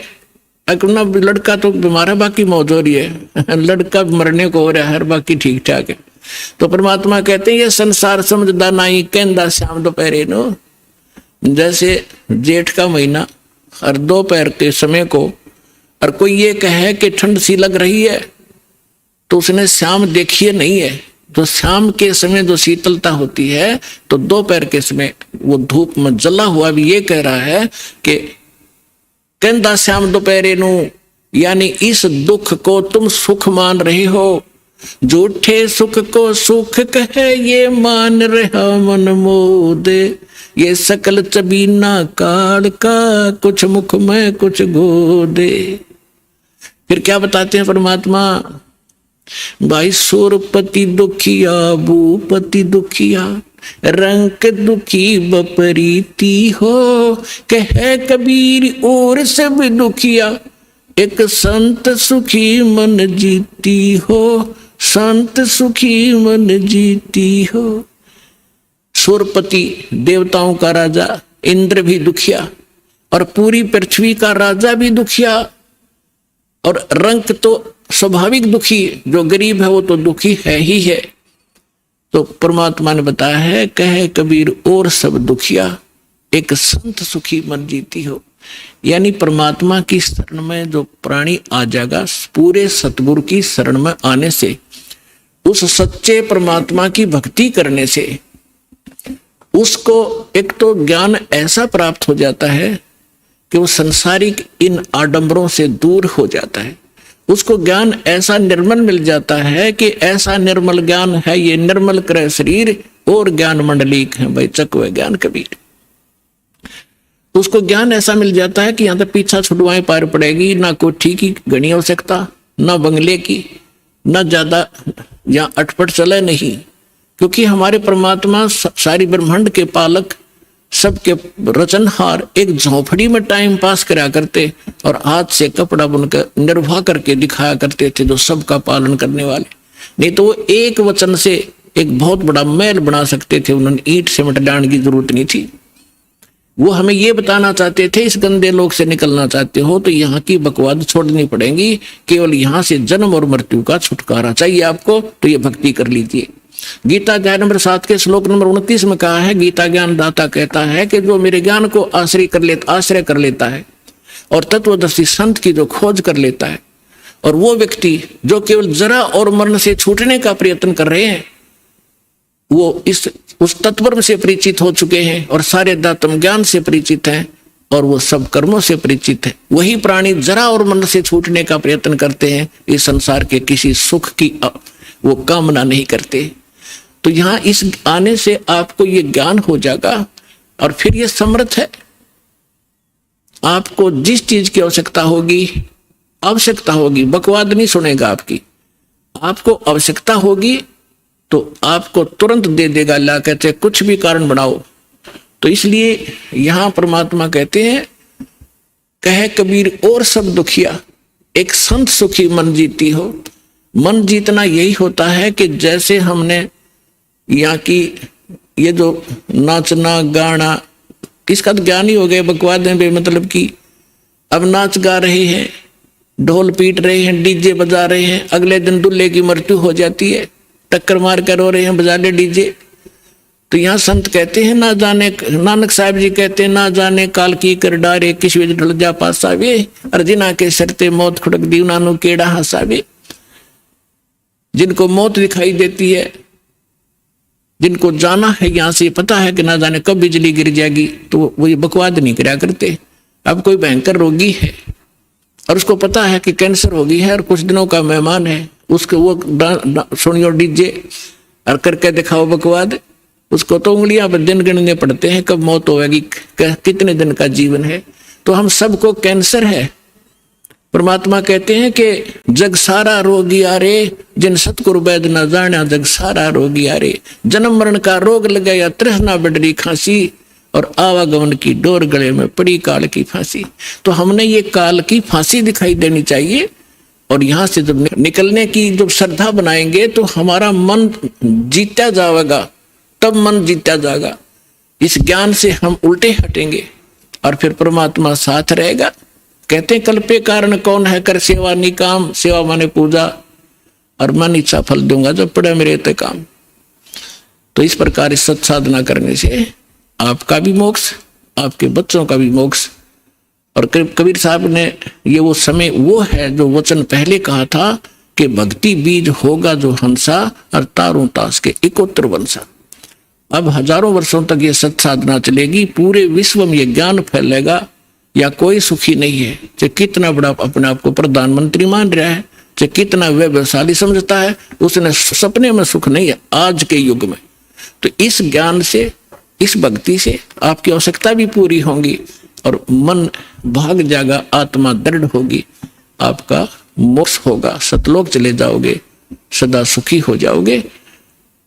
अपना लड़का तो बीमार है बाकी मौज हो रही है, लड़का मरने को हो रहा है बाकी ठीक ठाक है। तो परमात्मा कहते हैं ये संसार समझदा नहीं कहंदा श्याम दोपहरे नो। जैसे जेठ का महीना और दोपहर के समय को, और कोई ये कहे कि ठंड सी लग रही है, तो उसने शाम देखी नहीं है। तो शाम के समय जो शीतलता होती है, तो दोपहर के समय वो धूप में जला हुआ भी ये कह रहा है कि कहंदा श्याम दोपहरे नु, यानी इस दुख को तुम सुख मान रहे हो, झूठे सुख को सुख कहे ये मान रहा मन मोद, ये सकल चबीना काल का कुछ मुख में कुछ गोदे। फिर क्या बताते हैं परमात्मा भाई सुरपति दुखिया भूपति दुखिया, रंग दुखी बपरीती हो, कह कबीर और सब दुखिया, एक संत सुखी मन जीती हो, संत सुखी मन जीती हो। सुरपति देवताओं का राजा इंद्र भी दुखिया, और पूरी पृथ्वी का राजा भी दुखिया, और रंक तो स्वाभाविक दुखी, जो गरीब है वो तो दुखी है ही है। तो परमात्मा ने बताया है, कहे कबीर और सब दुखिया, एक संत सुखी मन जीती हो। यानी परमात्मा की शरण में जो प्राणी आ जाएगा, पूरे सतगुरु की शरण में आने से, उस सच्चे परमात्मा की भक्ति करने से उसको एक तो ज्ञान ऐसा प्राप्त हो जाता है कि वो संसारिक इन आडंबरों से दूर हो जाता है। उसको ज्ञान ऐसा निर्मल मिल जाता है कि ऐसा निर्मल ज्ञान है, ये निर्मल करे शरीर और ज्ञान मंडलीक है, भाई चकवे ज्ञान कबीर। उसको ज्ञान ऐसा मिल जाता है कि यहाँ तक पीछा छुड़वाएं पार पड़ेगी, ना कोठी की घनी आवश्यकता, ना बंगले की, ना ज्यादा यहाँ अटपट चले नहीं, क्योंकि हमारे परमात्मा सारी ब्रह्मांड के पालक, सबके रचनहार, एक झोपड़ी में टाइम पास करा करते और हाथ से कपड़ा बुनकर निर्वाह करके दिखाया करते थे, जो सबका पालन करने वाले। नहीं तो वो एक वचन से एक बहुत बड़ा महल बना सकते थे, उन्होंने ईंट सीमेंट डालने की जरूरत नहीं थी। वो हमें ये बताना चाहते थे, इस गंदे लोक से निकलना चाहते हो तो यहाँ की बकवाद छोड़नी पड़ेगी, केवल यहाँ से जन्म और मृत्यु का छुटकारा चाहिए आपको, तो ये भक्ति कर लीजिए। गीता अध्याय नंबर 7 के श्लोक नंबर 29 में कहा है, गीता ज्ञान दाता कहता है कि जो मेरे ज्ञान को आश्रय कर लेता है और तत्वदर्शी संत की जो खोज कर लेता है, और वो व्यक्ति जो केवल जरा और मरण से छूटने का प्रयत्न कर रहे हैं, वो उस तत्व से परिचित हो चुके हैं और सारे दातम ज्ञान से परिचित हैं और वो सब कर्मों से परिचित है, वही प्राणी जरा और मरण से छूटने का प्रयत्न करते हैं, इस संसार के किसी सुख की वो कामना नहीं करते। तो यहाँ इस आने से आपको ये ज्ञान हो जाएगा और फिर ये समर्थ है। आपको जिस चीज की आवश्यकता होगी, बकवाद नहीं सुनेगा आपकी। आपको आवश्यकता होगी तो आपको तुरंत दे देगा, ला कहते कुछ भी कारण बनाओ। तो इसलिए यहां परमात्मा कहते हैं, कहे कबीर और सब दुखिया, एक संत सुखी मन जीती हो। मन जीतना यही होता है कि जैसे हमने यहाँ की ये जो नाचना गाना, इसका तो ज्ञान ही हो गया, बकवाद है मतलब की। अब नाच गा रहे हैं, ढोल पीट रहे हैं, डीजे बजा रहे हैं, अगले दिन दूल्हे की मृत्यु हो जाती है, टक्कर मार कर रो रहे हैं, बजा ले डीजे। तो यहाँ संत कहते हैं, ना जाने, नानक साहब जी कहते हैं, ना जाने काल की कर डारे, किस वे ढल जा पासावे, अर्जिना के सरते मौत खुड़क दी उन्होंने केड़ा हंसावे। जिनको मौत दिखाई देती है, जिनको जाना है यहाँ से, पता है कि ना जाने कब बिजली गिर जाएगी, तो वो ये बकवाद नहीं कराया करते। अब कोई भयंकर रोगी है और उसको पता है कि कैंसर होगी है और कुछ दिनों का मेहमान है, उसको वो सुनियो डीजे और करके दिखाओ बकवाद, उसको तो उंगलियां पर दिन गिनने पड़ते हैं कब मौत होगी, कितने दिन का जीवन है। तो हम सबको कैंसर है। परमात्मा कहते हैं कि जग सारा रोगी आरे, जिन सतगुरु वैद न जाना, जग सारा रोगी आरे। जन्म मरण का रोग लगा या तृष्णा बढ़ी खांसी, और आवागमन की डोर गले में पड़ी काल की फांसी। तो हमने ये काल की फांसी दिखाई देनी चाहिए, और यहाँ से जब निकलने की जब श्रद्धा बनाएंगे तो हमारा मन जीता जाएगा, तब मन जीता जाएगा। इस ज्ञान से हम उल्टे हटेंगे और फिर परमात्मा साथ रहेगा। कहते हैं, कल्पे कारण कौन है कर सेवा निकाम, सेवा माने पूजा, और मन इच्छा फल दूंगा जब पड़े मेरे ते काम। तो इस प्रकार इस सत साधना करने से आपका भी मोक्ष, आपके बच्चों का भी मोक्ष। और कबीर साहब ने ये वो समय वो है जो वचन पहले कहा था कि भक्ति बीज होगा जो हंसा, और तारों तास के इकोत्र वंशा। अब हजारों वर्षों तक ये सत साधना चलेगी, पूरे विश्व में ये ज्ञान फैलेगा। या कोई सुखी नहीं है, चाहे कितना बड़ा अपने आप को प्रधानमंत्री मान रहा है, चाहे कितना वैभवशाली समझता है, उसने सपने में सुख नहीं है आज के युग में। तो इस ज्ञान से, इस भक्ति से आपकी आवश्यकता भी पूरी होगी और मन भाग जाएगा, आत्मा दृढ़ होगी, आपका मोक्ष होगा, सतलोक चले जाओगे। सदा सुखी हो जाओगे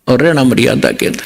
और रहना मर्यादा के अंदर।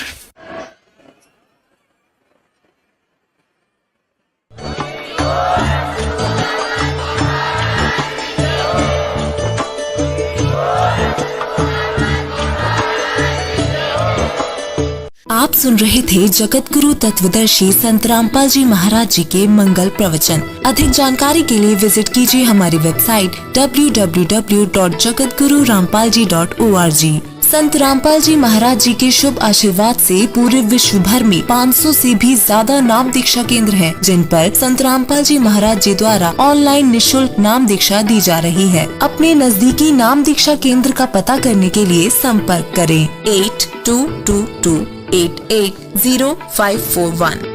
आप सुन रहे थे जगत गुरु तत्वदर्शी संत रामपाल जी महाराज जी के मंगल प्रवचन। अधिक जानकारी के लिए विजिट कीजिए हमारी वेबसाइट www.jagatgururampalji.org। संत रामपाल जी महाराज जी के शुभ आशीर्वाद से पूरे विश्व भर में 500 से भी ज्यादा नाम दीक्षा केंद्र हैं, जिन पर संत रामपाल जी महाराज जी द्वारा ऑनलाइन निशुल्क नाम दीक्षा दी जा रही है। अपने नजदीकी नाम दीक्षा केंद्र का पता करने के लिए संपर्क करें 8222880541।